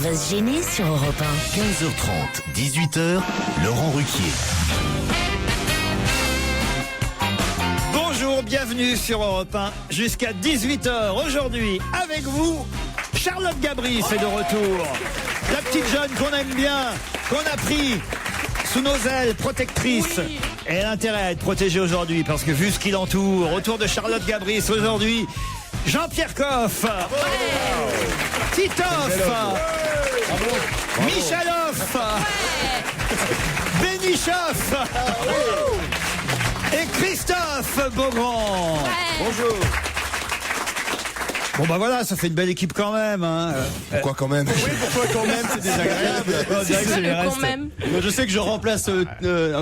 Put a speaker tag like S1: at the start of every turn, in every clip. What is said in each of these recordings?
S1: va se gêner sur Europe 1.
S2: 15h30, 18h, Laurent Ruquier.
S3: Bonjour, bienvenue sur Europe 1 jusqu'à 18h. Aujourd'hui, avec vous, Charlotte Gabris est de retour. La petite jeune qu'on aime bien, qu'on a pris sous nos ailes protectrices. Oui. Elle a intérêt à être protégée aujourd'hui parce que vu ce qui l'entoure, autour de Charlotte Gabris aujourd'hui, Jean-Pierre Coff, Titoff, Michaloff, Bénichoff et Christophe Beaugrand. Bonjour. Bon bah voilà, ça fait une belle équipe quand même. Hein.
S4: Pourquoi quand même?
S5: Oui, pourquoi quand même? C'est désagréable.
S6: Quand même.
S5: Je sais que je remplace au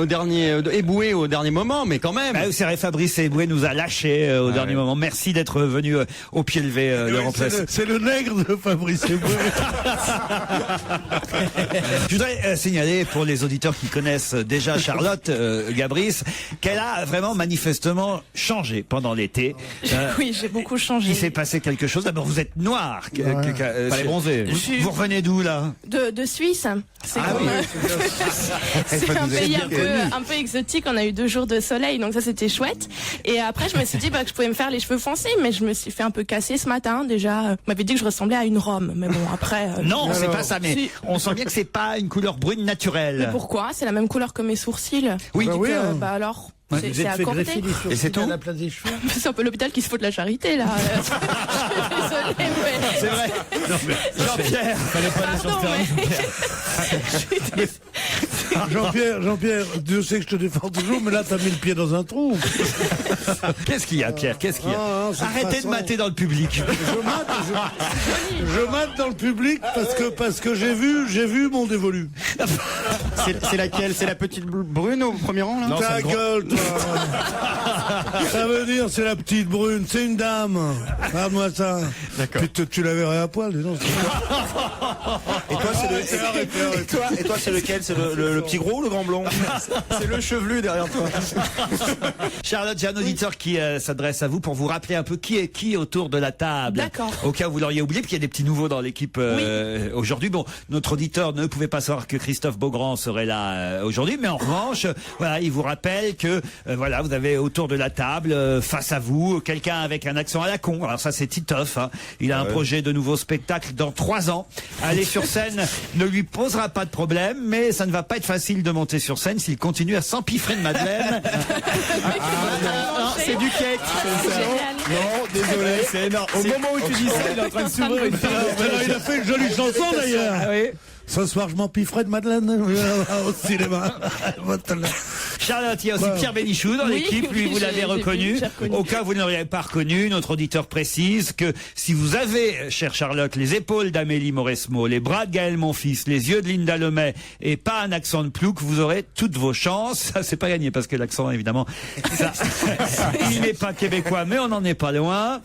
S5: dernier Eboué au dernier moment, mais quand même.
S3: Bah, c'est vrai, Fabrice Eboué nous a lâchés au dernier moment. Merci d'être venu au pied levé le remplacer.
S4: C'est le nègre de Fabrice Eboué.
S3: Je voudrais signaler pour les auditeurs qui connaissent déjà Charlotte Gabris qu'elle a vraiment manifestement changé pendant l'été.
S6: Oui, j'ai beaucoup changé.
S3: Il s'est passé quelque chose. D'abord, vous êtes noir.
S5: Fallait bronzer.
S3: Vous revenez d'où là?
S6: De Suisse. C'est c'est un pays un peu exotique. On a eu 2 jours de soleil, donc ça c'était chouette. Et après, je me suis dit que je pouvais me faire les cheveux foncés, mais je me suis fait un peu casser ce matin. Déjà, on m'avait dit que je ressemblais à une Rome, mais bon après.
S3: Non, c'est pas ça. Mais
S6: si.
S3: on sent bien que c'est pas une couleur brune naturelle.
S6: Mais pourquoi? C'est la même couleur que mes sourcils.
S3: Oui.
S6: Donc, bah alors. C'est accordé.
S3: Et c'est tout.
S4: À la place des cheveux.
S6: C'est un peu l'hôpital qui se fout de la charité là. Je suis désolée, mais...
S3: C'est vrai. Non, mais Jean-Pierre.
S4: Jean-Pierre, Dieu sait que je te défends toujours, mais là t'as mis le pied dans un trou.
S3: Qu'est-ce qu'il y a, Pierre? Qu'est-ce qu'il y a? Arrêtez de mater dans le public.
S4: Je mate dans le public parce que j'ai vu mon dévolu.
S5: C'est laquelle? C'est la petite brune au premier rang là?
S4: Ta gueule, toi. Ça veut dire c'est la petite brune, c'est une dame. Regarde-moi ça.
S5: D'accord.
S4: Puis tu la verrais à poil, dis donc.
S5: Et toi c'est lequel? C'est le petit gros ou le grand blond? C'est le chevelu derrière toi.
S3: Charlotte, j'ai un auditeur qui s'adresse à vous pour vous rappeler un peu qui est qui autour de la table.
S6: D'accord.
S3: Au cas où vous l'auriez oublié, puis il y a des petits nouveaux dans l'équipe aujourd'hui. Bon, notre auditeur ne pouvait pas savoir que Christophe Beaugrand serait là aujourd'hui, mais en revanche, voilà, il vous rappelle que voilà, vous avez autour de la table, face à vous, quelqu'un avec un accent à la con. Alors ça, c'est Titoff. Hein. Il a un projet de nouveau spectacle dans 3 ans. Aller sur scène ne lui posera pas de problème, mais ça ne va pas être facile de monter sur scène s'il continue à s'empiffrer de Madeleine.
S5: Non, c'est du cake. Non, désolé, c'est énorme. Au moment où tu dis ça, il est en train de s'ouvrir une
S4: Il a fait une jolie chanson d'ailleurs.
S3: Ah oui.
S4: Ce soir, je m'empifferai de Madeleine au cinéma.
S3: Charlotte, il y a aussi Pierre Bénichou dans l'équipe. Lui, vous l'avez reconnu. Au cas où vous ne l'auriez pas reconnu, notre auditeur précise que si vous avez, chère Charlotte, les épaules d'Amélie Mauresmo, les bras de Gaël Monfils, les yeux de Linda Lemay et pas un accent de plouc, vous aurez toutes vos chances. Ça, c'est pas gagné parce que l'accent, évidemment, ça, il n'est pas québécois, mais on n'en est pas loin.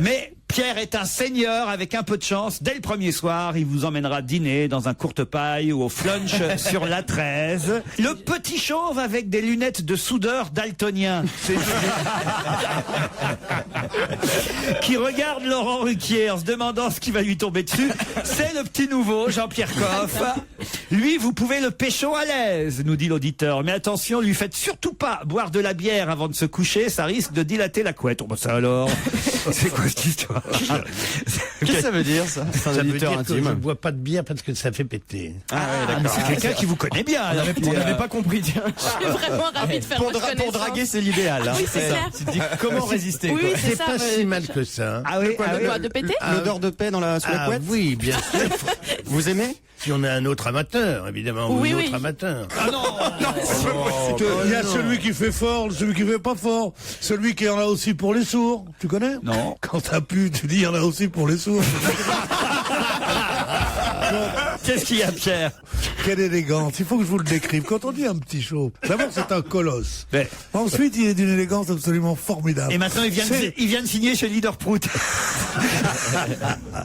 S3: Mais Pierre est un seigneur avec un peu de chance. Dès le premier soir, il vous emmènera dîner dans un courte paille ou au flunch sur la 13. Le petit chauve avec des lunettes de soudeur daltonien. Qui regarde Laurent Ruquier en se demandant ce qui va lui tomber dessus. C'est le petit nouveau, Jean-Pierre Coff. Lui, vous pouvez le pécho à l'aise, nous dit l'auditeur. Mais attention, lui faites surtout pas boire de la bière avant de se coucher, ça risque de dilater la couette. Oh bah ça alors. C'est quoi cette histoire?
S5: Qu'est-ce que ça veut dire ça? C'est un
S4: Ça veut
S5: auditeur
S4: dire que je
S5: intime.
S4: ne bois pas de bière parce que ça fait péter.
S5: Ah ouais, d'accord.
S3: C'est quelqu'un qui vous connaît bien. Alors.
S5: On n'avait pas compris, tiens.
S6: Je suis vraiment ravie de faire
S5: Pour
S6: votre
S5: pour
S6: connaissance.
S5: draguer, c'est l'idéal. Hein.
S6: Oui, c'est clair.
S5: Tu te dis comment résister?
S6: Oui,
S5: quoi.
S6: c'est
S4: C'est
S6: ça.
S4: pas si mal que ça.
S3: Ah oui,
S6: De quoi? De péter?
S5: L'odeur de paix sous la
S4: Ah
S5: couette?
S4: oui, bien sûr.
S5: Vous aimez?
S4: Si on est un autre amateur, évidemment, ou
S6: Oui,
S4: une
S6: oui.
S4: autre amateur.
S3: Ah non,
S4: Il y a celui qui fait fort, celui qui fait pas fort, celui qui en a aussi pour les sourds. Tu connais?
S3: Non.
S4: Quand t'as pu, tu dis il y en a aussi pour les sourds.
S3: Qu'est-ce qu'il y a, Pierre?
S4: Quelle élégance. Il faut que je vous le décrive. Quand on dit un petit show, d'abord c'est un colosse.
S3: Ouais.
S4: Ensuite, il est d'une élégance absolument formidable.
S3: Et maintenant, il vient de signer chez Leaderprout.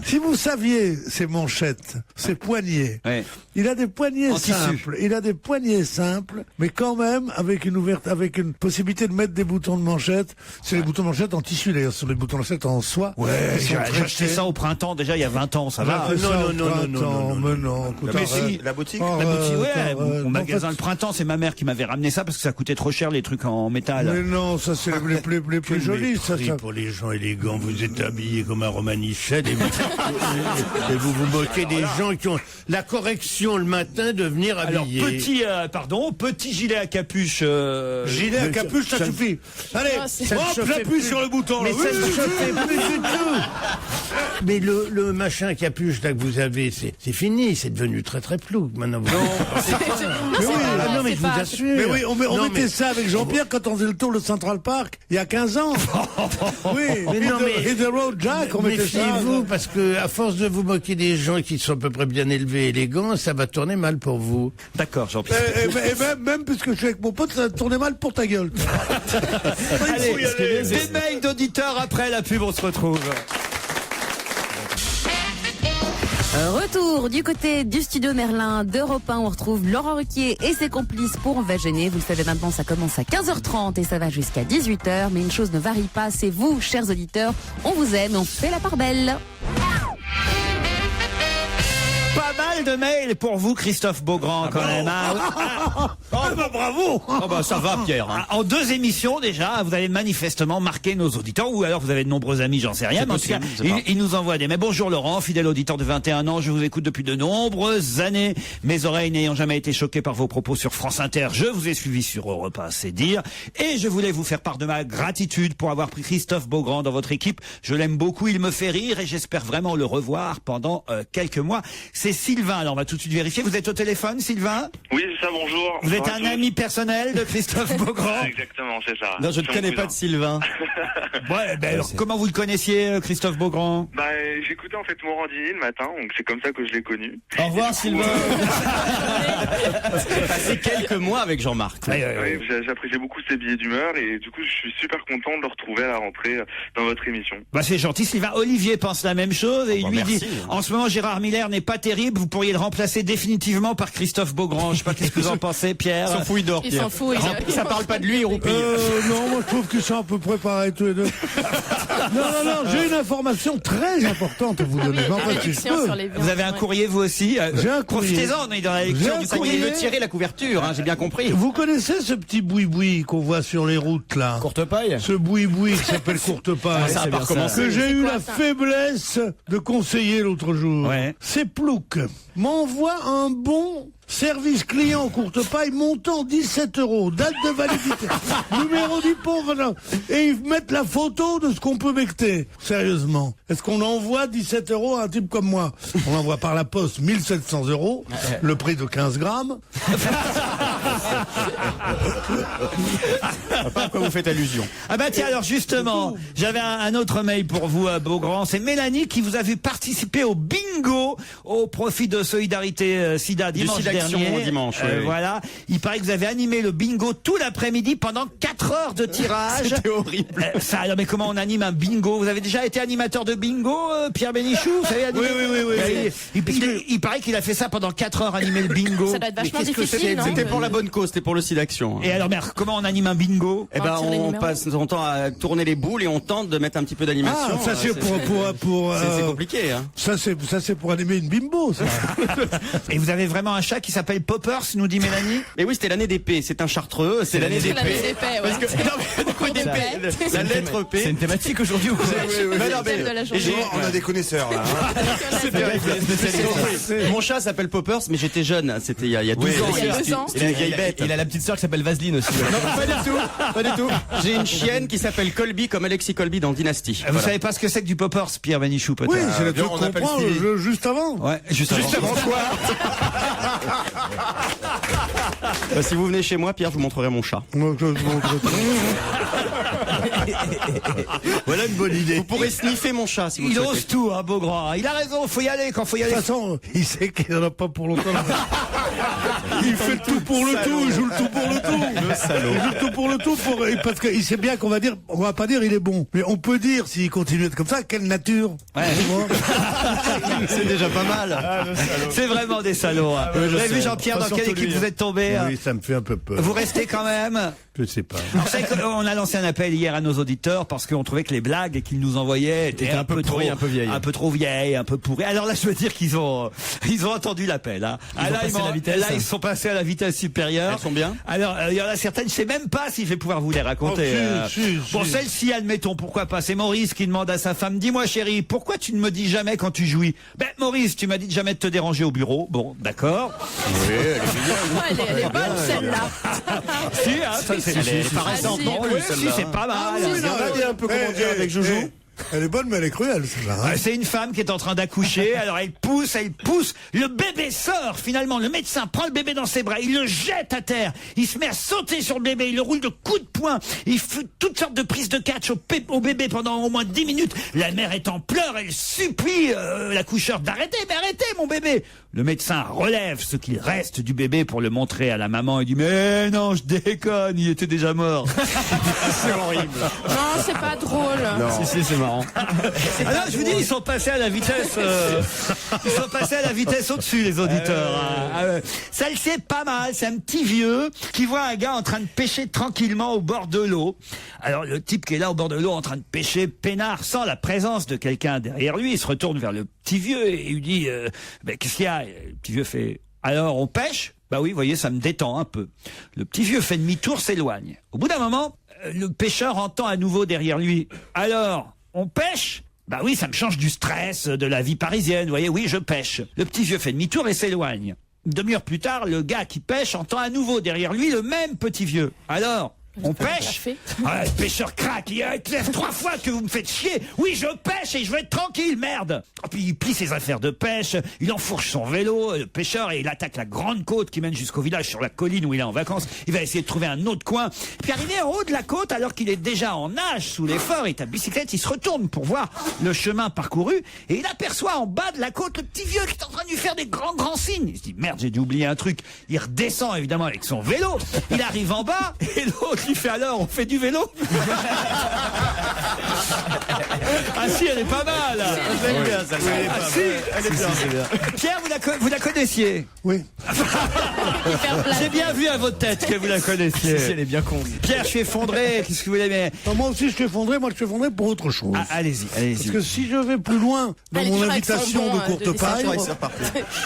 S4: Si vous saviez ses manchettes, ses poignets,
S3: Ouais.
S4: il a des poignets
S3: En tissu.
S4: simples. Il a des poignets simples, mais quand même avec une possibilité de mettre des boutons de manchette. C'est les boutons de manchette en tissu d'ailleurs, sur les boutons de manchette en soie.
S3: Ouais,
S4: Ils
S3: j'ai
S4: sont très
S3: acheté
S4: chers.
S3: ça au printemps, déjà il y a 20 ans, ça va.
S4: J'ai fait ça au
S5: non,
S4: printemps, mais non, écoute,
S5: Mais
S4: arrête.
S5: si, la boutique.
S3: La boutique, ouais,
S4: Arrête.
S3: au magasin
S4: En fait,
S3: Le Printemps, c'est ma mère qui m'avait ramené ça parce que ça coûtait trop cher les trucs en métal.
S4: Mais non, ça c'est les plus jolis, ça.
S7: Pour les gens élégants, vous êtes habillés comme un Romanicel et vous vous moquez des gens qui ont la correction le matin de venir
S3: Alors
S7: habiller.
S3: petit gilet à capuche.
S4: Gilet à capuche, ça suffit. Allez,
S6: Ah, c'est-
S7: Ça ne
S4: hop,
S7: se fait
S4: j'appuie
S7: plus.
S4: sur le bouton.
S7: Mais
S4: là.
S7: ça ne se fait plus du tout. Mais le machin capuche là que vous avez, c'est fini, c'est devenu très très flou. Maintenant vous.
S6: Non,
S7: Mais oui,
S6: c'est
S7: ah non, mais
S6: c'est
S7: je vous
S6: pas-
S7: assure.
S4: Mais oui, on
S7: Non,
S4: mettait
S7: mais-
S4: ça avec Jean-Pierre quand on faisait le tour de Central Park il y a 15 ans. Oui,
S7: Mais non, mais-
S4: Hit the Road Jack, on mettait ça.
S7: Méfiez-vous, parce que à force de vous moquer des gens qui sont à peu près bien élevés et élégants, ça va tourner mal pour vous.
S3: D'accord, Jean-Pierre.
S4: Et même puisque je suis avec mon pote, ça tournait mal pour ta gueule.
S3: Allez, des mails d'auditeurs après la pub, on se retrouve.
S1: Retour du côté du studio Merlin d'Europe 1. On retrouve Laurent Ruquier et ses complices pour On va gêner. Vous le savez maintenant, ça commence à 15h30 et ça va jusqu'à 18h. Mais une chose ne varie pas, c'est vous, chers auditeurs. On vous aime et on fait la part belle.
S3: Pas mal de mails pour vous, Christophe Beaugrand, quand même. Hein.
S4: Bravo.
S5: Oh bah ça va, Pierre. Hein.
S3: En 2 émissions déjà, vous avez manifestement marqué nos auditeurs, ou alors vous avez de nombreux amis, j'en sais rien.
S5: C'est
S3: Mais en tout cas,
S5: possible, je sais pas.
S3: ils nous envoient des mails. Bonjour Laurent, fidèle auditeur de 21 ans, je vous écoute depuis de nombreuses années. Mes oreilles n'ayant jamais été choquées par vos propos sur France Inter, je vous ai suivi sur Europe 1, c'est dire. Et je voulais vous faire part de ma gratitude pour avoir pris Christophe Beaugrand dans votre équipe. Je l'aime beaucoup, il me fait rire et j'espère vraiment le revoir pendant quelques mois. C'est Sylvain, alors on va tout de suite vérifier. Vous êtes au téléphone, Sylvain?
S8: Oui, c'est ça, bonjour.
S3: Vous êtes
S8: Bonjour à
S3: un
S8: tous.
S3: ami personnel de Christophe Beaugrand?
S8: Exactement, c'est ça.
S5: Non, je ne
S8: C'est mon
S5: connais pas de
S8: cousin.
S5: Sylvain.
S3: Ouais, ben alors, comment vous le connaissiez, Christophe Beaugrand?
S8: Bah, j'écoutais en fait Morandini le matin, donc c'est comme ça que je l'ai connu.
S5: Au revoir, Sylvain. J'ai passé quelques mois avec Jean-Marc.
S8: Ouais, j'appréciais beaucoup ses billets d'humeur et du coup, je suis super content de le retrouver à la rentrée dans votre émission.
S3: Bah c'est gentil, Sylvain. Olivier pense la même chose et il
S5: bah,
S3: lui
S5: merci.
S3: dit en ce moment Gérard Miller n'est pas terrible, vous pourriez le remplacer définitivement par Christophe Beaugrand. Je sais pas qu'est-ce que vous en pensez, Pierre.
S5: Il s'en fout, il dort,
S6: Il
S5: Pierre.
S6: s'en fout.
S5: Ça parle pas de lui, il roupille.
S4: Non, moi je trouve qu'ils sont à peu près pareils tous les deux. Non, j'ai une information très importante à vous donner. Mais enfin, si je peux.
S3: Vous avez un courrier vous aussi
S4: J'ai un courrier.
S3: Profitez-en, on est dans la
S4: J'ai
S3: lecture
S4: un
S3: du
S5: Ça y est,
S3: courrier.
S5: il veut tirer la couverture, hein, j'ai bien compris.
S4: Vous connaissez ce petit boui-boui qu'on voit sur les routes là?
S5: Courte paille.
S4: Ce boui-boui qui s'appelle Courte Paille.
S5: Ça a pas recommencé.
S4: Que j'ai
S6: C'est
S4: eu
S6: quoi,
S4: la
S6: ça
S4: faiblesse de conseiller l'autre jour.
S3: Ouais.
S4: C'est Plouc. M'envoie un bon service client Courte Paille montant 17 €. Date de validité. Numéro du pauvre. Et ils mettent la photo de ce qu'on peut becter. Sérieusement. Est-ce qu'on envoie 17 € à un type comme moi? On envoie par la poste 1700 €. Le prix de 15 grammes.
S5: Pas à quoi vous faites allusion.
S3: Ah bah tiens, alors justement, j'avais un autre mail pour vous, Beaugrand. C'est Mélanie qui vous a vu participer au bingo au profit de Solidarité Sida dimanche
S5: SIDAction
S3: dernier.
S5: dimanche, oui, oui.
S3: Voilà. Il paraît que vous avez animé le bingo tout l'après-midi pendant 4 heures de tirage.
S5: C'était horrible.
S3: Ça, alors, mais comment on anime un bingo? Vous avez déjà été animateur de bingo, Pierre Bénichou? Vous savez animer il paraît qu'il a fait ça pendant 4 heures, animer le bingo.
S6: Ça doit être vachement
S5: Qu'est-ce que
S6: difficile, non
S5: c'était pour la bonne cause, c'était pour le SIDAction.
S3: Et alors, mais comment on anime un bingo?
S5: Eh ben,
S6: On tire les
S5: on
S6: numéros.
S5: passe son temps à tourner les boules et on tente de mettre un petit peu d'animation.
S4: Ah, ça c'est
S5: c'est compliqué, hein.
S4: ça c'est pour animer une bimbo, ça.
S3: Et vous avez vraiment un chat qui s'appelle Poppers, nous dit Mélanie?
S5: Mais oui, c'était l'année d'épée. C'est un chartreux, c'est l'année
S6: C'est l'année
S5: d'épée.
S6: d'épée, ouais.
S5: Parce que, non, mais, du coup, d'épée,
S6: d'épée.
S5: la lettre P.
S9: C'est une thématique aujourd'hui ou quoi?
S5: Mais non, mais-
S6: thème de la journée.
S5: et j'ai-
S2: On a des connaisseurs là.
S5: C'est bien, mon chat s'appelle Poppers, mais j'étais jeune. C'était il y a 12 ans.
S6: Il y a 2 ans.
S5: C'était une vieille bête.
S9: Il a la petite sœur qui s'appelle Vaseline aussi.
S5: Non, pas du tout, pas du tout. J'ai une chienne qui s'appelle Colby, comme Alexis Colby dans Dynasty.
S3: Vous savez pas ce que c'est que du Poppers, Pierre Bénichou, peut-être?
S4: Oui, c'est le truc
S2: on
S4: qu'on
S2: appelle
S4: prend
S2: Stevie.
S4: juste avant.
S3: Ouais, juste avant
S5: quoi Si vous venez chez moi, Pierre, je vous montrerai mon chat.
S2: Voilà une bonne idée.
S5: Vous pourrez sniffer mon chat si vous
S3: Il
S5: le
S3: ose
S5: souhaitez.
S3: tout, hein, Beaugrand. Il a raison, faut y aller quand faut y
S4: De
S3: aller.
S4: toute façon, il sait qu'il n'en a pas pour longtemps. Il fait le tout pour le tout, il joue le tout pour le tout.
S5: Le salaud.
S4: Il joue le tout pour le tout parce qu'il sait bien qu'on va pas dire il est bon. Mais on peut dire, s'il continue d'être comme ça, quelle nature.
S3: Ouais.
S5: C'est déjà pas mal.
S3: C'est vraiment des salauds. Hein. Vous avez vu Jean-Pierre dans quelle équipe vous êtes tombé?
S7: Oui, ça me fait un peu peur.
S3: Vous restez quand même?
S7: Je sais pas.
S3: Vous savez qu'on a lancé un appel hier à nos auditeurs parce qu'on trouvait que les blagues qu'ils nous envoyaient étaient un peu trop vieilles, un peu pourries. Alors là, je veux dire qu'ils ont entendu l'appel. Hein. Ils sont passés à la vitesse supérieure.
S5: Elles sont bien.
S3: Alors il y en a certaines, je sais même pas si je vais pouvoir vous les raconter. Bon, celle-ci, admettons, pourquoi pas. C'est Maurice qui demande à sa femme: dis-moi chérie, pourquoi tu ne me dis jamais quand tu jouis? Ben Maurice, tu m'as dit de jamais de te déranger au bureau. Bon, d'accord.
S5: Oui,
S6: Elle est bonne celle-là.
S3: Si, hein,
S5: elle est pas récente non plus,
S3: si,
S5: celle-là.
S3: c'est pas mal.
S5: Regardez un peu comment dire avec Joujou.
S4: Elle est bonne, mais elle est cruelle, celle-là. Hein.
S3: C'est une femme qui est en train d'accoucher, alors elle pousse, le bébé sort finalement, le médecin prend le bébé dans ses bras, il le jette à terre, il se met à sauter sur le bébé, il le roule de coups de poing, il fait toutes sortes de prises de catch au bébé pendant au moins 10 minutes. La mère est en pleurs, elle supplie l'accoucheur d'arrêter, mais arrêtez mon bébé. Le médecin relève ce qu'il reste du bébé pour le montrer à la maman et dit: mais non, je déconne, il était déjà mort.
S5: C'est horrible.
S6: Non, c'est pas drôle.
S5: Non. Si, c'est marrant.
S3: Alors je vous dis, ils sont passés à la vitesse, au-dessus, les auditeurs. Ça, c'est pas mal. C'est un petit vieux qui voit un gars en train de pêcher tranquillement au bord de l'eau. Alors le type qui est là au bord de l'eau en train de pêcher peinard sans la présence de quelqu'un derrière lui, il se retourne vers le petit vieux et il lui dit: qu'est-ce qu'il y a? Le petit vieux fait: alors on pêche? Bah oui, vous voyez, ça me détend un peu. Le petit vieux fait demi-tour, s'éloigne. Au bout d'un moment, le pêcheur entend à nouveau derrière lui: alors on pêche? Bah oui, ça me change du stress de la vie parisienne, vous voyez, oui, je pêche. Le petit vieux fait demi-tour et s'éloigne. Une demi-heure plus tard, le gars qui pêche entend à nouveau derrière lui le même petit vieux. Alors, on pêche? Le pêcheur craque, il lève 3 fois que vous me faites chier. Oui, je pêche et je veux être tranquille, merde. Et puis il plie ses affaires de pêche, il enfourche son vélo, le pêcheur, et il attaque la grande côte qui mène jusqu'au village sur la colline où il est en vacances. Il va essayer de trouver un autre coin. Puis arrivé en haut de la côte, alors qu'il est déjà en nage sous l'effort, et ta bicyclette, il se retourne pour voir le chemin parcouru, et il aperçoit en bas de la côte le petit vieux qui est en train de lui faire des grands signes. Il se dit: merde, j'ai dû oublier un truc. Il redescend évidemment avec son vélo, il arrive en bas, et l'autre il fait: alors, on fait du vélo? Ah si, elle est pas mal.
S5: J'aime bien ça. Elle est bien.
S3: Pierre, vous la connaissiez?
S4: Oui.
S3: J'ai bien vu à votre tête que vous la connaissiez.
S5: Si, elle est bien con.
S3: Pierre, je suis effondré. Qu'est-ce que vous voulez? Mais...
S4: Non, moi aussi, je suis effondré. Moi, je suis effondré pour autre chose.
S3: Ah, allez-y.
S4: Parce que si je vais plus loin dans mon invitation de courte paille,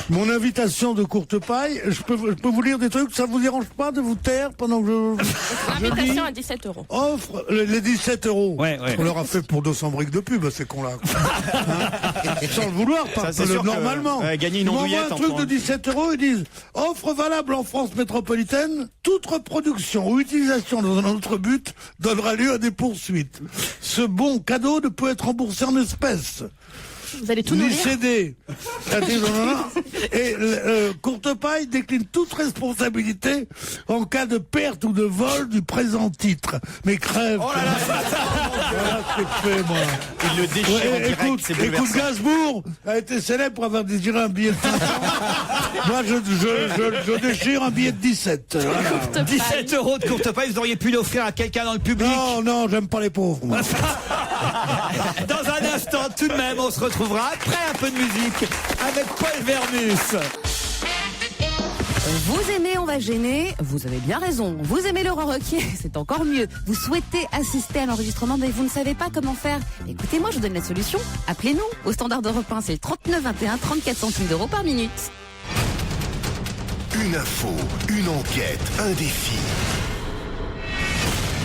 S4: mon invitation de courte paille, je peux vous lire des trucs. Ça vous dérange pas de vous taire pendant que je
S6: L'invitation à 17 €.
S4: Offre les 17 €.
S3: Ouais.
S4: On leur a fait pour 200 briques de pub, ces cons-là. Sans le vouloir, pas normalement.
S5: Gagner une
S4: Ils
S5: andouillette.
S4: m'envoient un truc de 17 €, ils disent: offre valable en France métropolitaine, toute reproduction ou utilisation dans un autre but donnera lieu à des poursuites. Ce bon cadeau ne peut être remboursé en espèces.
S6: Vous allez tout nous
S4: ni
S6: lire.
S4: cédé. Et courte paille décline toute responsabilité en cas de perte ou de vol du présent titre. Mais crève.
S5: Oh là là,
S4: voilà ce que je fais, moi.
S5: il le déchire en direct, c'est
S4: Écoute,
S5: bouleversant.
S4: Gainsbourg a été célèbre pour avoir désiré un billet de 500. Moi, je déchire un billet de 17. Voilà.
S3: 17 € de courte paille, vous auriez pu l'offrir à quelqu'un dans le public.
S4: Non, j'aime pas les pauvres, moi.
S3: Dans un instant, tout de même, on se retrouvera après un peu de musique avec Paul Vermus.
S1: Vous aimez On va gêner? Vous avez bien raison. Vous aimez Laurent Ruquier? C'est encore mieux. Vous souhaitez assister à l'enregistrement mais vous ne savez pas comment faire? Écoutez, moi je vous donne la solution. Appelez-nous au standard d'Europe 1, c'est le 39 21, 34 centimes d'euros par minute.
S2: Une info, une enquête, un défi.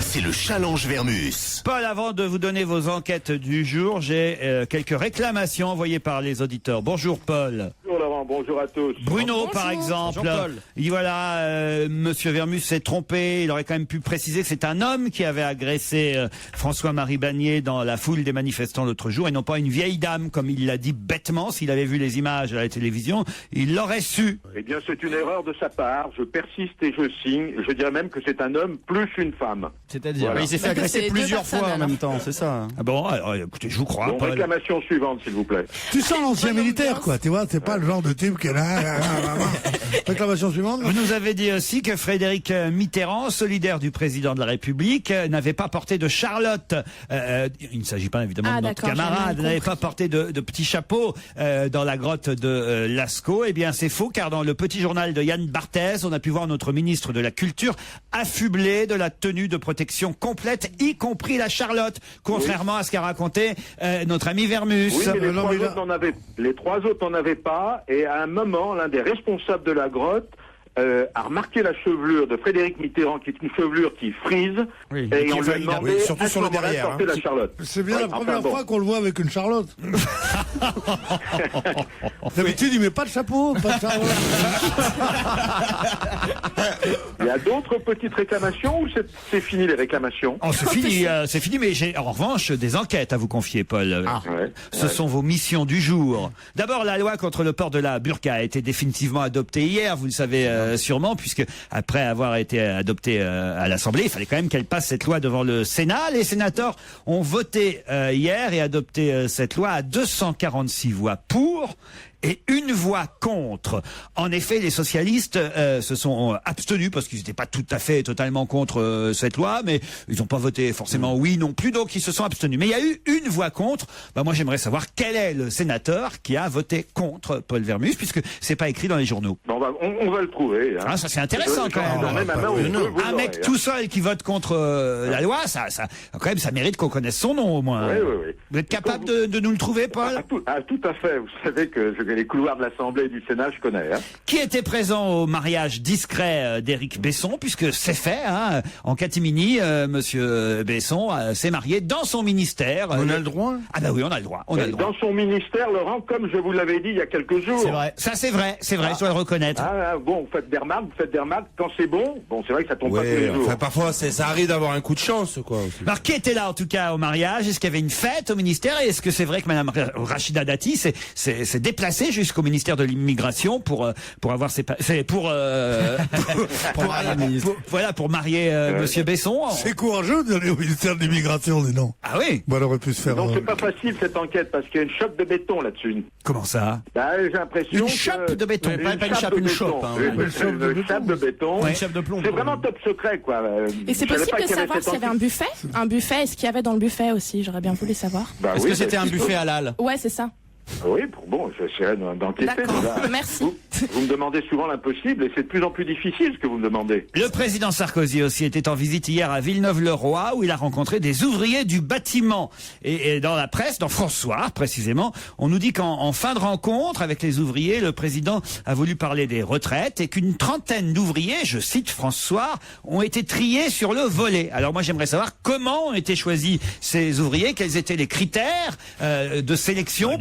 S2: C'est le challenge Vermus.
S3: Paul, avant de vous donner vos enquêtes du jour, j'ai quelques réclamations envoyées par les auditeurs. Bonjour Paul.
S10: Bonjour Laurent, bonjour à tous.
S3: Bruno,
S6: Bonjour.
S3: par exemple,
S5: Jean-Paul.
S3: il dit voilà, Monsieur Vermus s'est trompé. Il aurait quand même pu préciser que c'est un homme qui avait agressé François-Marie Bagné dans la foule des manifestants l'autre jour et non pas une vieille dame, comme il l'a dit bêtement. S'il avait vu les images à la télévision, il l'aurait su.
S10: Eh bien, c'est une erreur de sa part. Je persiste et je signe. Je dirais même que c'est un homme plus une femme.
S5: C'est-à-dire,
S10: Voilà.
S5: il s'est fait
S6: Mais
S5: agresser
S6: c'est
S5: plusieurs
S6: deux personnes,
S5: fois en
S6: alors.
S5: même temps, c'est ça.
S3: Ah bon, alors écoutez, je vous crois,
S10: Bon,
S3: Paul.
S10: réclamation suivante, s'il vous plaît.
S4: Tu sens l'ancien militaire, quoi. Tu vois, c'est pas le genre de type qui est là. Réclamation suivante.
S3: Vous nous avez dit aussi que Frédéric Mitterrand, solidaire du président de la République, n'avait pas porté de Charlotte. Il ne s'agit pas évidemment de notre camarade, n'avait pas porté de petit chapeau dans la grotte de Lascaux. Eh bien, c'est faux, car dans le petit journal de Yann Barthès, on a pu voir notre ministre de la Culture affublé de la tenue de protection complète, y compris la Charlotte, contrairement à ce qu'a raconté notre ami Vermus.
S10: Oui, mais les trois autres n'en avaient pas, et à un moment, l'un des responsables de la grotte a remarqué la chevelure de Frédéric Mitterrand, qui est une chevelure qui frise, et on lui a demandé
S5: surtout sur le derrière,
S10: porter la Charlotte.
S4: C'est bien la première fois qu'on le voit avec une Charlotte. D'habitude, il met pas de chapeau, pas de Charlotte.
S10: Il y a d'autres petites réclamations ou c'est fini les réclamations?
S3: Oh, c'est fini, mais j'ai en revanche des enquêtes à vous confier, Paul. Ce sont vos missions du jour. D'abord, la loi contre le port de la burqa a été définitivement adoptée hier, vous le savez sûrement, puisque après avoir été adoptée à l'Assemblée, il fallait quand même qu'elle passe cette loi devant le Sénat. Les sénateurs ont voté hier et adopté cette loi à 246 voix pour et 1 voix contre. En effet, les socialistes se sont abstenus parce qu'ils n'étaient pas tout à fait totalement contre cette loi, mais ils n'ont pas voté forcément oui non plus, donc ils se sont abstenus. Mais il y a eu 1 voix contre. Moi, j'aimerais savoir quel est le sénateur qui a voté contre Paul Vermus, puisque c'est pas écrit dans les journaux.
S10: On va le trouver. Hein.
S3: Ah, ça c'est intéressant quand même. Un mec tout seul qui vote contre la loi, ça quand même, ça mérite qu'on connaisse son nom au moins.
S10: Oui.
S3: Vous êtes capable de nous le trouver, Paul?
S10: Tout à fait. Vous savez que les couloirs de l'Assemblée et du Sénat, je connais. Hein.
S3: Qui était présent au mariage discret d'Éric Besson, puisque c'est fait, hein, en catimini, Monsieur Besson s'est marié dans son ministère.
S7: On a le droit?
S3: Ah bah oui, on a le droit.
S10: Dans son ministère, Laurent, comme je vous l'avais dit il y a quelques jours.
S3: C'est vrai. Ça c'est vrai, je dois le reconnaître.
S10: Bon, vous faites des remarques, quand c'est bon, c'est vrai que ça tombe pas tous les jours.
S5: Enfin, parfois, ça arrive d'avoir un coup de chance, quoi. Aussi.
S3: Alors, qui était là, en tout cas, au mariage? Est-ce qu'il y avait une fête au ministère? Et est-ce que c'est vrai que Madame Rachida Dati s'est déplacée jusqu'au ministère de l'immigration pour avoir pour marier Monsieur Besson?
S4: C'est courageux d'aller au ministère de l'immigration, dis donc.
S3: Ah oui?
S4: Bon, elle aurait pu se faire.
S10: Non, c'est pas facile cette enquête parce qu'il y a une chope de béton là-dessus.
S3: Comment ça?
S10: J'ai l'impression
S3: une chope de béton,
S10: pas une chape, une chope. Une chape de béton.
S3: Une chape de plomb.
S10: C'est vraiment top secret, quoi.
S6: Et c'est possible de savoir s'il y avait un buffet? Un buffet, est-ce qu'il y avait dans le buffet aussi? J'aurais bien voulu savoir.
S9: Est-ce que c'était un buffet halal?
S6: Ouais, c'est ça.
S10: Oui, bon, j'essaierai d'enquêter.
S6: D'accord, merci.
S10: Vous me demandez souvent l'impossible et c'est de plus en plus difficile ce que vous me demandez.
S3: Le président Sarkozy aussi était en visite hier à Villeneuve-le-Roi où il a rencontré des ouvriers du bâtiment. Et dans la presse, dans François précisément, on nous dit qu'en fin de rencontre avec les ouvriers, le président a voulu parler des retraites et qu'une trentaine d'ouvriers, je cite François, ont été triés sur le volet. Alors moi j'aimerais savoir comment ont été choisis ces ouvriers, quels étaient les critères de sélection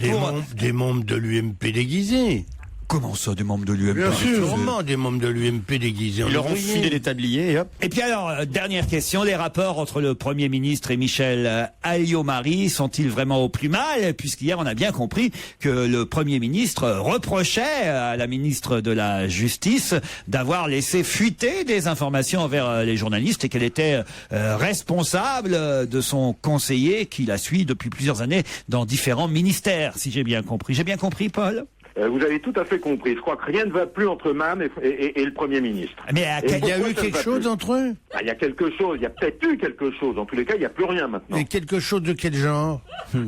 S7: des membres de l'UMP déguisés.
S3: Comment ça, des membres de l'UMP?
S7: Bien sûr, sûrement des membres de l'UMP déguisés.
S9: Ils leur ont filé des tabliers et hop.
S3: Et puis alors, dernière question, les rapports entre le Premier ministre et Michel Alliot-Marie sont-ils vraiment au plus mal? Puisqu'hier, on a bien compris que le Premier ministre reprochait à la ministre de la Justice d'avoir laissé fuiter des informations envers les journalistes et qu'elle était responsable de son conseiller qui la suit depuis plusieurs années dans différents ministères, si j'ai bien compris. J'ai bien compris, Paul?
S10: Vous avez tout à fait compris. Je crois que rien ne va plus entre MAM et le Premier ministre.
S3: Mais
S7: il y a eu quelque chose entre eux?
S10: Il y a quelque chose. Il y a peut-être eu quelque chose. En tous les cas, il n'y a plus rien maintenant.
S7: Et quelque chose de quel genre?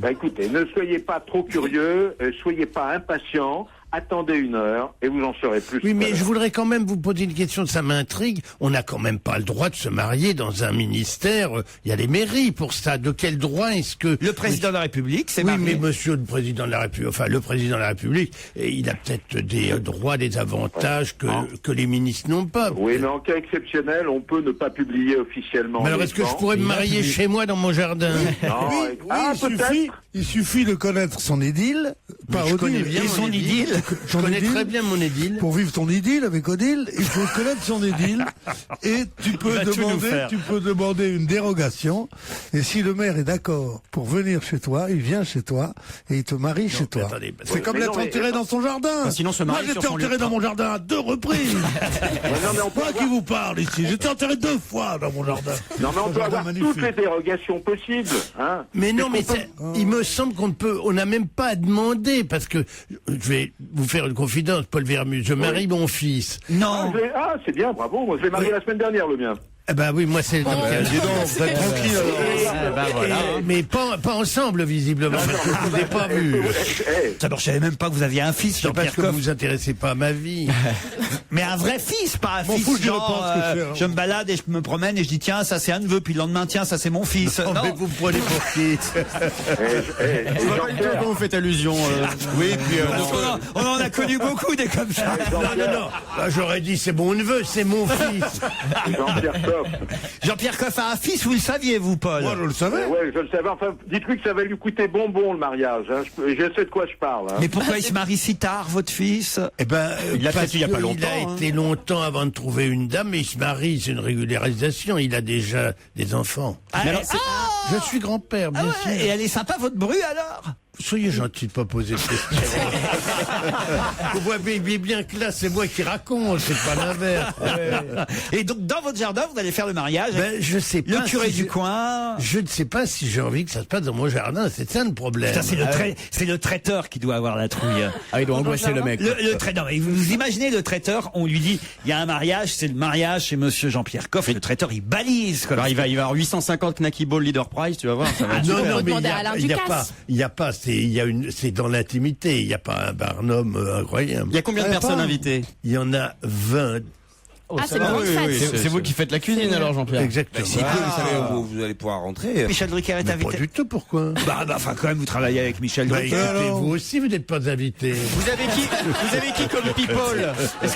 S10: Écoutez, ne soyez pas trop curieux, soyez pas impatients. Attendez 1 heure et vous en saurez plus.
S7: Oui, mais je voudrais quand même vous poser une question, ça m'intrigue. On n'a quand même pas le droit de se marier dans un ministère. Il y a les mairies pour ça. De quel droit est-ce que...
S3: Le président de la République, c'est marié.
S7: Oui, mais monsieur le président de la République, enfin le président de la République, il a peut-être des droits, des avantages que les ministres n'ont pas.
S10: Oui, mais en cas exceptionnel, on peut ne pas publier officiellement.
S7: Mais alors est-ce que je pourrais me marier chez moi dans mon jardin?
S4: Il suffit de connaître son idylle.
S7: Je connais bien son idylle. Je connais très bien mon idylle.
S4: Pour vivre ton idylle avec Odile, il faut connaître son idylle. Et tu peux demander une dérogation. Et si le maire est d'accord pour venir chez toi, il vient chez toi et il te marie chez toi. C'est comme d'être enterré dans son jardin.
S9: Sinon,
S4: moi, j'étais enterré dans mon jardin à 2 reprises. Moi qui vous parle ici, j'étais enterré 2 fois dans mon jardin.
S10: Non, mais on peut avoir toutes les dérogations possibles. Hein.
S7: Mais non, mais il me semble qu'on n'a même pas à demander parce que vous faire une confidence, Paul Vermus. Je marie mon fils.
S3: Non.
S10: C'est bien, bravo. Moi, je l'ai marié la semaine dernière, le mien.
S7: Eh ben oui, moi c'est...
S5: Dis donc, vous êtes tranquille alors.
S7: Mais pas ensemble, visiblement, parce que je vous ai pas vu.
S3: D'abord, je savais même pas que vous aviez un fils,
S7: C'est parce
S3: Jean-Pierre
S7: que
S3: Coff.
S7: vous vous intéressez pas à ma vie.
S3: Mais un vrai fils, pas un
S4: M'en
S3: fils.
S4: fous, je
S3: genre,
S4: repense que c'est, hein.
S3: je me balade et je me promène et je dis tiens, ça c'est un neveu, puis le lendemain tiens, ça c'est mon fils.
S7: Non,
S3: Non.
S7: mais vous me prenez pour qui?
S5: Je vois pas du tout à quoi vous faites allusion. Oui, puis...
S3: On en a connu beaucoup des comme ça.
S7: Non. Là, j'aurais dit c'est mon neveu, c'est mon fils.
S10: Jean-Pierre Coff.
S3: Jean-Pierre Coff a un fils, vous le saviez, vous, Paul?
S4: Moi, je le savais.
S10: Ouais, je le savais. Enfin, dites-lui que ça va lui coûter bonbon, le mariage. Hein. Je sais de quoi je parle. Hein.
S3: Mais pourquoi il se marie si tard, votre fils?
S7: Eh ben,
S5: Il l'a
S7: parce
S5: fait il y a pas
S7: que
S5: longtemps,
S7: Il a
S5: hein.
S7: été longtemps avant de trouver une dame, mais il se marie, c'est une régularisation. Il a déjà des enfants.
S3: Ah,
S7: Mais alors,
S3: ah,
S7: je suis grand-père, bien
S3: ah ouais,
S7: sûr.
S3: et elle est sympa, votre bru, alors?
S7: Soyez gentil de pas poser de questions. Vous voyez bien que là, c'est moi qui raconte, c'est pas l'inverse.
S3: Et donc, dans votre jardin, vous allez faire le mariage avec
S7: Ben, je sais pas.
S3: le curé
S7: si
S3: du
S7: je-
S3: coin.
S7: Je ne sais pas si j'ai envie que ça se passe dans mon jardin. C'est ça le problème.
S3: Putain, c'est le traiteur qui doit avoir la trouille.
S5: Ah, il doit angoisser le mec.
S3: Le traiteur, vous imaginez le traiteur, on lui dit, il y a un mariage, c'est le mariage chez monsieur Jean-Pierre Coff, le traiteur, il balise, quoi.
S5: Alors, il va y avoir 850 Knacky Ball Leader Prize, tu vas voir. Ça va être
S7: Non,
S5: super.
S7: non, mais
S6: demander à Alain Ducasse.
S7: il y a pas, c'est dans l'intimité. Il n'y a pas un barnum incroyable.
S5: Il y a combien de personnes invitées?
S7: Il y en a 20.
S6: C'est une grande fête.
S5: C'est vous qui faites la cuisine alors, Jean-Pierre.
S7: Exactement.
S9: Vous allez pouvoir rentrer.
S3: Michel Drucker est
S7: Mais pas
S3: invité.
S7: du tout, pourquoi?
S3: Enfin, quand même, vous travaillez avec Michel
S7: Bah,
S3: Drucker.
S7: écoutez, vous aussi, vous n'êtes pas invité.
S5: Vous avez qui comme people? Est-ce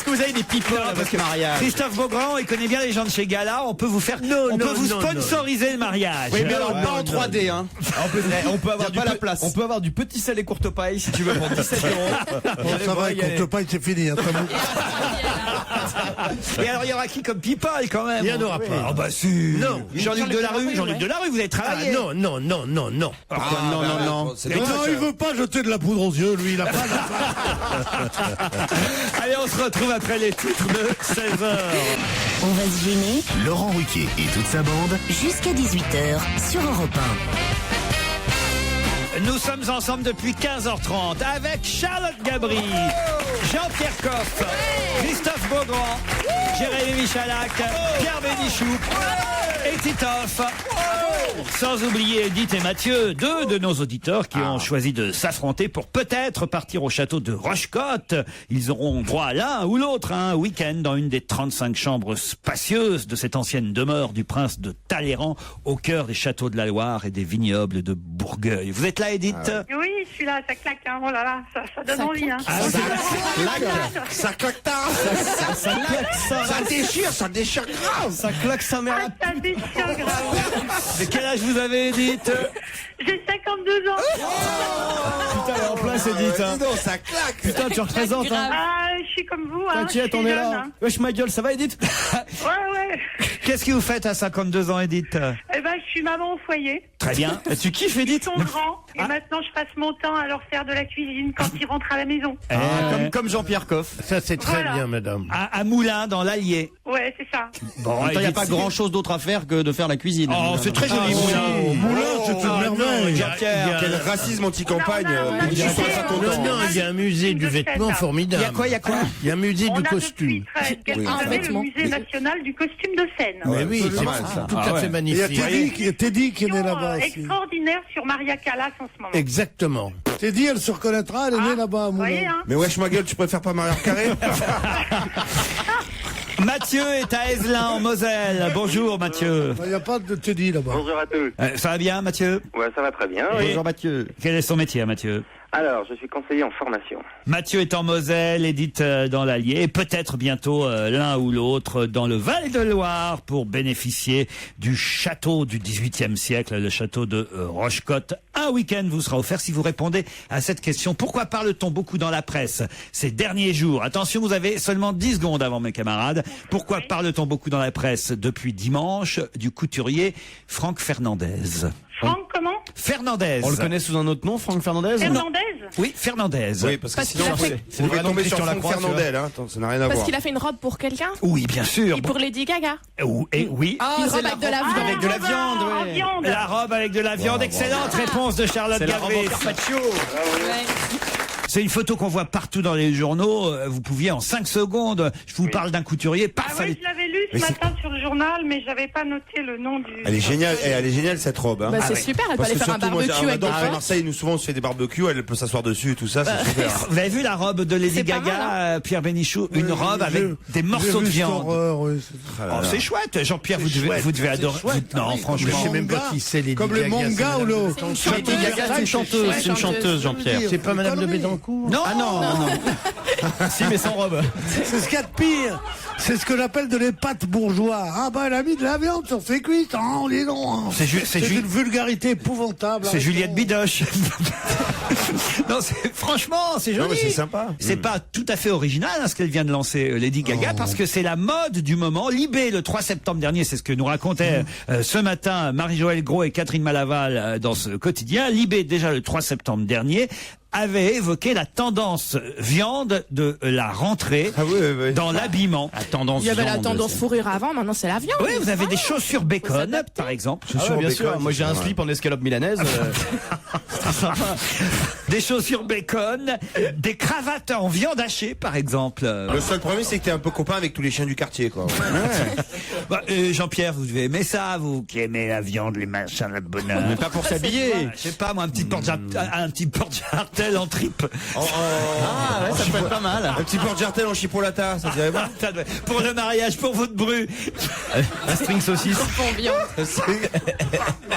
S5: que vous avez des people à votre mariage?
S3: Christophe Beaugrand, il connaît bien les gens de chez Gala, on peut vous faire, on peut vous sponsoriser le mariage.
S5: Oui, mais alors pas en 3D, hein.
S9: On peut avoir
S5: Y a pas la place.
S9: On peut avoir du petit sel et courte paille si tu veux pour 17 euros.
S4: Bon, ça va, compte pas, c'est fini. Hein,
S3: Et alors, il y aura qui comme people, quand même?
S7: Il y en aura pas.
S3: Ah, bah, si.
S7: Non.
S3: Jean-Luc Delarue, Jean-Luc Delarue, vous avez
S7: Ah,
S3: travaillé.
S7: non.
S5: Non.
S7: Non.
S4: il veut pas jeter de la poudre aux yeux, lui, il a pas.
S3: Allez, on se retrouve après les titres de 16h.
S2: On va se gêner. Laurent Ruquier et toute sa bande.
S11: Jusqu'à 18h sur Europe 1.
S3: Nous sommes ensemble depuis 15h30 avec Charlotte Gabri, Jean-Pierre Coff, Christophe Beaugrand, Jérémy Michalak, Pierre Bénichou et Titoff. Sans oublier Edith et Mathieu, deux de nos auditeurs qui ont choisi de s'affronter pour peut-être partir au château de Rochecotte. Ils auront droit à l'un ou l'autre à un week-end dans une des 35 chambres spacieuses de cette ancienne demeure du prince de Talleyrand au cœur des châteaux de la Loire et des vignobles de Bourgueil. Vous êtes là, Edith?
S12: Oui, je suis là, ça claque, hein. Oh là là, ça donne envie, hein.
S5: Ça claque tard. Ça déchire grave.
S9: Ça claque sa mère.
S12: Ah, ça déchire grave.
S3: Mais quel âge vous avez, Edith?
S12: J'ai 52 ans.
S9: Putain, elle est en place, Edith. Hein.
S5: Non, ça claque.
S9: Putain, tu représentes. Hein.
S12: Ah, je suis comme vous, hein.
S9: T'inquiète,
S12: Je
S9: on
S12: suis
S9: est
S12: jeune,
S9: là.
S12: hein.
S9: Wesh, ma gueule, ça va, Edith?
S12: Ouais.
S3: Qu'est-ce que vous faites à 52 ans, Edith?
S12: Eh ben, je suis maman au foyer.
S3: Très bien.
S9: Et tu kiffes,
S12: Ils
S9: Edith?
S12: sont grands. Et maintenant, je passe mon temps à leur faire de la cuisine quand ils rentrent à la maison.
S5: Comme Jean-Pierre Coff.
S7: Ça, c'est très
S12: Voilà.
S7: bien, madame.
S3: À Moulins, dans l'Allier.
S12: Ouais, c'est ça.
S3: Bon,
S5: Il n'y a pas grand-chose d'autre à faire que de faire la cuisine.
S3: Oh, c'est très joli, Moulins.
S4: Moulin, c'est une merveille.
S5: Quel racisme anti-campagne.
S12: Non,
S5: Les gens sont pas contents.
S7: Non, il y a un musée du vêtement formidable.
S3: Il y a quoi, il y a quoi?
S7: Il y a un musée
S12: On
S7: du
S12: a
S7: costume.
S12: depuis quelques années le musée national du costume de scène.
S7: Mais oui,
S5: c'est pas mal,
S7: c'est
S5: ça.
S7: tout à fait
S4: Il y a
S7: magnifique.
S4: Teddy qui est né là-bas aussi.
S12: Extraordinaire sur Maria Callas en ce moment.
S7: Exactement.
S4: Teddy, elle se reconnaîtra, elle est née là-bas à
S12: Vous voyez,
S4: Moulin.
S12: hein.
S5: Mais wesh, ma gueule, tu préfères pas Maria Carré?
S3: Mathieu est à Aiselin, en Moselle. Bonjour, Mathieu.
S4: Il n'y a pas de Teddy là-bas.
S10: Bonjour à tous.
S3: Ça va bien, Mathieu?
S10: Ouais, ça va très bien.
S3: Oui.
S5: Bonjour Mathieu.
S3: Quel est son métier, Mathieu?
S10: Alors, je suis conseiller en formation.
S3: Mathieu est en Moselle, Edith dans l'Allier, et peut-être bientôt l'un ou l'autre dans le Val-de-Loire pour bénéficier du château du XVIIIe siècle, le château de Rochecotte. Un week-end vous sera offert si vous répondez à cette question. Pourquoi parle-t-on beaucoup dans la presse ces derniers jours? Attention, vous avez seulement 10 secondes avant mes camarades. Pourquoi parle-t-on beaucoup dans la presse depuis dimanche du couturier Franck Fernandez?
S12: Franck, comment?
S3: Fernandez.
S9: On le connaît sous un autre nom, Franck Fernandez?
S12: Fernandez?
S3: Oui, Fernandez.
S5: Oui, parce que
S6: Parce
S5: sinon,
S6: qu'il a fait-
S5: vous va tomber sur
S9: Christian
S5: Franck
S9: Lacroix,
S5: Fernandel, hein. Attends, ça n'a rien à
S6: Parce
S5: voir.
S6: qu'il a fait une robe pour quelqu'un?
S3: Oui, bien sûr.
S6: Et pour Lady Gaga?
S3: Et oui.
S6: Une robe avec de la viande.
S5: Avec de la viande,
S12: En
S5: ouais.
S12: viande.
S3: La robe avec de la viande. Excellente réponse de Charlotte
S9: C'est la robe
S3: Gabri.
S9: en carpaccio.
S6: Ouais.
S3: C'est une photo qu'on voit partout dans les journaux. Vous pouviez en 5 secondes, je vous parle d'un couturier, paf,
S12: Ah oui, je l'avais lu ce matin sur le journal, mais j'avais pas noté le nom du...
S5: Elle est géniale cette robe. Hein.
S6: Bah, c'est super, elle peut aller faire un barbecue avec des
S5: à Marseille, nous souvent on se fait des barbecues, elle peut s'asseoir dessus, tout ça, c'est super.
S3: Vous avez vu la robe de Lady Gaga, Pierre Bénichou, une robe avec des morceaux de viande. C'est chouette, Jean-Pierre, vous devez adorer. Non, franchement.
S7: Je sais même pas qui c'est Lady Gaga.
S4: Comme le manga ou le...
S5: Lady Gaga, c'est une chanteuse, Jean-Pierre.
S7: C'est pas Madame de Bédancourt?
S3: Non.
S9: Ah non. Si, mais sans robe.
S4: C'est ce qu'il y a de pire. C'est ce que j'appelle de l'épate bourgeois. Ah bah elle a mis de la viande sur ses cuisses. Oh, dis donc. C'est une vulgarité épouvantable.
S3: C'est Juliette Bidoche. Non, franchement, c'est joli.
S5: Non, c'est sympa.
S3: C'est pas tout à fait original ce qu'elle vient de lancer, Lady Gaga, parce que c'est la mode du moment. Libé, le 3 septembre dernier, c'est ce que nous racontait ce matin Marie-Joëlle Gros et Catherine Malaval dans ce quotidien. Libé, déjà le 3 septembre dernier, avait évoqué la tendance viande de la rentrée dans l'habillement.
S6: Il y avait la tendance fourrure avant, maintenant c'est la viande.
S3: Oui, vous avez des chaussures bacon, par exemple.
S9: Bien sûr, moi j'ai un slip en escalope milanaise.
S3: Des chaussures bacon, des cravates en viande hachée, par exemple.
S5: Le seul problème, c'est que t'es un peu copain avec tous les chiens du quartier, quoi.
S3: Jean-Pierre, vous devez aimer ça, vous qui aimez la viande, les machins, la bonheur.
S9: Mais pas pour s'habiller.
S3: Je sais pas, moi, un petit porte-jartel en tripe.
S9: Ah ouais, ça peut être pas mal.
S5: Un petit porte-jartel en chipolata, ça dirait bon.
S3: Pour le mariage, pour votre bru.
S9: Un string saucisse.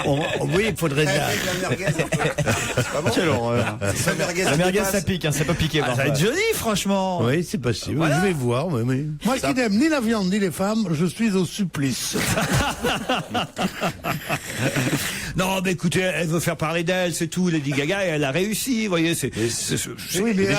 S7: Oui, il faudrait ça.
S5: Quelle horreur.
S9: La merguez, ça pique, ça peut piquer.
S3: Ça va être joli, franchement.
S7: Oui, c'est possible. Voilà. Je vais voir.
S4: Moi qui n'aime ni la viande ni les femmes, je suis au supplice.
S3: Non, mais écoutez, elle veut faire parler d'elle, c'est tout. Lady Gaga, elle a réussi, vous voyez.
S4: Oui, mais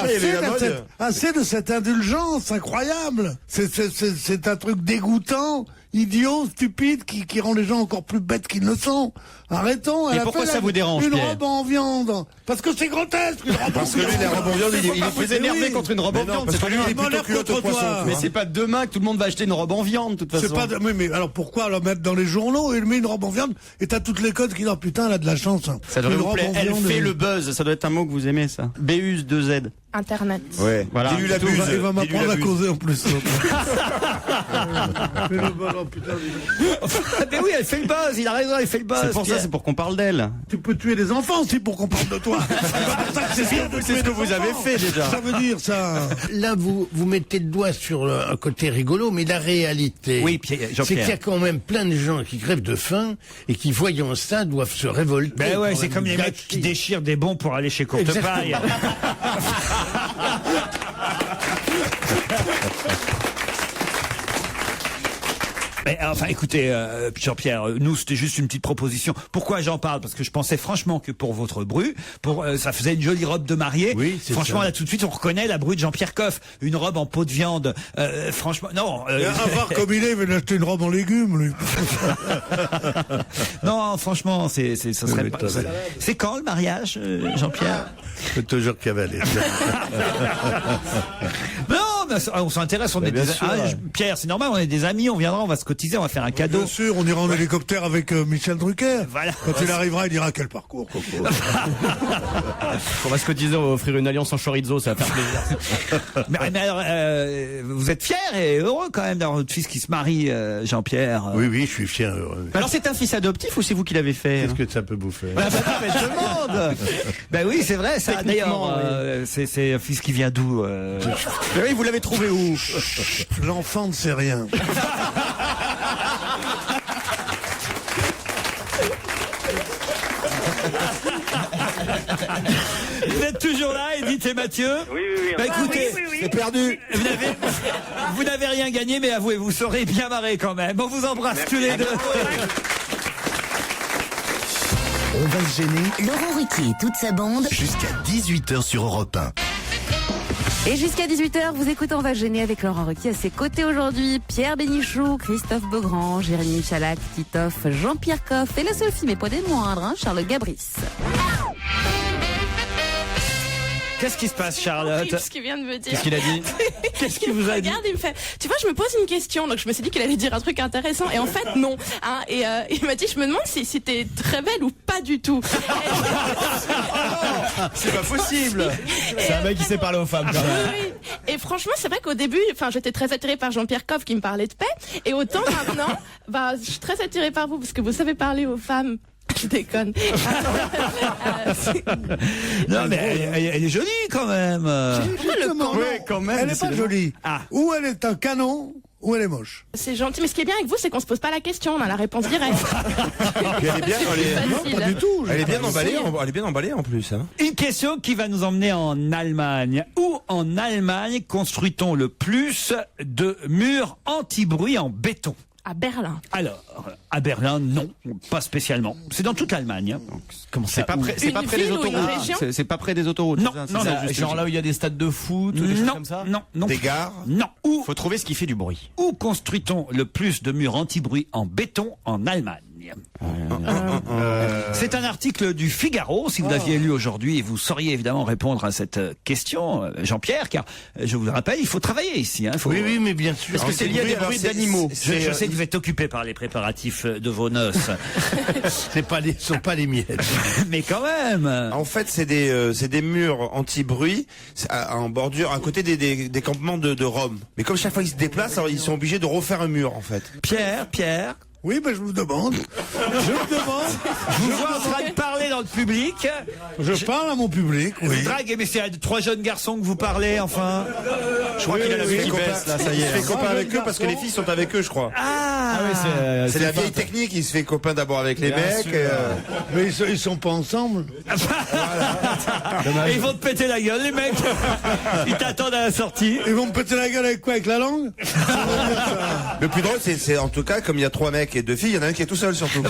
S4: assez de cette indulgence incroyable. C'est un truc dégoûtant, idiot, stupide, qui rend les gens encore plus bêtes qu'ils ne sont. Arrêtons.
S9: Et pourquoi ça vous dérange,
S4: Une
S9: Pierre
S4: robe en viande. Parce que c'est grotesque, une robe en viande.
S5: Parce que lui, la robe en viande, il
S9: vous énervez contre une robe en viande.
S5: Parce que lui, il est plutôt culotte au poisson.
S9: Mais c'est pas demain que tout le monde va acheter une robe en viande, de toute façon.
S4: Mais alors pourquoi la mettre dans les journaux? Il met une robe en viande et t'as toutes les codes qui disent putain, elle a de la chance.
S9: Ça devrait vous plaire. Elle fait le buzz, ça doit être un mot que vous aimez, ça. BUZ 2Z.
S6: Internet.
S5: Ouais.
S9: Voilà.
S4: Il va m'apprendre à causer en plus.
S3: Mais oui, elle fait le buzz, il a raison, elle fait le buzz.
S9: C'est pour ça, c'est pour qu'on parle d'elle.
S4: Tu peux tuer des enfants aussi pour qu'on parle de toi.
S9: C'est ce que vous avez fait déjà.
S4: Ça veut dire ça.
S7: Là, vous mettez le doigt sur un côté rigolo, mais la réalité, c'est qu'il y a quand même plein de gens qui crèvent de faim et qui, voyant ça, doivent se révolter.
S3: Ben ouais, c'est comme les mecs qui déchirent des bons pour aller chez Courtepaille. Mais enfin, écoutez, Jean-Pierre, nous c'était juste une petite proposition. Pourquoi j'en parle? Parce que je pensais franchement que pour votre bru, ça faisait une jolie robe de mariée.
S7: Oui,
S3: franchement, là tout de suite, on reconnaît la bru de Jean-Pierre Coff, une robe en peau de viande. Franchement, non.
S4: À voir comme il veut acheter une robe en légumes, lui.
S3: Non, franchement, ça serait pas. C'est quand le mariage, Jean-Pierre?
S7: C'est toujours cavaler.
S3: Non, mais on s'intéresse, on est des Pierre, c'est normal, on est des amis, on viendra, on va se cotiser, on va faire un cadeau.
S4: Bien sûr, on ira en hélicoptère avec Michel Drucker.
S3: Voilà.
S4: Quand il arrivera, il dira quel parcours, Coco.
S9: On va se cotiser, on va offrir une alliance en chorizo, ça va faire plaisir.
S3: mais alors, vous êtes fiers et heureux quand même d'avoir votre fils qui se marie, Jean-Pierre.
S7: Oui, je suis fier, heureux.
S9: Alors c'est un fils adoptif ou c'est vous qui l'avez fait?
S7: Qu'est-ce que ça peut vous faire?
S9: Mais je demande.
S3: Ben oui, c'est vrai, ça. D'ailleurs, c'est un fils qui vient d'où?
S9: Mais oui, vous l'avez trouvé où?
S4: L'enfant ne sait rien.
S3: Vous êtes toujours là, Edith et Mathieu?
S8: Oui.
S3: Bah écoutez,
S8: c'est
S3: perdu. Vous n'avez rien gagné, mais avouez, vous serez bien marré quand même. On vous embrasse tous les deux.
S2: On va se gêner.
S11: Laurent Ruquier et toute sa bande.
S2: Jusqu'à 18h sur Europe 1.
S1: Et jusqu'à 18h, vous écoutez On va se gêner avec Laurent Ruquier à ses côtés aujourd'hui. Pierre Bénichou, Christophe Beaugrand, Jérémy Michalak, Titoff, Jean-Pierre Coff et la seule fille, mais pas des moindres, Charles Gabris.
S3: Qu'est-ce qui se passe, Charlotte?
S6: Qu'est-ce qu'il vient de me dire?
S9: Qu'est-ce qu'il a dit?
S3: Qu'est-ce qu'il vous a dit?
S6: Regarde, il me fait, tu vois, je me pose une question, donc je me suis dit qu'il allait dire un truc intéressant, et en fait, non. Hein, il m'a dit, je me demande si t'es très belle ou pas du tout.
S5: C'est pas possible.
S9: C'est un mec qui sait parler aux femmes, quand même.
S6: Oui. Et franchement, c'est vrai qu'au début, j'étais très attirée par Jean-Pierre Coff qui me parlait de paix. Et autant maintenant, je suis très attirée par vous parce que vous savez parler aux femmes. Je déconne.
S3: Non, mais elle est jolie quand même.
S4: Justement,
S3: Oui, quand même.
S4: Elle n'est pas jolie. Ou elle est un canon, ou elle est moche.
S6: C'est gentil, mais ce qui est bien avec vous, c'est qu'on se pose pas la question, on a la réponse directe.
S5: Elle est bien,
S4: Non, pas du tout.
S5: elle est bien emballée en plus. Hein.
S3: Une question qui va nous emmener en Allemagne. Où en Allemagne construit-on le plus de murs anti-bruit en béton?
S6: À Berlin.
S3: Alors, à Berlin, non, pas spécialement. C'est dans toute l'Allemagne. Hein.
S9: Comment
S5: c'est pas près des autoroutes. C'est pas près des autoroutes.
S3: Non,
S5: ça,
S3: non,
S9: genre là où il y a des stades de foot, des choses comme ça.
S3: Non.
S5: Des gares.
S3: Non.
S5: Faut trouver ce qui fait du bruit.
S3: Où construit-on le plus de murs anti-bruit en béton en Allemagne? C'est un article du Figaro, si vous l'aviez lu aujourd'hui, et vous sauriez évidemment répondre à cette question, Jean-Pierre, car je vous le rappelle, il faut travailler ici. Hein,
S7: Oui, mais bien sûr.
S5: Parce que c'est lié à des bruits d'animaux.
S3: Je sais que vous êtes occupé par les préparatifs de vos noces.
S7: Ce sont pas les miettes.
S3: Mais quand même.
S5: En fait, c'est des murs anti-bruit en bordure, à côté des campements de Rome. Mais comme chaque fois ils se déplacent, alors ils sont obligés de refaire un mur, en fait.
S3: Pierre.
S4: Oui, je vous demande. Je
S3: vous vois en train de parler dans le public.
S4: Je parle à mon public, oui.
S3: Vous draguez, mais c'est à 3 jeunes garçons que vous parlez, enfin.
S5: Je crois qu'il a la vue qui baisse, là, ça y est. Il se fait copain avec eux parce que les filles sont avec eux, je crois. C'est la vieille technique, il se fait copain d'abord avec les mecs.
S4: Mais ils sont pas ensemble.
S3: Et ils vont te péter la gueule, les mecs. Ils t'attendent à la sortie.
S4: Ils vont me péter la gueule avec quoi? Avec la langue?
S5: Le plus drôle, c'est en tout cas, comme il y a 3 mecs et 2 filles, il y en a un qui est tout seul, surtout.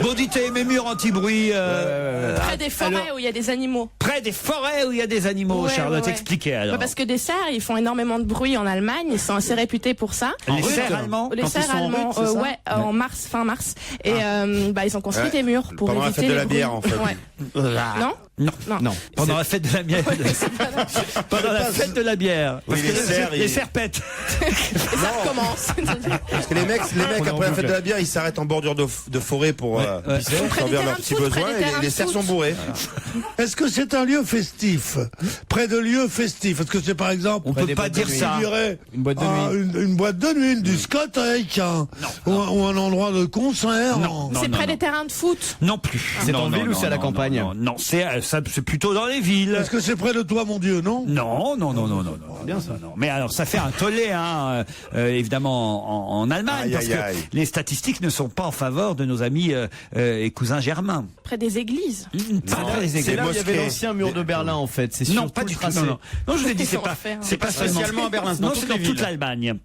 S3: Bon, dites, mes murs anti-bruit.
S6: Près des forêts où il y a des animaux.
S3: Près des forêts où il y a des animaux, Charlotte, expliquez alors.
S6: Parce que des cerfs, ils font énormément de bruit en Allemagne, ils sont assez réputés pour ça.
S3: Les cerfs allemands?
S6: Les cerfs allemands, en mars, fin mars. Et ils ont construit des murs pour
S5: pendant
S6: éviter
S5: la fête de
S6: les
S5: la bière, en fait.
S6: Non.
S3: Pendant la fête de la bière. Pendant la fête de la bière.
S5: Oui,
S3: les cerfs pètent.
S6: Ça recommence.
S5: Parce que les mecs après la fête de la bière, ils s'arrêtent en bordure de forêt pour servir leurs petits besoins et les cerfs sont bourrés.
S4: Est-ce que c'est un lieu festif? Près de lieux festifs? Est-ce que c'est par exemple,
S3: on peut pas dire ça.
S9: Une boîte de nuit.
S4: Une boîte de nuit, une discothèque, ou un endroit de concert?
S6: C'est près des terrains de foot?
S3: Non plus.
S9: C'est en ville ou c'est à la campagne?
S3: Non, c'est plutôt dans les villes.
S4: Est-ce que c'est près de toi, mon Dieu, non?
S3: Non. Bien ça. Non. Mais alors, ça fait un tollé, évidemment, en Allemagne, parce que les statistiques ne sont pas en faveur de nos amis et cousins germains.
S6: Près des églises.
S9: C'est là où il y avait l'ancien mur de Berlin, en fait. C'est
S3: non, pas du tout. Non, je vous ai dit, c'est pas
S5: spécialement à Berlin.
S3: Non, c'est dans toute l'Allemagne.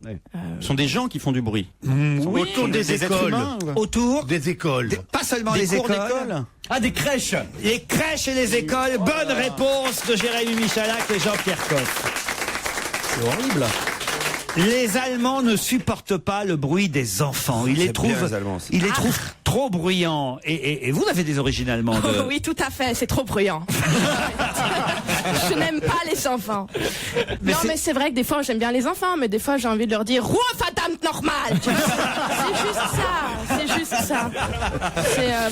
S5: Ce sont des gens qui font du bruit.
S7: Autour des écoles.
S3: Autour
S7: des écoles.
S3: Pas seulement les écoles.
S9: Des crèches.
S3: Les crèches et les écoles. Bonne réponse de Jérémy Michalak et Jean-Pierre Coff.
S9: C'est horrible.
S3: Les Allemands ne supportent pas le bruit des enfants. Ils les trouvent trop bruyants. Et vous avez des origines allemandes.
S6: Oui, tout à fait. C'est trop bruyant. Je n'aime pas les enfants. Mais c'est vrai que des fois j'aime bien les enfants, mais des fois j'ai envie de leur dire Ruhe verdammt nochmal. C'est juste ça.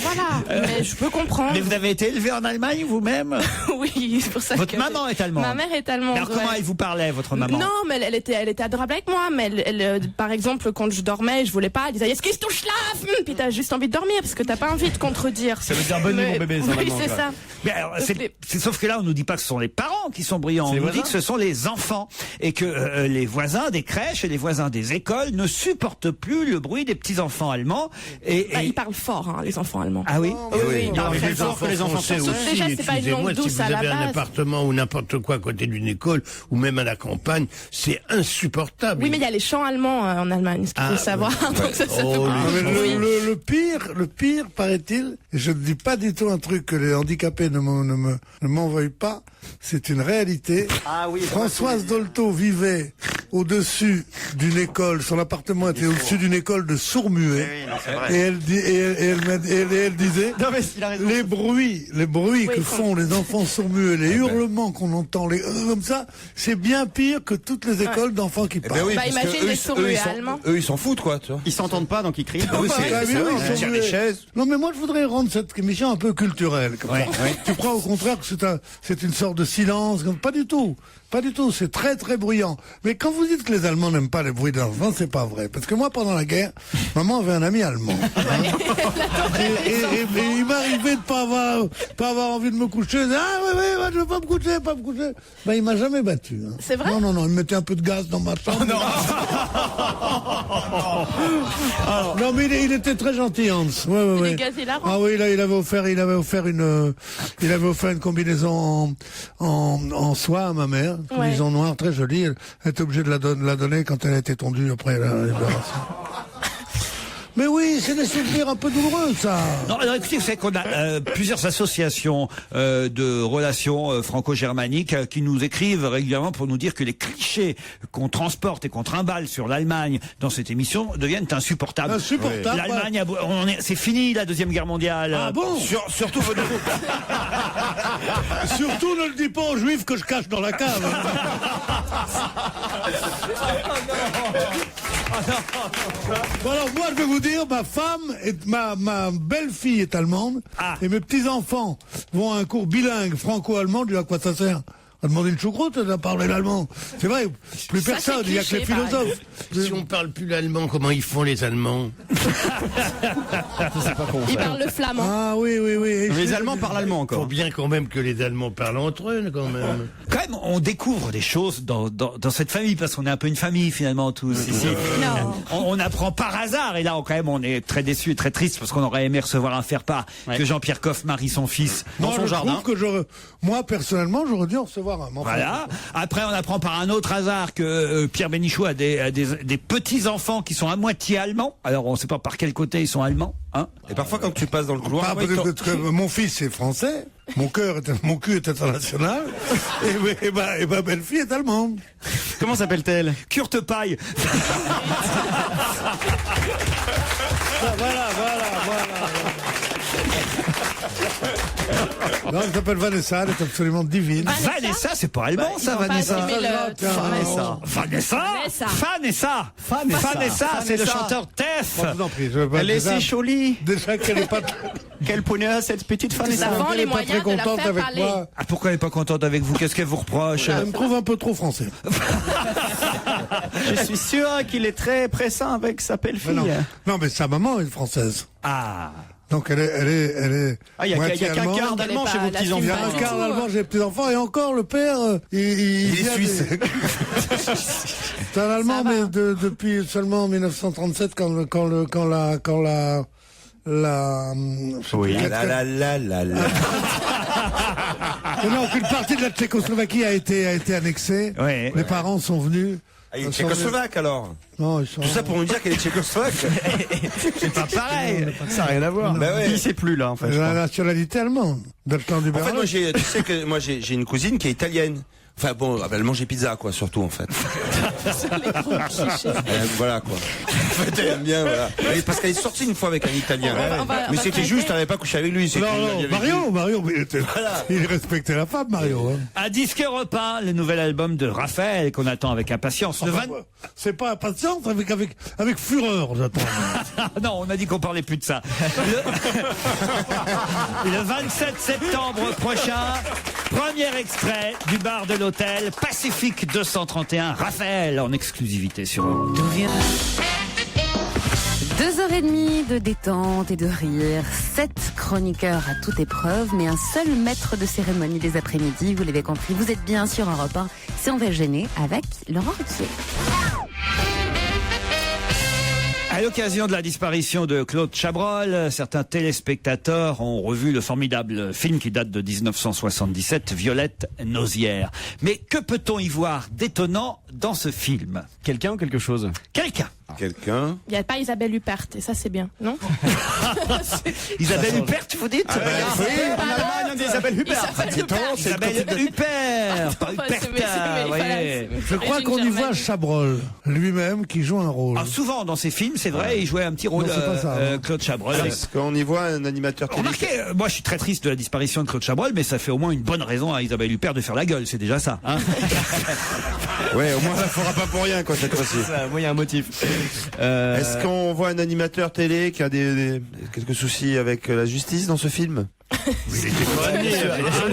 S6: Voilà. Mais je peux comprendre.
S3: Mais vous avez été élevé en Allemagne vous-même?
S6: Oui, c'est pour ça.
S3: Votre maman est allemande.
S6: Ma mère est allemande.
S3: Alors comment elle vous parlait, votre maman?
S6: Non, mais elle était adorable avec moi. Mais elle, par exemple, quand je dormais, je voulais pas. Elle disait Est-ce que tu schlafen? Puis t'as juste envie de dormir parce que t'as pas envie de contredire.
S9: Ça veut dire bonne nuit, mon bébé.
S6: Oui, c'est ça.
S3: Mais alors, sauf que là, on nous dit pas que ce sont les parents qui sont bruyants. On nous dit que ce sont les enfants et que les voisins des crèches et les voisins des écoles ne supportent plus le bruit des petits enfants allemands.
S6: Ils parlent fort, les enfants allemands.
S3: Ah oui.
S7: Oui. Les enfants sont aussi.
S6: Déjà, c'est pas une langue douce à la base.
S7: Si vous avez un appartement ou n'importe quoi à côté d'une école ou même à la campagne, c'est insupportable.
S6: Oui, mais il y a les chants allemands en Allemagne, ce qu'il faut savoir. Donc ça
S4: le pire, paraît-il, et je ne dis pas du tout un truc que les handicapés ne m'en veuillent pas, c'est une réalité.
S5: Ah oui.
S4: Françoise Dolto vivait au-dessus d'une école, son appartement était au-dessus d'une école de sourds-muets. Et elle disait, les bruits que font les enfants sourds-muets, les hurlements qu'on entend, comme ça, c'est bien pire que toutes les écoles d'enfants qui parlent.
S6: Oui, imagine les sourds-muets allemands.
S5: Eux, ils s'en foutent, quoi, tu vois.
S9: Ils s'entendent pas, donc ils crient.
S4: Ils tirent les chaises. Non, mais moi, je voudrais rendre cette émission un peu culturelle, comme ça. Tu crois au contraire que c'est une sorte de silence? Pas du tout. Pas du tout, c'est très très bruyant. Mais quand vous dites que les Allemands n'aiment pas les bruits d'enfants, c'est pas vrai. Parce que moi, pendant la guerre, maman avait un ami allemand. Et il m'arrivait de pas avoir envie de me coucher. Je veux pas me coucher. Ben, il m'a jamais battu. Hein.
S6: C'est vrai?
S4: Non, il me mettait un peu de gaz dans ma chambre. Non, mais il était très gentil, Hans.
S6: Il est gazé la
S4: Ah oui, là, il avait offert une combinaison en soie à ma mère. Une combinaison noire très jolie. Elle était obligée de la donner quand elle a été tondue après la libération. Mais oui, c'est des souvenirs un peu douloureux, ça.
S3: Non, alors écoutez, vous savez qu'on a plusieurs associations de relations franco-germaniques qui nous écrivent régulièrement pour nous dire que les clichés qu'on transporte et qu'on trimballe sur l'Allemagne dans cette émission deviennent insupportables.
S4: Insupportables.
S3: L'Allemagne, c'est fini la Deuxième Guerre mondiale.
S4: Ah bon?
S5: Surtout
S4: Surtout ne le dis pas aux Juifs que je cache dans la cave. Bon, alors moi je vais vous dire, ma femme et ma belle-fille est allemande et mes petits-enfants vont à un cours bilingue franco-allemand. Je dis à quoi ça sert? On a demandé une choucroute, on a parlé l'allemand. C'est vrai, plus personne, il n'y a que les philosophes.
S7: Si on parle plus l'allemand, comment ils font les Allemands?
S6: Ils parlent le flamand.
S4: Ah oui.
S9: Les Allemands parlent allemand encore.
S7: Faut bien quand même que les Allemands parlent entre eux, quand même.
S3: Quand même, on découvre des choses dans cette famille, parce qu'on est un peu une famille finalement tous ici. On apprend par hasard, et là quand même on est très déçus et très tristes parce qu'on aurait aimé recevoir un faire-part que Jean-Pierre Coff marie son fils dans son jardin.
S4: Moi personnellement j'aurais dû recevoir un.
S3: Voilà. Après on apprend par un autre hasard que Pierre Bénichou a des petits-enfants qui sont à moitié allemands. Alors on ne sait pas par quel côté ils sont allemands. Hein.
S5: Et parfois quand tu passes dans le couloir...
S4: Mon fils est français, mon cul est international, et ma belle-fille est allemande.
S9: Comment s'appelle-t-elle?
S3: Kurt Paille.
S4: Voilà. Non, elle s'appelle Vanessa, elle est absolument divine.
S3: Vanessa, c'est pas allemand, ça, Vanessa. Vanessa, c'est le chanteur Tef.
S9: Elle est si jolie.
S4: Déjà qu'elle est pas...
S9: Quel bonheur, cette petite Vanessa.
S4: Elle est pas très contente avec moi.
S3: Ah, pourquoi elle est pas contente avec vous? Qu'est-ce qu'elle vous reproche?
S4: Elle me trouve un peu trop français.
S9: Je suis sûr qu'il est très pressant avec sa belle-fille.
S4: Non, mais sa maman est française.
S3: Ah.
S4: Donc elle est.
S9: Ah, il y a qu'un quart d'allemand chez vos petits-enfants.
S4: Il y a un quart d'allemand chez les petits-enfants, et encore le père, il est suisse. C'est un allemand, mais depuis seulement 1937 quand la.
S5: Oui.
S4: Non, qu'une partie de la Tchécoslovaquie a été annexée.
S3: Ouais,
S4: les parents sont venus.
S5: Ah, il est tchécoslovaque alors.
S4: Non, ils sont...
S5: Tout ça pour nous dire qu'elle est tchécoslovaque.
S3: C'est pas pareil.
S9: Ça n'a rien à voir.
S5: Bah ouais.
S9: Il sait plus là en fait.
S4: La nationalité allemande.
S5: En fait, tu sais que moi j'ai une cousine qui est italienne. Enfin bon, elle mangeait pizza quoi, surtout en fait. Voilà quoi. En fait, elle aime bien, voilà. Parce qu'elle est sortie une fois avec un Italien. Mais c'était juste, elle n'avait pas couché avec lui.
S4: Non, Mario, il respectait la femme, Mario. Hein.
S3: Un disque européen, le nouvel album de Raphaël qu'on attend avec impatience.
S4: C'est pas impatience, avec fureur, j'attends.
S3: Non, on a dit qu'on parlait plus de ça. Le 27 septembre prochain, premier extrait du bar de l'hôtel Pacifique 231, Raphaël en exclusivité sur Europe.
S1: 2h30 de détente et de rire, 7 chroniqueurs à toute épreuve, mais un seul maître de cérémonie des après-midi, vous l'avez compris, vous êtes bien sur Europe 1, c'est On va gêner avec Laurent Ruquier.
S3: À l'occasion de la disparition de Claude Chabrol, certains téléspectateurs ont revu le formidable film qui date de 1977, Violette Nozière. Mais que peut-on y voir d'étonnant dans ce film?
S9: Quelqu'un ou quelque chose?
S3: Quelqu'un.
S5: Quelqu'un.
S6: Il n'y a pas Isabelle Huppert, et ça c'est bien, non?
S3: Isabelle Huppert, vous dites?
S9: Oui, en Allemagne, on dit Isabelle Huppert.
S3: Isabelle Huppert, pas Huppert.
S4: Je crois qu'on y voit Chabrol lui-même qui joue un rôle.
S3: Ah, souvent dans ces films, c'est vrai, il jouait un petit rôle.
S4: Non, c'est pas ça, hein.
S3: Claude Chabrol.
S5: Est-ce qu'on y voit un animateur télé?
S3: Remarquez, moi je suis très triste de la disparition de Claude Chabrol, mais ça fait au moins une bonne raison à Isabelle Huppert de faire la gueule, c'est déjà ça. Hein.
S5: Ouais, au moins ça fera pas pour rien, quoi, cette fois-ci.
S9: Moi, il y a un motif.
S5: Est-ce qu'on voit un animateur télé qui a quelques soucis avec la justice dans ce film?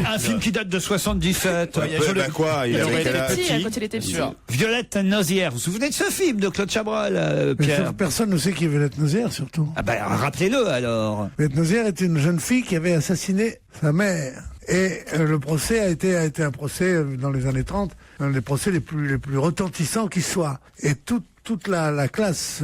S3: Un film qui date de 77.
S5: Il avait quel âge?
S6: Quand il était petit.
S3: Violette Nozière. Vous vous souvenez de ce film de Claude Chabrol, Pierre?
S4: Personne ne sait qui est Violette Nozière, surtout.
S3: Ah ben, rappelez-le alors.
S4: Violette Nozière était une jeune fille qui avait assassiné sa mère. Et le procès a été un procès dans les années 30, un des procès les plus retentissants qui soient. Et toute la classe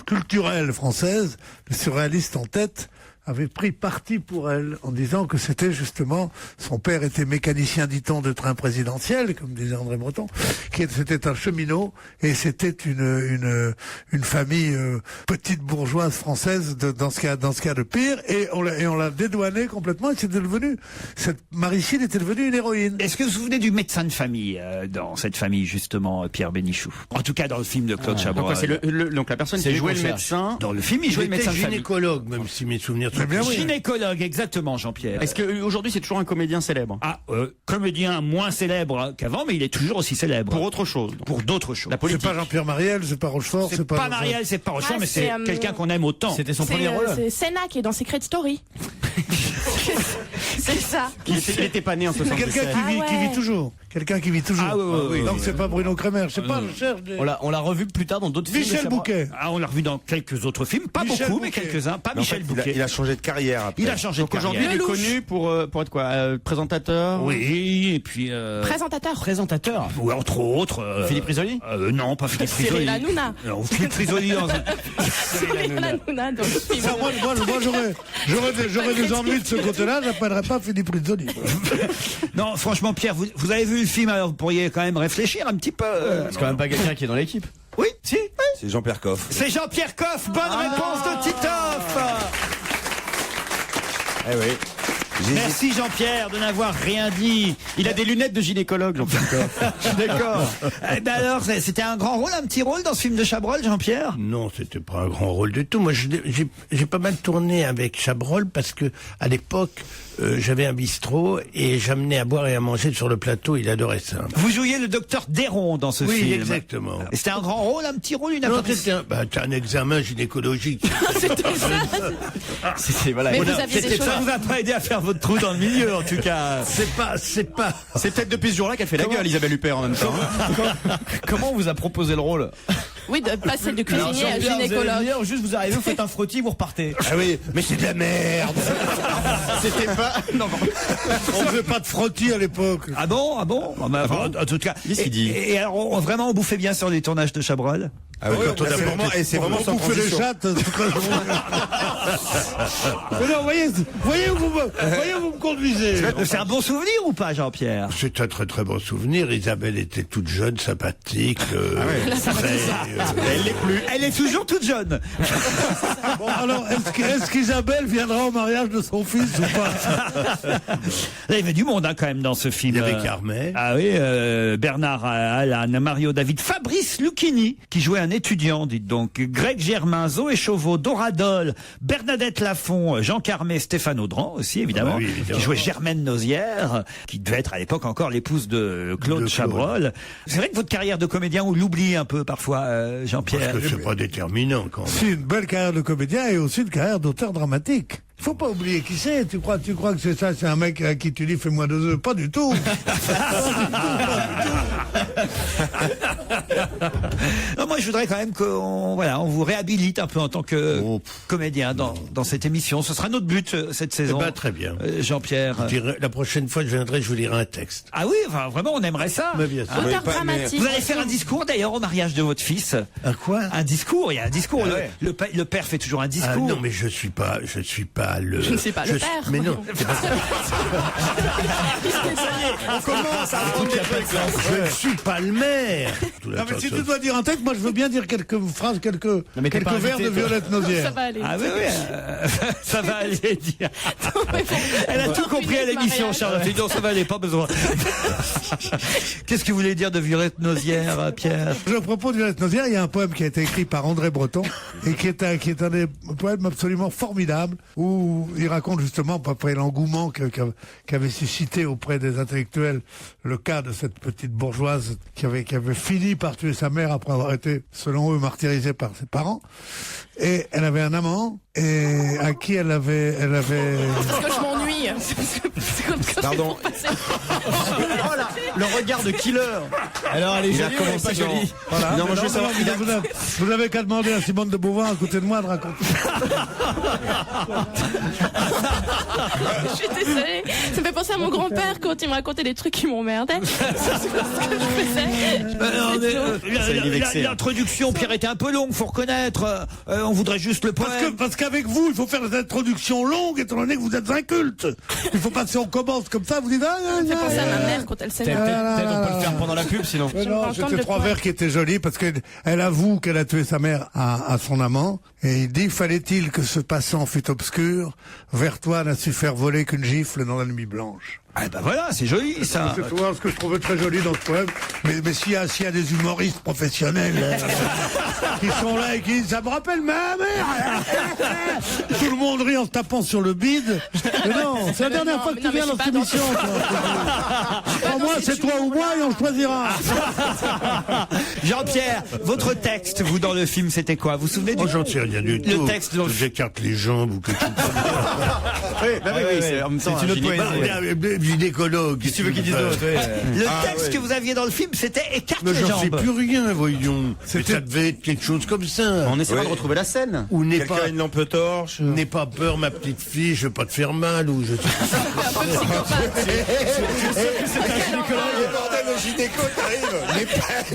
S4: culturelle française, les surréalistes en tête, avait pris parti pour elle en disant que c'était justement, son père était mécanicien, dit-on, de train présidentiel, comme disait André Breton, c'était un cheminot, et c'était une famille petite bourgeoise française dans ce cas de pire, et on l'a dédouané complètement, et c'était devenu, cette Maricine était devenue une héroïne.
S3: Est-ce que vous vous souvenez du médecin de famille dans cette famille, justement, Pierre Bénichou? En tout cas, dans le film de Claude Chabrol.
S9: Donc la personne qui jouait le médecin.
S3: Dans le film, il jouait le médecin de famille.
S7: Gynécologue, même si mes souvenirs sont
S4: bien.
S3: Gynécologue, exactement, Jean-Pierre.
S9: Est-ce qu'aujourd'hui c'est toujours un comédien célèbre?
S3: Comédien moins célèbre qu'avant, mais il est toujours aussi célèbre.
S9: Pour autre chose.
S3: Pour d'autres choses.
S4: C'est pas Jean-Pierre Mariel, c'est pas Rochefort,
S3: c'est pas Mariel, c'est pas Rochefort, mais c'est quelqu'un qu'on aime autant.
S9: C'était son premier rôle.
S6: C'est Senna qui est dans Secret Story. C'est ça.
S9: Il était pas né en 77.
S4: Quelqu'un qui vit toujours. Quelqu'un qui vit toujours.
S3: Ah oui.
S4: Donc c'est pas Bruno Kremer, je sais pas, je cherche des...
S9: On l'a revu plus tard dans d'autres films.
S4: Michel Bouquet.
S3: Ah, on l'a revu dans quelques autres films, pas
S4: Michel
S3: beaucoup,
S4: Bouquet.
S3: mais quelques-uns. Pas Michel Bouquet.
S5: Il a changé de carrière après.
S3: Il a changé de carrière.
S9: Aujourd'hui, il est connu pour être quoi? Présentateur?
S3: Oui, et puis...
S6: Présentateur.
S3: Ou entre autres...
S9: Philippe Risoli?
S3: Non, pas Philippe Risoli.
S6: Cyril Hanouna.
S3: Non, Philippe Risoli dans un...
S6: Cyril Hanouna dans le film.
S4: Moi j'aurais des ennuis de ce côté-là, j'appellerais pas Philippe Risoli.
S3: Non, franchement, Pierre, vous avez vu le film, alors vous pourriez quand même réfléchir un petit peu.
S9: C'est quand même pas quelqu'un qui est dans l'équipe.
S3: Oui, si.
S5: C'est Jean-Pierre Coff.
S3: C'est Jean-Pierre Coff. Bonne réponse de Titoff.
S5: Eh oui.
S3: Merci Jean-Pierre de n'avoir rien dit.
S9: Il a des lunettes de gynécologue, Jean-Pierre Coff.
S3: D'accord. Eh ben alors, c'était un grand rôle, un petit rôle dans ce film de Chabrol, Jean-Pierre?
S7: Non, c'était pas un grand rôle du tout. Moi, j'ai pas mal tourné avec Chabrol parce que à l'époque, j'avais un bistrot et j'amenais à boire et à manger sur le plateau. Il adorait ça.
S3: Vous jouiez le docteur Déron dans ce film.
S7: Oui, exactement.
S3: Et c'était un grand rôle, un petit rôle, une
S7: Non,
S3: apparition?
S7: c'était un examen gynécologique.
S9: Voilà.
S6: Mais vous aviez des choses.
S3: Ça vous a pas aidé à faire votre trou dans le milieu, en tout cas.
S7: C'est pas.
S9: C'est peut-être depuis ce jour-là qu'elle fait la gueule, Isabelle Huppert, en même temps. Comment on vous a proposé le rôle?
S6: Oui, de passer de cuisinier à gynécologue.
S9: Juste vous arrivez, vous faites un frottis, vous repartez.
S5: Ah oui, mais c'est de la merde.
S9: C'était pas... Non,
S4: on faisait pas de frottis à l'époque.
S3: Ah bon? En tout cas. Et alors, vraiment, on bouffait bien sur les tournages de Chabrol?
S5: Ah oui, c'est vraiment sans
S4: bouffer les
S5: condition.
S4: chattes toute la journée. Mais non, voyez où vous me conduisez.
S3: C'est un bon souvenir ou pas, Jean-Pierre?
S7: C'est un très très bon souvenir. Isabelle était toute jeune, sympathique.
S3: Elle l'est plus. Elle est toujours toute jeune.
S4: Bon, alors, est-ce qu'Isabelle viendra au mariage de son fils ou pas?
S3: Il y avait du monde quand même dans ce film.
S7: Il y avait Carmet.
S3: Ah oui, Bernard Allan, Mario David, Fabrice Lucchini, qui jouait un étudiant, dites donc, Greg Germain, Zoé Chauveau, Dora Dole, Bernadette Lafont, Jean Carmet, Stéphane Audran aussi, évidemment, qui jouait Germaine Nozière, qui devait être à l'époque encore l'épouse de Claude Chabrol. C'est vrai que votre carrière de comédien, on l'oublie un peu parfois, Jean-Pierre.
S7: Parce que c'est pas déterminant quand même.
S4: C'est une belle carrière de comédien et aussi une carrière d'auteur dramatique. Il faut pas oublier qui c'est. Tu crois que c'est ça, c'est un mec à qui tu dis fais-moi 2 œufs. Pas du tout.
S3: Non, moi je voudrais quand même qu'on vous réhabilite un peu en tant que comédien dans cette émission. Ce sera notre but cette saison.
S7: Très bien.
S3: Jean-Pierre.
S7: La prochaine fois que je viendrai, je vous lirai un texte.
S3: Ah oui, vraiment on aimerait ça.
S7: Mais bien sûr.
S6: Auteur dramatique.
S3: Vous allez faire un discours d'ailleurs au mariage de votre fils.
S7: Un quoi?
S3: Un discours, il y a un discours. Le père fait toujours un discours.
S7: Non mais je suis pas le.
S6: Je ne sais pas le père.
S7: Mais non.
S9: On commence à prendre des trucs.
S7: Je ne suis pas le maire.
S4: Non mais si tu dois dire un texte, moi je veux bien dire quelques phrases, quelques vers de Violette Nozière.
S6: Ça va aller.
S3: Ah oui, ça va aller dire. Elle a tout compris à l'émission, Charlotte. Non, ça va aller, pas besoin. Qu'est-ce que vous voulez dire de Violette Nozière, Pierre?
S4: À propos de Violette Nozière, il y a un poème qui a été écrit par André Breton et qui est un des poèmes absolument formidables où il raconte justement après l'engouement qu'avait suscité auprès des intellectuels le cas de cette petite bourgeoise qui avait fini par tuer sa mère après avoir été, selon eux, martyrisée par ses parents. Et elle avait un amant et à qui elle avait.
S6: Parce que je m'ennuie.
S5: Pardon.
S9: Oh là, le regard de killer. Alors elle est jolie, mais pas jolie.
S4: Voilà.
S5: Non, moi je veux savoir.
S4: Vous avez qu'à demander à Simone de Beauvoir à côté de moi de raconter.
S6: Je suis désolée. Ça me fait penser à mon grand-père quand il me racontait des trucs qui m'emmerdaient. C'est ce que je faisais.
S3: L'introduction, Pierre, était un peu longue, faut reconnaître. On voudrait juste le poème.
S4: Parce qu'avec vous, il faut faire des introductions longues, étant donné que vous êtes inculte. Il faut pas, si on commence comme ça, vous dites
S6: Ça me fait penser à ma mère quand elle s'énerve.
S9: Peut-être on peut le faire pendant la pub, sinon.
S4: Non, c'était 3 vers qui étaient jolis parce qu'elle avoue qu'elle a tué sa mère à son amant. Et il dit, fallait-il que ce passant fût obscur, vers toi n'a su faire voler qu'une gifle dans la nuit blanche.
S3: Ah ben voilà, c'est joli ça.
S4: C'est souvent ce que je trouvais très joli dans ce poème. Mais s'il y a des humoristes professionnels qui sont là et qui disent, ça me rappelle ma mère. Tout le monde rit en se tapant sur le bide. Mais non, c'est la dernière fois que tu viens dans cette émission. Pour moi, c'est toi ou moi et on choisira.
S3: Jean-Pierre, votre texte, vous, dans le film, c'était quoi? Vous vous souvenez du...
S7: J'en sais rien du tout.
S3: Le texte dont...
S7: J'écarte les jambes ou quelque chose.
S9: C'est une autre poésie.
S7: Gynécologue.
S9: Qu'est-ce que tu veux qu'il dise d'autre?
S3: Le texte que vous aviez dans le film, c'était écarte
S7: Mais
S3: les
S7: j'en sais
S3: jambes.
S7: plus rien, voyons. Ça devait être quelque chose comme ça.
S9: On essaiera de retrouver la scène.
S7: Ou n'est
S5: Quelqu'un
S7: pas
S5: a une lampe torche.
S7: N'aie pas peur, ma petite fille, je veux pas te faire mal ou je.
S5: Le gynéco qui arrive.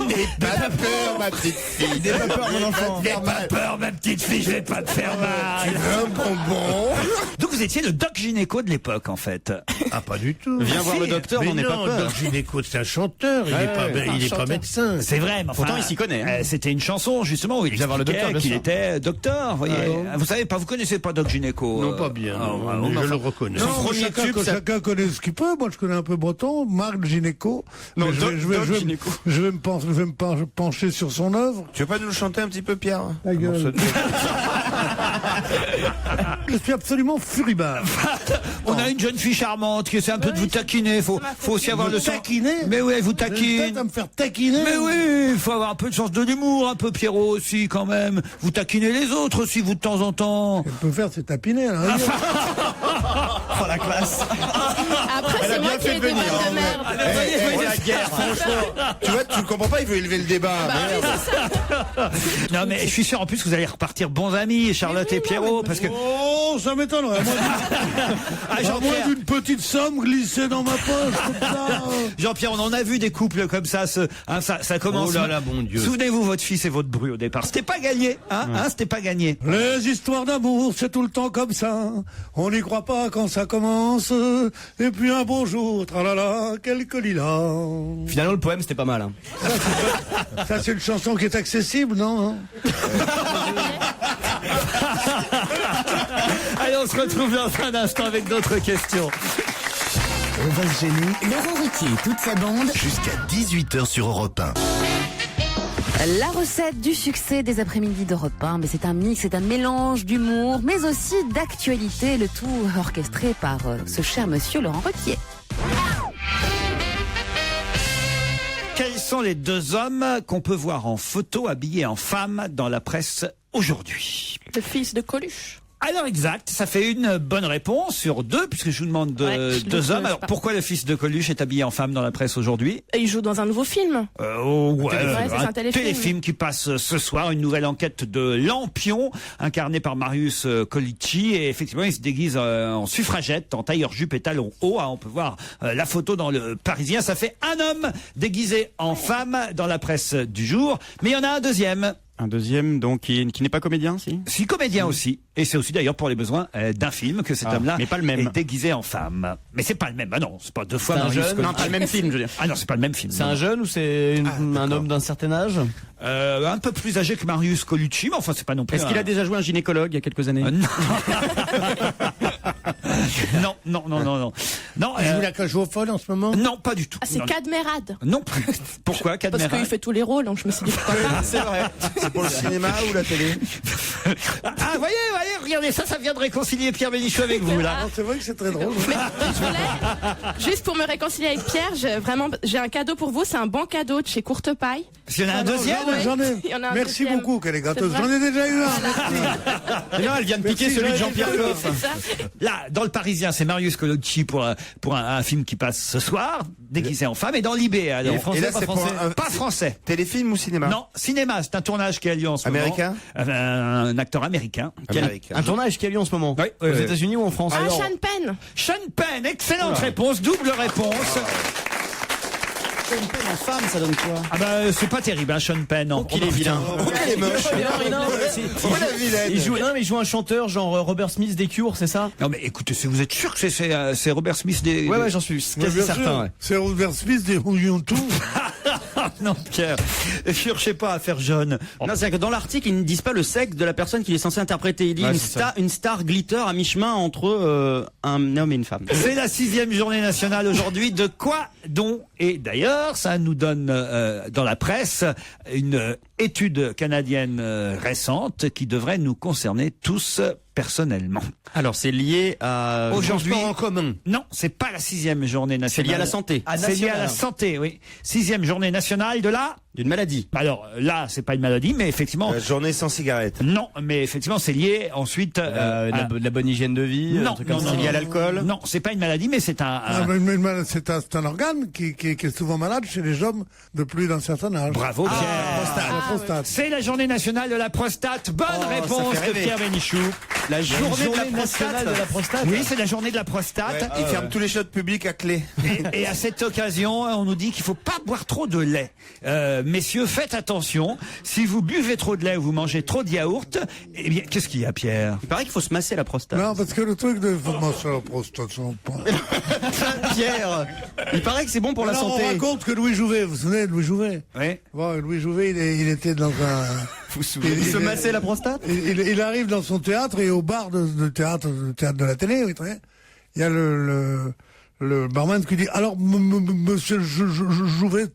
S5: N'aie pas peur, ma petite fille.
S9: N'aie pas peur, mon enfant.
S3: N'aie pas peur, ma petite fille, je vais pas te faire mal.
S5: Tu veux un bonbon?
S3: Donc vous étiez le doc gynéco de l'époque, en fait.
S7: Ah, pas du tout.
S9: Viens voir le docteur,
S7: mais
S9: on n'est pas
S7: non,
S9: peur.
S7: Doc Gynéco, c'est un chanteur, il est pas médecin.
S3: C'est vrai, mais enfin,
S9: Pourtant, il s'y connaît.
S3: C'était une chanson, justement, où il
S9: Viens voir le
S3: expliquait
S9: docteur, bien
S3: qu'il
S9: sûr.
S3: était docteur, voyez. Vous savez pas, vous connaissez pas Doc Gynéco?
S7: Non, pas bien. Mais je le reconnais.
S3: Son
S4: Non,
S3: premier tube, ça-
S4: chacun connaît ce qu'il peut. Moi, je connais un peu breton. Marc Gynéco.
S5: Non,
S4: Mais je vais me pencher sur son œuvre.
S5: Tu veux pas nous le chanter un petit peu, Pierre?
S4: La gueule. Je suis absolument furibard.
S3: On a une jeune fille charmante qui essaie un peu de vous taquiner. Faut aussi avoir le sens.
S4: Taquiner?
S3: Mais oui, elle vous
S4: Vous êtes
S3: taquine.
S4: à me faire taquiner.
S3: Mais oui, il faut avoir un peu de sens de l'humour, un peu Pierrot aussi quand même. Vous taquinez les autres aussi, vous de temps en temps.
S4: Elle peut faire, c'est tapiner. Hein.
S9: Oh la classe.
S6: Après, c'est moi qui ai des vannes de merde.
S5: La guerre, franchement. Tu vois, tu le comprends pas, il veut élever le débat.
S6: Bah oui, c'est ça.
S3: Non mais je suis sûr en plus que vous allez repartir bons amis, Charlotte et Pierrot, parce que
S4: Oh, ça m'étonnerait. À moins d'une petite somme glissée dans ma poche, comme ça.
S3: Jean-Pierre, on en a vu des couples comme ça. Ça commence.
S7: Oh là là, bon Dieu.
S3: Souvenez-vous, votre fils et votre bru au départ. C'était pas gagné, hein, c'était pas gagné.
S4: Les histoires d'amour, c'est tout le temps comme ça. On n'y croit pas quand ça commence. Et puis un beau jour, tralala, quelques lilas.
S9: Finalement, le poème, c'était pas mal. Hein.
S4: Ça, c'est une chanson qui est accessible, non?
S3: Allez, on se retrouve dans un instant avec d'autres questions.
S2: On va se gêner
S11: Laurent Ruquier et toute sa bande.
S2: jusqu'à 18h sur Europe 1.
S1: La recette du succès des après-midi d'Europe 1, mais c'est un mix, c'est un mélange d'humour, mais aussi d'actualité, le tout orchestré par ce cher monsieur Laurent Ruquier.
S3: Quels sont les deux hommes qu'on peut voir en photo habillés en femme dans la presse aujourd'hui?
S6: Le fils de Coluche.
S3: Alors exact, ça fait une bonne réponse sur deux, puisque je vous demande deux hommes. Alors pourquoi le fils de Coluche est habillé en femme dans la presse aujourd'hui?
S6: Et il joue dans un nouveau film.
S3: C'est
S6: un
S3: un
S6: téléfilm.
S3: téléfilm qui passe ce soir, une nouvelle enquête de Lampion, incarné par Marius Colucci, et effectivement il se déguise en suffragette, en tailleur-jupe et talons hauts. On peut voir la photo dans le Parisien. Ça fait un homme déguisé en femme dans la presse du jour, mais il y en a un deuxième.
S9: Un deuxième, donc, qui n'est pas comédien, si?
S3: Si, comédien aussi. Et c'est aussi d'ailleurs pour les besoins d'un film que cet homme-là
S9: mais pas le même.
S3: est déguisé en femme. Mais c'est pas le même. Ah non, c'est pas deux fois
S9: C'est un
S3: Marius
S9: jeune.
S3: Colucci.
S9: Non, pas le même film, je veux dire.
S3: Ah non, c'est pas le même film.
S9: C'est
S3: non.
S9: un jeune ou c'est un homme d'un certain âge?
S3: Un peu plus âgé que Marius Colucci, mais enfin c'est pas non plus.
S9: Est-ce qu'il a déjà joué un gynécologue il y a quelques années?
S3: Non. Non.
S7: Il joue la cage aux folles en ce moment?
S3: Non, pas du tout.
S6: Ah, c'est
S3: Non.
S6: Cadmerade.
S3: Non plus. Pourquoi
S6: Parce
S3: Cadmerade?
S6: qu'il fait tous les rôles, donc je me suis dit pourquoi pas.
S9: C'est vrai.
S5: C'est pour le cinéma ou la télé?
S3: Voyez, regardez ça vient de réconcilier Pierre Bénichou avec vous là.
S4: Ah, c'est vrai que c'est très drôle.
S6: Mais je voulais, juste pour me réconcilier avec Pierre, j'ai un cadeau pour vous, c'est un bon cadeau de chez Courte Paille.
S3: S'il y en a un deuxième,
S4: J'en ai.
S6: Il y en a un
S4: Merci
S6: deuxième.
S4: beaucoup, qu'elle est gâteuse.
S6: C'est
S4: J'en
S6: vrai.
S4: ai déjà eu un.
S9: Mais non, elle vient de piquer
S4: Merci,
S9: celui de
S4: j'en ai
S9: Jean-Pierre
S4: déjà eu un.
S9: Coff.
S6: C'est ça.
S3: Là, dans le Parisien, c'est Marius Colucci pour un film qui passe ce soir, déguisé en femme, et dans Libé, alors.
S5: Et là, c'est pour
S3: Pas français.
S5: Téléfilm ou cinéma?
S3: Non, cinéma, c'est un tournage qui a lieu en ce
S5: Américain?
S3: moment. Un acteur américain.
S9: Un tournage qui a lieu en ce moment?
S3: Oui,
S9: Aux États-Unis ou en France?
S6: Ah, Sean Penn.
S3: Sean Penn, excellente réponse, double réponse.
S9: Sean Penn en femme, ça donne quoi?
S3: Ah bah c'est pas terrible, hein, Sean Penn.
S9: Il est vilain.
S5: Il est moche.
S9: Il joue un chanteur genre Robert Smith des Cure, c'est ça?
S3: Non mais écoutez, vous êtes sûr que c'est Robert Smith des...
S9: Ouais, j'en suis quasi certain. Ouais.
S4: C'est Robert Smith des Rouillons-Tout.
S3: Non, Pierre, cherchez pas à faire jeune.
S9: Non, c'est que dans l'article, ils ne disent pas le sexe de la personne qu'il est censé interpréter. Il dit une star glitter à mi-chemin entre un homme et une femme.
S3: C'est la 6e journée nationale aujourd'hui. De quoi donc? Et d'ailleurs, ça nous donne dans la presse une étude canadienne récente qui devrait nous concerner tous personnellement.
S9: Alors, c'est lié à
S3: Aujourd'hui,
S9: transport en commun.
S3: Non, c'est pas la 6e journée nationale.
S9: C'est lié à la santé.
S3: C'est lié à la santé, oui. 6e journée nationale de la...
S9: D'une maladie.
S3: Alors là, c'est pas une maladie, mais effectivement...
S5: La journée sans cigarette.
S3: Non, mais effectivement, c'est lié ensuite...
S9: la bonne hygiène de vie.
S3: Non,
S9: c'est lié à l'alcool.
S3: Non, c'est pas une maladie, mais c'est
S4: C'est un organe qui est souvent malade chez les hommes de plus d'un certain âge.
S3: Bravo, Pierre.
S4: La prostate.
S3: C'est la journée nationale de la prostate. Bonne réponse de Pierre Bénichou.
S9: La journée
S3: nationale de la prostate. Oui, c'est la journée de la prostate.
S5: Ils ferment tous les shots publics à clé.
S3: Et à cette occasion, on nous dit qu'il faut pas boire trop de lait. Messieurs, faites attention. Si vous buvez trop de lait ou vous mangez trop de yaourt, eh bien, qu'est-ce qu'il y a, Pierre?
S9: Il paraît qu'il faut se masser la prostate.
S4: Non, parce que le truc de masser la prostate, c'est pas...
S9: Pierre, il paraît que c'est bon pour la santé.
S4: On raconte que Louis Jouvet, vous vous souvenez de Louis Jouvet?
S3: Oui.
S4: Bon, Louis Jouvet, il était dans un...
S9: Il se massait la prostate?
S4: Il arrive dans son théâtre et au bar de théâtre de la télé, oui, très. Il y a le barman qui dit, alors, monsieur Jouvet,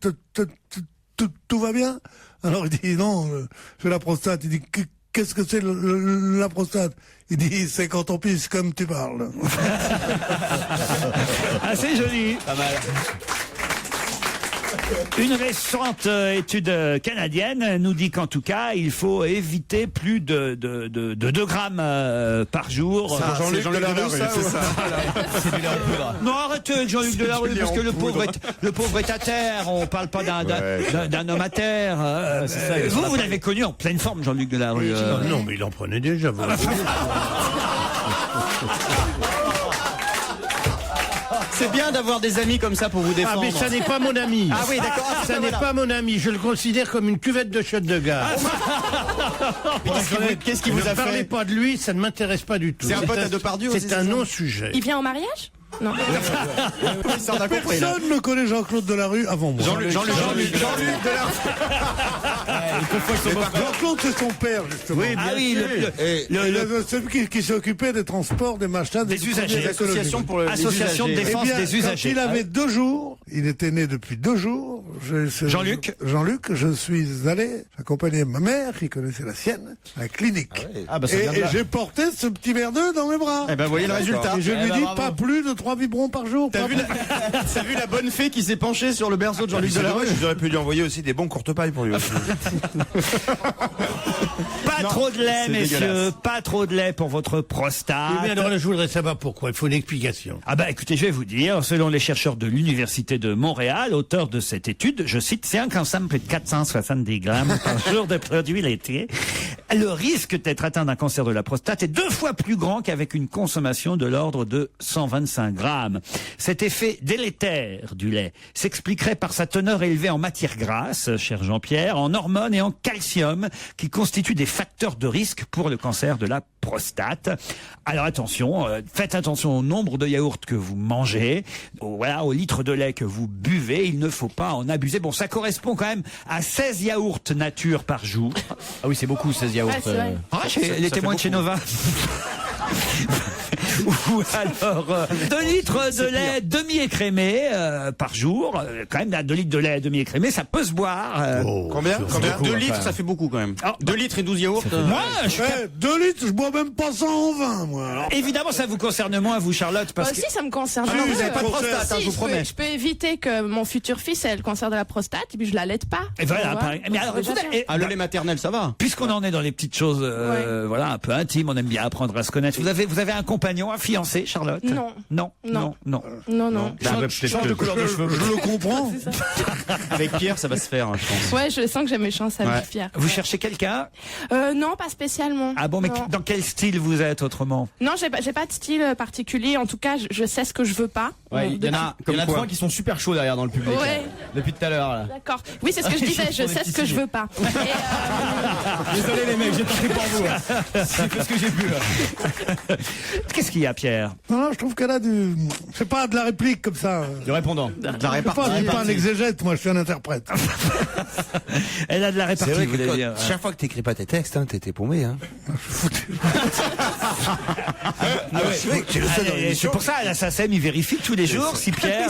S4: tout va bien? Alors il dit, non, c'est la prostate. Il dit, qu'est-ce que c'est la prostate? Il dit, c'est quand on pisse comme tu parles.
S3: Assez joli. Pas mal. Une récente étude canadienne nous dit qu'en tout cas, il faut éviter plus de 2 grammes par jour.
S5: Jean-Luc Delarue, c'est ça.
S9: C'est du lait en poudre.
S3: Non, arrêtez Jean-Luc Delarue, parce que le pauvre est à terre. On parle pas d'un homme à terre. Vous l'avez connu en pleine forme, Jean-Luc Delarue.
S7: Non, mais il en prenait déjà. Vous.
S9: C'est bien d'avoir des amis comme ça pour vous défendre.
S7: Ah, mais ça n'est pas mon ami.
S9: Ah oui, d'accord.
S7: Ça n'est pas mon ami. Je le considère comme une cuvette de shot de gaz.
S9: Qu'est-ce qui vous a
S7: fait? Ne parlez
S9: fait?
S7: pas de lui, ça ne m'intéresse pas du tout.
S9: C'est un pote à Depardieu aussi,
S7: C'est un non-sujet.
S6: Il vient au mariage? Non.
S4: Personne ne connaît Jean-Claude Delarue avant moi.
S5: Jean-Luc Delarue.
S4: Jean-Claude, c'est son père, justement.
S7: Oui, bien sûr.
S4: Celui qui s'est occupé des transports, des machins,
S3: des usagers.
S9: L'association pour les
S3: Association de
S9: usagers.
S3: défense des usagers.
S4: Quand il avait 2 jours, il était né depuis 2 jours.
S3: Jean-Luc,
S4: je suis allé accompagner ma mère, qui connaissait la sienne, à la clinique.
S9: Ah bah, ça vient de
S4: Et
S9: là.
S4: j'ai porté ce petit verre d'œuf dans mes bras.
S9: Eh ben, voyez le résultat.
S4: Et je lui dis pas plus de 3 biberons par jour.
S9: T'as vu la bonne fée qui s'est penchée sur le berceau de Jean-Luc
S5: C'est
S9: Delarue?
S5: dommage, j'aurais pu lui envoyer aussi des bons courtes pailles pour lui aussi.
S3: pas trop de lait,
S9: c'est
S3: messieurs.
S9: dégueulasse.
S3: Pas trop de lait pour votre prostate.
S7: Oui, mais alors là, je voudrais savoir pourquoi. Il faut une explication.
S3: Ah bah écoutez, je vais vous dire, selon les chercheurs de l'Université de Montréal, auteurs de cette étude, je cite, c'est un consomme plus de 470 grammes par jour de produits laitiers. Le risque d'être atteint d'un cancer de la prostate est 2 fois plus grand qu'avec une consommation de l'ordre de 125 grammes. Cet effet délétère du lait s'expliquerait par sa teneur élevée en matière grasse, cher Jean-Pierre, en hormones et en calcium, qui constituent des facteurs de risque pour le cancer de la prostate. Alors attention, faites attention au nombre de yaourts que vous mangez, au litre de lait que vous buvez, il ne faut pas en abuser. Bon, ça correspond quand même à 16 yaourts nature par jour.
S9: Ah oui, c'est beaucoup 16 yaourts.
S3: Les témoins de chez Nova. Ou alors 2 litres de lait demi-écrémé par jour. Quand même, 2 litres de lait demi-écrémé, ça peut se boire.
S5: Combien
S9: 2 litres, ça fait beaucoup quand même. 2 litres et 12 yaourts.
S3: Moi,
S4: 2 litres, je bois même pas ça en vin, moi. Alors.
S3: Évidemment, ça vous concerne moins, vous, Charlotte, parce que...
S6: Si, ça me concerne.
S3: vous n'avez pas de prostate,
S6: si,
S3: je vous promets.
S6: Je peux éviter que mon futur fils ait le cancer de la prostate, et puis je l'allaite pas.
S3: Et voilà, pareil. Mais alors,
S9: le lait maternel, ça va.
S3: Puisqu'on en est dans les petites choses, voilà, un peu intimes, on aime bien apprendre à se connaître. Vous avez un compagnon, un fiancé, Charlotte?
S6: Non.
S3: Non.
S4: Change de couleur de cheveux. Je le comprends.
S9: Avec Pierre, ça va se faire, je pense.
S6: Ouais, je sens que j'ai mes chances avec Pierre.
S3: Vous cherchez quelqu'un?
S6: Non, pas spécialement.
S3: Ah bon, mais
S6: non.
S3: dans quel style vous êtes autrement?
S6: Non, j'ai pas de style particulier. En tout cas, je sais ce que je veux pas.
S9: Ouais, il y en a 3 qui sont super chauds derrière dans le public.
S6: Ouais.
S9: Depuis tout à l'heure.
S6: D'accord. Oui, c'est ce que je disais. Je sais ce que je veux pas.
S9: Désolé les mecs, j'ai tenté pour vous. C'est tout ce que j'ai pu.
S3: Qu'est-ce qu'il y a, Pierre?
S4: Non, je trouve qu'elle a du... C'est pas de la réplique comme ça.
S9: Du répondant. De la
S4: répartie. Je suis pas un exégète, moi, je suis un interprète.
S3: Elle a de la répartie,
S5: c'est vrai
S3: vous voulez dire.
S5: Chaque fois que t'écris pas tes textes, t'étais paumé.
S3: C'est pour ça, à la SACEM, il vérifie tous les jours si Pierre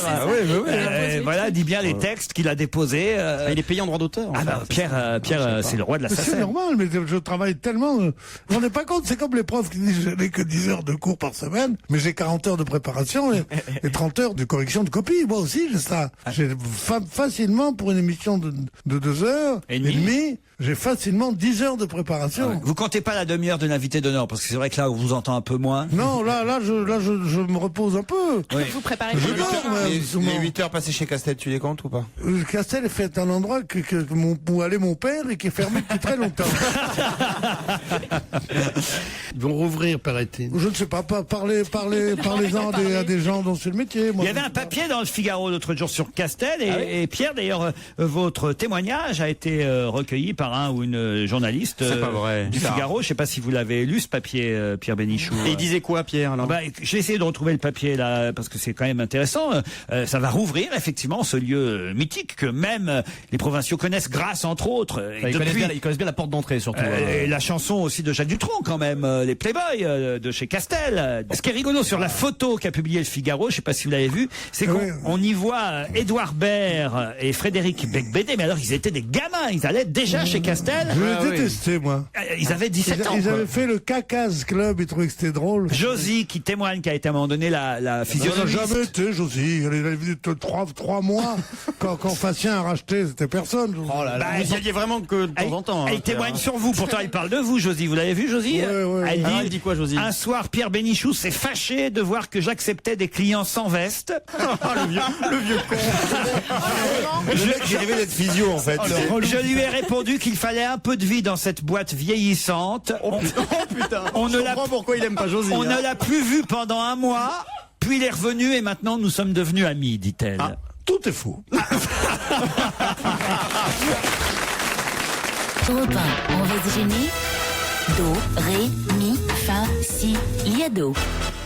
S3: voilà, dit bien les textes qu'il a déposés.
S9: Il est payé en droit d'auteur.
S3: Ah bah, Pierre, c'est le roi de la SACEM.
S4: C'est normal, mais je travaille tellement... Vous vous rendez pas compte, c'est comme les profs qui disent je n'ai que 10 heures de cours par semaine, mais j'ai 40 heures de préparation et 30 heures de correction de copie. Moi aussi, j'ai ça. J'ai facilement, pour une émission de 2 heures et demie, j'ai facilement 10 heures de préparation.
S3: Vous comptez pas la demi-heure de l'invité d'honneur, parce que c'est vrai que là, on vous entend un peu moins.
S4: Non, là, je me repose un peu.
S3: Oui.
S6: Vous préparez
S5: les 8 heures passées chez Castel, tu les comptes ou pas?
S4: Castel est fait un endroit où allait mon père et qui est fermé depuis très longtemps.
S7: Ils vont rouvrir, paraît-il.
S4: Je ne sais pas, parlez-en à des gens dont c'est le métier. Moi,
S3: il y avait un papier dans le Figaro l'autre jour sur Castel et Pierre, d'ailleurs, votre témoignage a été recueilli par un ou une journaliste du Figaro. Je ne sais pas si vous l'avez lu, ce papier, Pierre Bénichou.
S9: Et il disait quoi, Pierre, alors?
S3: J'ai essayé de retrouver le papier là parce que c'est quand même intéressant. Ça va rouvrir effectivement ce lieu mythique que même les provinciaux connaissent grâce, entre autres.
S9: Ils connaissent bien la porte d'entrée, surtout.
S3: Et la chanson aussi de Jacques Dutronc, quand même, les Playboys de chez Castel. Ce qui est rigolo sur la photo qu'a publié le Figaro, je sais pas si vous l'avez vu, c'est qu'on y voit Édouard Baird et Frédéric Becbédé, mais alors ils étaient des gamins, ils allaient déjà chez Castel.
S4: Je les détestais, moi.
S3: Ils avaient 17 ans.
S4: Ils avaient fait le Cacaz Club, ils trouvaient que c'était drôle.
S3: Josie, qui témoigne, qui a été à un moment donné la physionomiste.
S4: Elle n'a jamais été, Josie. Elle est venue 3 mois quand Facien a racheté, c'était personne.
S9: Oh là là, vous y alliez vraiment que de temps en temps.
S3: Elle témoigne sur vous, pourtant elle parle de vous, Josie. Vous l'avez vu, Josie?
S9: Elle dit quoi, Josie?
S3: Un soir, Pierre Bénichou s'est fâché de voir que j'acceptais des clients sans veste.
S5: le vieux con. J'ai rêvé d'être physio, en fait.
S3: Je lui ai répondu qu'il fallait un peu de vie dans cette boîte vieillissante.
S9: Oh putain. Je comprends pourquoi il aime pas Josie.
S3: On ne l'a plus vu pendant 1 mois, puis il est revenu et maintenant nous sommes devenus amis, dit-elle.
S4: Tout est faux.
S11: Europe 1, on va se gêner. Do, ré, mi, fa, si, liado.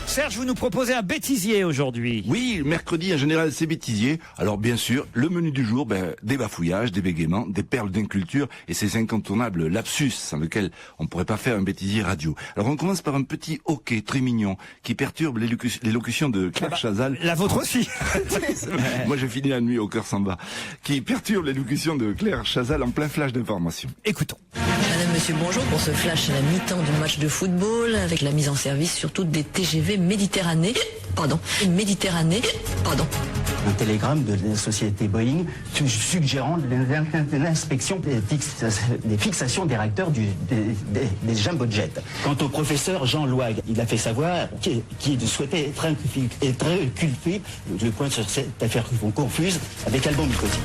S3: Serge, vous nous proposez un bêtisier aujourd'hui.
S13: Oui, mercredi en général c'est bêtisier. Alors bien sûr, le menu du jour, des bafouillages, des bégaiements, des perles d'inculture et ces incontournables lapsus sans lequel on pourrait pas faire un bêtisier radio. Alors on commence par un petit hoquet très mignon qui perturbe l'élocution de Claire Chazal.
S3: La vôtre aussi.
S13: Moi j'ai fini la nuit au cœur samba. Qui perturbe l'élocution de Claire Chazal en plein flash d'information.
S3: Écoutons.
S14: Madame, monsieur, bonjour. Pour ce flash à la mi-temps du match de football, avec la mise en service surtout des TGV Méditerranée.
S15: Un télégramme de la société Boeing suggérant l'inspection des fixations des réacteurs des Jumbo Jet. Quant au professeur Jean Loig, il a fait savoir qu'il souhaitait être inculpé. Le point sur cette affaire confuse avec Albon Micotti.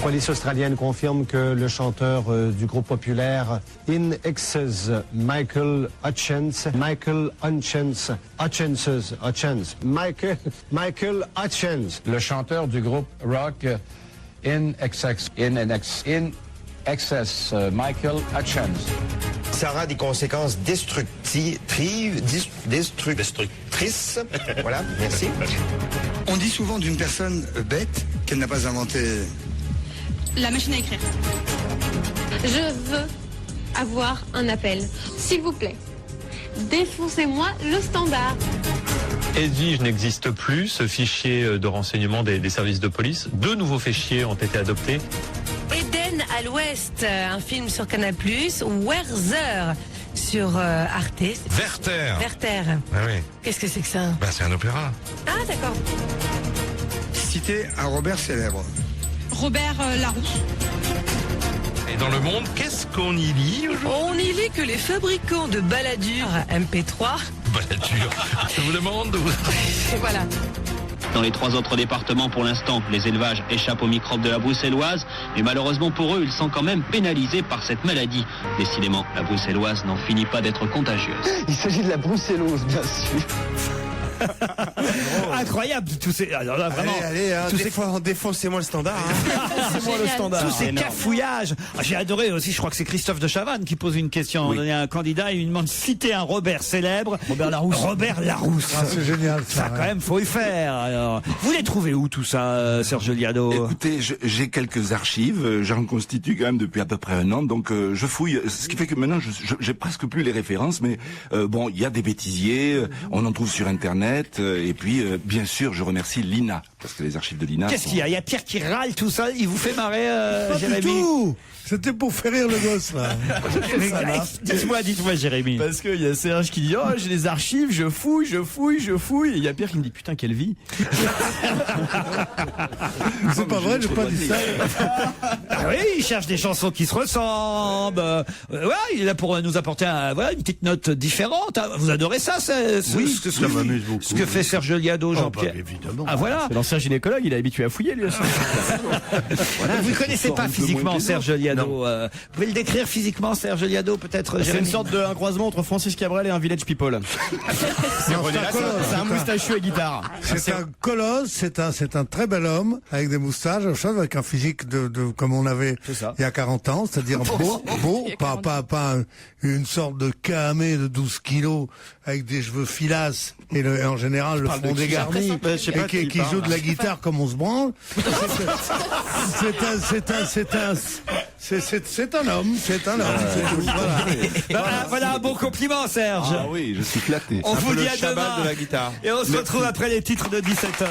S16: Police australienne confirme que le chanteur du groupe populaire In Excess, Michael Hutchence, le chanteur du groupe rock In Excess, Michael Hutchence.
S17: Ça aura des conséquences destructrices. Voilà, merci.
S18: On dit souvent d'une personne bête qu'elle n'a pas inventé
S19: la machine à écrire. Je veux avoir un appel. S'il vous plaît, défoncez-moi le standard.
S20: Edwige n'existe plus, ce fichier de renseignement des services de police. 2 nouveaux fichiers ont été adoptés.
S21: Eden à l'Ouest, un film sur Canal+, Werther sur Arte. Werther.
S18: Ah oui.
S21: Qu'est-ce que c'est que ça?
S18: C'est un opéra.
S21: Ah d'accord.
S18: Citer un Robert célèbre.
S19: Robert Larousse.
S20: Et dans le monde, qu'est-ce qu'on y lit aujourd'hui?
S21: On y lit que les fabricants de baladures MP3...
S20: Baladure. Je vous demande de vous...
S21: Et voilà.
S22: Dans les 3 autres départements, pour l'instant, les élevages échappent aux microbes de la bruxelloise, mais malheureusement pour eux, ils sont quand même pénalisés par cette maladie. Décidément, la bruxelloise n'en finit pas d'être contagieuse.
S16: Il s'agit de la brucellose, bien sûr.
S3: Incroyable tous ces. Alors là, vraiment.
S5: Allez, défoncez-moi le standard.
S9: Défoncez-moi le standard.
S3: Tous ces cafouillages. J'ai adoré aussi, je crois que c'est Christophe de Chavannes qui pose une question. On a un candidat, il lui demande de citer un Robert célèbre.
S9: Robert Larousse.
S3: Robert Larousse.
S4: C'est génial.
S3: Ça, quand même, faut y faire. Alors, vous les trouvez où tout ça, Serge Liado?
S13: Écoutez, j'ai quelques archives. J'en constitue quand même depuis à peu près 1 an. Donc, je fouille. Ce qui fait que maintenant, j'ai presque plus les références. Mais bon, il y a des bêtisiers. On en trouve sur Internet. Et puis, bien sûr, je remercie l'INA, parce que les archives de l'INA...
S3: Qu'est-ce qu'il y a? Il y a Pierre qui râle tout ça, il vous fait marrer,
S4: Pas
S3: Jérémy?
S4: du tout. C'était pour faire rire le gosse, là.
S3: Dites-moi, Jérémy.
S9: Parce qu'il y a Serge qui dit, oh, j'ai des archives, je fouille. Et il y a Pierre qui me dit, putain, quelle vie.
S4: C'est pas vrai, j'ai pas dit ça.
S3: Ah oui, il cherche des chansons qui se ressemblent. Il est là pour nous apporter une petite note différente. Vous adorez ça, ça m'amuse beaucoup. Ce que fait Serge Liado, Jean-Pierre.
S4: Évidemment.
S3: Ah voilà.
S9: C'est l'ancien gynécologue, il est habitué à fouiller, lui aussi.
S3: Vous ne connaissez pas physiquement Serge Liado. Vous pouvez le décrire physiquement, Serge Liado, peut-être?
S9: C'est une sorte de croisement entre Francis Cabrel et un Village People. C'est un moustachu et guitare.
S4: C'est un colosse, c'est un très bel homme, avec des moustaches, avec un physique de comme on avait il y a 40 ans, c'est-à-dire beau, pas une sorte de camé de 12 kilos, avec des cheveux filasses, et en général le front dégarni, et qui joue de la guitare comme on se branle. C'est un homme.
S3: Voilà un bon compliment, Serge.
S13: Ah oui, je suis flatté.
S3: On vous dit à
S5: Shabbat
S3: demain.
S5: de la guitare.
S3: Et on se retrouve après les titres de 17h.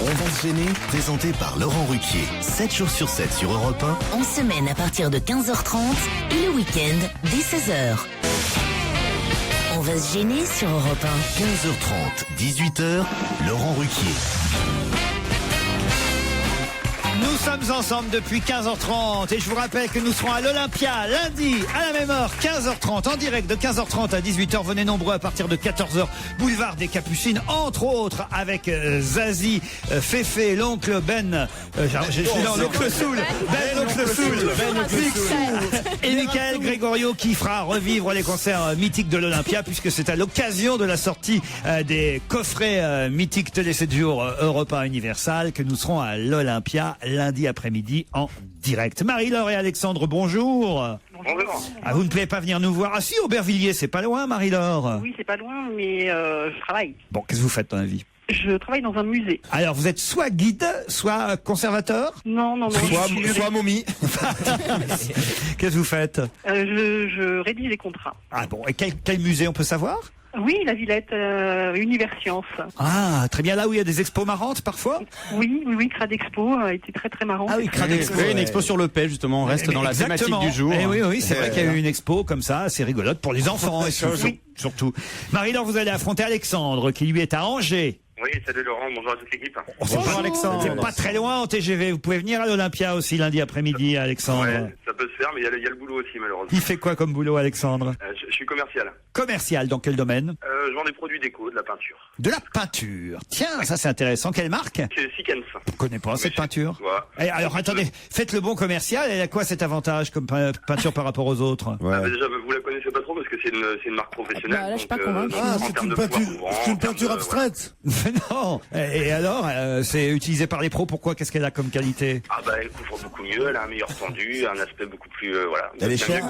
S2: On va se gêner, présenté par Laurent Ruquier. 7 jours sur 7 sur Europe 1.
S11: En semaine à partir de 15h30 et le week-end dès 16h. On va se gêner sur Europe
S2: 15h30, 18h, Laurent Ruquier.
S3: Nous sommes ensemble depuis 15h30 et je vous rappelle que nous serons à l'Olympia lundi à la même heure, 15h30, en direct de 15h30 à 18h. Venez nombreux à partir de 14h, boulevard des Capucines, entre autres avec Zazie, Féfé, l'oncle Ben, l'oncle Soul, et Michael Grégorio qui fera revivre les concerts mythiques de l'Olympia puisque c'est à l'occasion de la sortie des coffrets mythiques Télé 7 jours Europe 1 Universal que nous serons à l'Olympia lundi après-midi en direct. Marie-Laure et Alexandre, bonjour.
S12: Bonjour.
S3: Ah, vous ne pouvez pas venir nous voir? Ah si, Aubervilliers, c'est pas loin, Marie-Laure.
S12: Oui, c'est pas loin, mais je travaille.
S3: Bon, qu'est-ce que vous faites dans la vie?
S12: Je travaille dans un musée.
S3: Alors, vous êtes soit guide, soit conservateur?
S12: Non.
S5: Soit momie.
S3: Qu'est-ce que vous faites?
S12: Je rédige les contrats.
S3: Ah bon, et quel musée on peut savoir?
S12: Oui, la Villette, Univers Science.
S3: Ah, très bien, là où il y a des expos marrantes parfois?
S12: Oui, Cradexpo a été très très marrant.
S3: Ah oui, Cradexpo.
S9: Une expo sur le paix, justement, on reste dans la thématique du jour.
S3: Oui, c'est vrai qu'il y a eu une expo comme ça, assez rigolote pour les enfants, surtout. Marie-Laure, vous allez affronter Alexandre, qui lui est à Angers.
S8: Oui, salut Laurent, bonjour à toute l'équipe.
S3: Bonjour
S9: Alexandre.
S3: C'est pas très loin en TGV. Vous pouvez venir à l'Olympia aussi lundi après-midi, Alexandre.
S8: Ouais, ça peut se faire, mais il y a le boulot aussi, malheureusement.
S3: Il fait quoi comme boulot, Alexandre?
S8: Je suis commercial.
S3: Commercial, dans quel domaine?
S8: Je vends des produits déco, de la peinture.
S3: De la peinture. Tiens, ça c'est intéressant. Quelle marque?
S8: C'est Sikens.
S3: Je connais pas cette peinture.
S8: Ouais.
S3: Et alors attendez, faites le bon commercial. Elle a quoi cet avantage comme peinture par rapport aux autres?
S8: Déjà, vous la connaissez pas trop parce que c'est une marque professionnelle.
S6: Bah, là, je suis pas convaincue.
S4: C'est une peinture abstraite.
S3: Non. Et alors, c'est utilisé par les pros. Pourquoi? Qu'est-ce qu'elle a comme qualité?
S8: Ah bah, elle couvre beaucoup mieux. Elle a un meilleur tendu, un aspect beaucoup plus voilà.
S5: Elle est chère.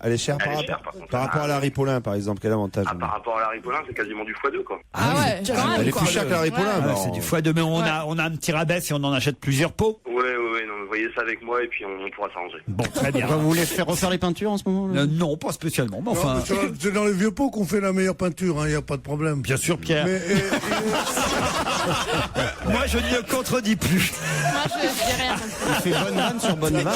S8: Elle est chère
S5: par rapport à la Ripollin, par exemple. Quel avantage?
S8: Par rapport à la Ripollin, c'est quasiment du x2 quoi.
S6: Ah ouais,
S5: Elle est plus chère que la Ripollin.
S3: C'est du x2, mais on a un petit rabais si on en achète plusieurs pots.
S8: Ouais, non, vous voyez ça avec moi et puis on pourra s'arranger.
S3: Bon, très bien.
S9: Vous voulez faire refaire les peintures en ce moment là?
S3: Non, pas spécialement. Mais enfin,
S4: C'est dans les vieux pots qu'on fait la meilleure peinture, il n'y a pas de problème.
S3: bien sûr, Pierre.
S4: Mais,
S3: Moi, je ne le contredis plus.
S6: Moi, je dis rien.
S9: Il fait bonne vanne sur bonne vanne.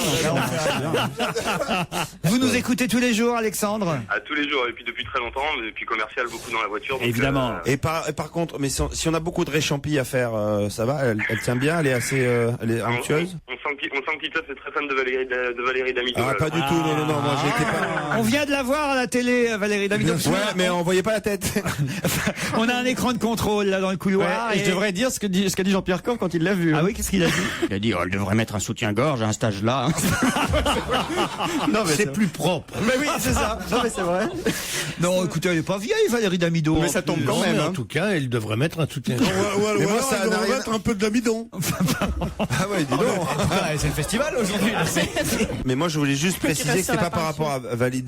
S3: Vous nous écoutez tous les jours, Alexandre?
S8: À tous les jours et puis depuis très longtemps, et puis commercial beaucoup dans la voiture. Donc,
S3: Évidemment.
S5: Et par contre, mais si on a beaucoup de réchampis à faire, ça va? Elle tient bien? Elle est assez, elle est onctueuse?
S8: On sent que Titoff est très fan de Valérie Damido.
S5: Ah, pas du tout, non, moi j'étais pas.
S3: On vient de la voir à la télé, Valérie Damido.
S5: Ouais, mais on voyait pas la tête.
S3: On a un écran de contrôle là dans le couloir.
S9: Et je devrais dire ce qu'a dit Jean-Pierre Coff quand il l'a vu.
S3: Ah oui, qu'est-ce qu'il a dit?
S9: Il a dit, elle devrait mettre un soutien-gorge à un stage là.
S3: Non, mais c'est plus propre.
S9: Mais oui, c'est ça. Non, mais c'est vrai.
S3: Non, écoutez, elle est pas vieille, Valérie Damido.
S9: Mais ça tombe quand même.
S7: En tout cas, elle devrait mettre un soutien.
S4: ou alors, ça devrait mettre un peu d'amidon.
S5: Ah ouais, dis donc.
S9: C'est le festival aujourd'hui.
S5: Mais moi, je voulais juste préciser que c'était pas par rapport à Valérie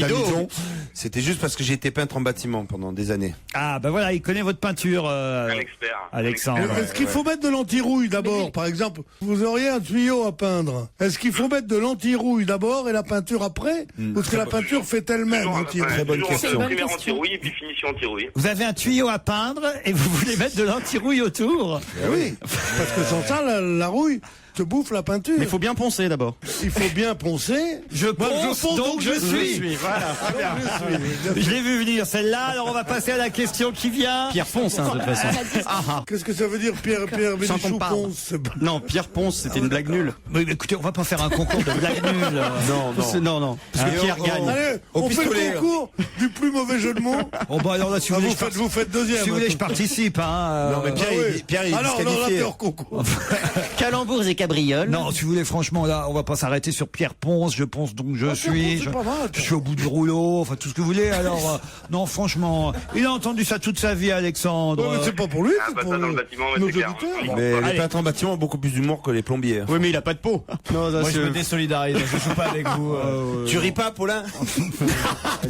S5: Damido. C'était juste parce que j'ai été peintre en bâtiment pendant des années.
S3: Ah, ben voilà, il connaît votre peinture,
S8: Un expert.
S3: Alexandre.
S4: Est-ce qu'il faut mettre de l'anti-rouille d'abord? Par exemple, vous auriez un tuyau à peindre. Est-ce qu'il faut mettre de l'anti-rouille d'abord et la peinture après? Ou est-ce que la peinture fait elle-même anti-rouille?
S5: Très bonne question.
S8: Primaire anti-rouille et puis finition anti-rouille.
S3: Vous avez un tuyau à peindre et vous voulez mettre de l'anti-rouille autour?
S4: Oui, parce que sans ça, la rouille te bouffe la peinture.
S9: Mais il faut bien poncer d'abord.
S4: Il faut bien poncer.
S3: Je ponce, donc je suis.
S9: Voilà.
S3: Je l'ai vu venir celle-là, alors on va passer à la question qui vient.
S9: Pierre Ponce, de toute façon.
S4: Qu'est-ce que ça veut dire, Pierre Bénichou Ponce?
S9: Non, Pierre Ponce, c'était une blague nulle.
S3: Mais écoutez, on va pas faire un concours de blagues nulles.
S9: Non. Parce que Pierre gagne.
S4: Allez, on fait le concours du plus mauvais jeu de mots.
S3: Bon, bah alors là, si
S4: vous faites deuxième.
S3: Si vous voulez, je participe. Hein,
S5: Non, mais Pierre, il est
S4: alors, là,
S5: disqualifié.
S4: t'es hors concours.
S9: Calembours et cabrioles.
S3: Non, si vous voulez, franchement, là, on va pas s'arrêter sur Pierre Ponce. Je ponce donc je suis. Je suis au bout du rouleau. Enfin, tout ce que vous voulez. Alors, non, franchement, il a entendu ça toute sa vie, Alexandre.
S4: Ouais, mais c'est pas pour lui,
S8: Ah,
S4: c'est
S8: bah,
S4: pour
S8: ça dans le bâtiment,
S4: nos
S8: c'est clair.
S4: auditeurs.
S5: Mais
S3: Allez.
S5: les peintres en bâtiment ont beaucoup plus d'humour que les plombiers.
S9: Oui, mais il a pas de peau. Non,
S10: Moi, je me désolidarise. Je joue pas avec vous.
S5: Tu ris pas, Paulin?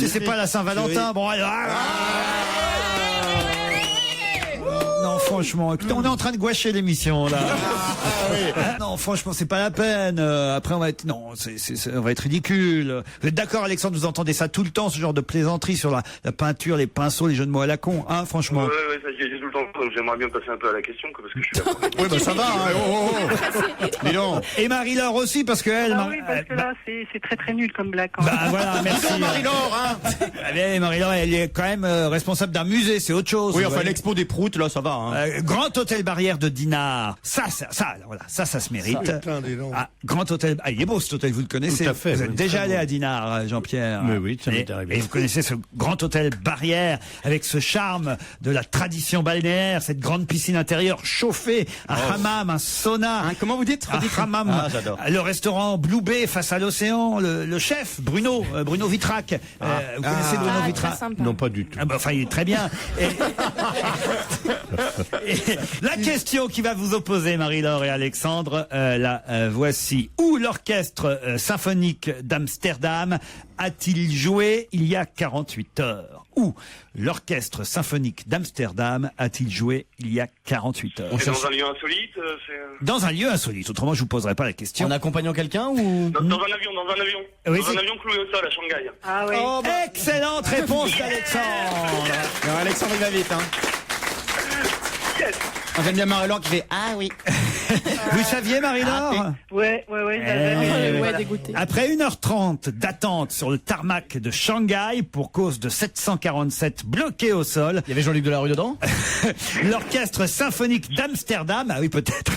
S3: C'est pas la Saint-Valentin. Bon, alors. Non, franchement, écoutez, on est en train de gouacher l'émission là. Non, franchement, c'est pas la peine. Après, on va être, non, on va être ridicule. Vous êtes d'accord, Alexandre? Vous entendez ça tout le temps, ce genre de plaisanterie sur la peinture, les pinceaux, les jeux de mots à la con, hein, franchement.
S8: Ouais, ça j'ai tout le temps. Donc j'aimerais bien passer un peu à la question, parce que je suis là.
S9: Oui, bah ça va. Dis donc.
S3: Et Marie-Laure aussi, parce que elle.
S12: Ah oui, parce que là, c'est très très nul comme blague. Quand même.
S3: Bah voilà, merci.
S9: Marie-Laure, hein.
S3: Allez, Marie-Laure, elle est quand même responsable d'un musée, c'est autre chose.
S9: Oui,
S3: vous
S9: enfin,
S3: voyez.
S9: l'expo des proutes, là, ça va. Hein.
S3: Grand Hôtel Barrière de Dinard. Ça se mérite.
S4: Putain, dis donc.
S3: Ah, Grand Hôtel. Ah, il est beau cet hôtel, vous le connaissez.
S7: Tout à fait,
S3: Vous
S7: oui,
S3: êtes déjà
S7: très
S3: allé
S7: beau.
S3: à Dinard, Jean-Pierre.
S7: Mais oui, ça m'est
S3: Et-
S7: arrivé.
S3: Et vous connaissez ce Grand Hôtel Barrière avec ce charme de la tradition balnéaire, cette grande piscine intérieure chauffée, un hammam, un sauna.
S9: Comment vous dites?
S3: Un hammam.
S9: Ah, j'adore.
S3: Le restaurant Blue Bay face à l'océan, le chef Bruno Vitrac. Vous connaissez Bruno Vitrac?
S7: Non, pas du tout.
S3: Ah bah, enfin, il est très bien. Et la question qui va vous opposer, Marie-Laure et Alexandre, voici. Où l'orchestre symphonique d'Amsterdam a-t-il joué il y a 48 heures? Où l'orchestre symphonique d'Amsterdam a-t-il joué il y a 48 heures?
S8: C'est dans un lieu insolite,
S3: Dans un lieu insolite. Autrement, je vous poserai pas la question.
S10: En accompagnant quelqu'un ou
S8: dans un avion.
S3: Oui,
S8: Dans
S3: c'est-
S8: un avion cloué au sol à Shanghai.
S12: Ah oui.
S3: Excellente réponse d'Alexandre.
S9: Non, Alexandre, il va vite, hein.
S8: Yes.
S9: J'aime bien Marie-Laure qui fait ah oui.
S3: Vous saviez, Marie-Laure?
S12: Ouais,
S6: Ouais, dégoûté.
S3: Après 1h30 d'attente sur le tarmac de Shanghai pour cause de 747 bloqués au sol.
S10: Il y avait Jean-Luc Delarue dedans?
S3: L'orchestre symphonique d'Amsterdam, ah oui peut-être.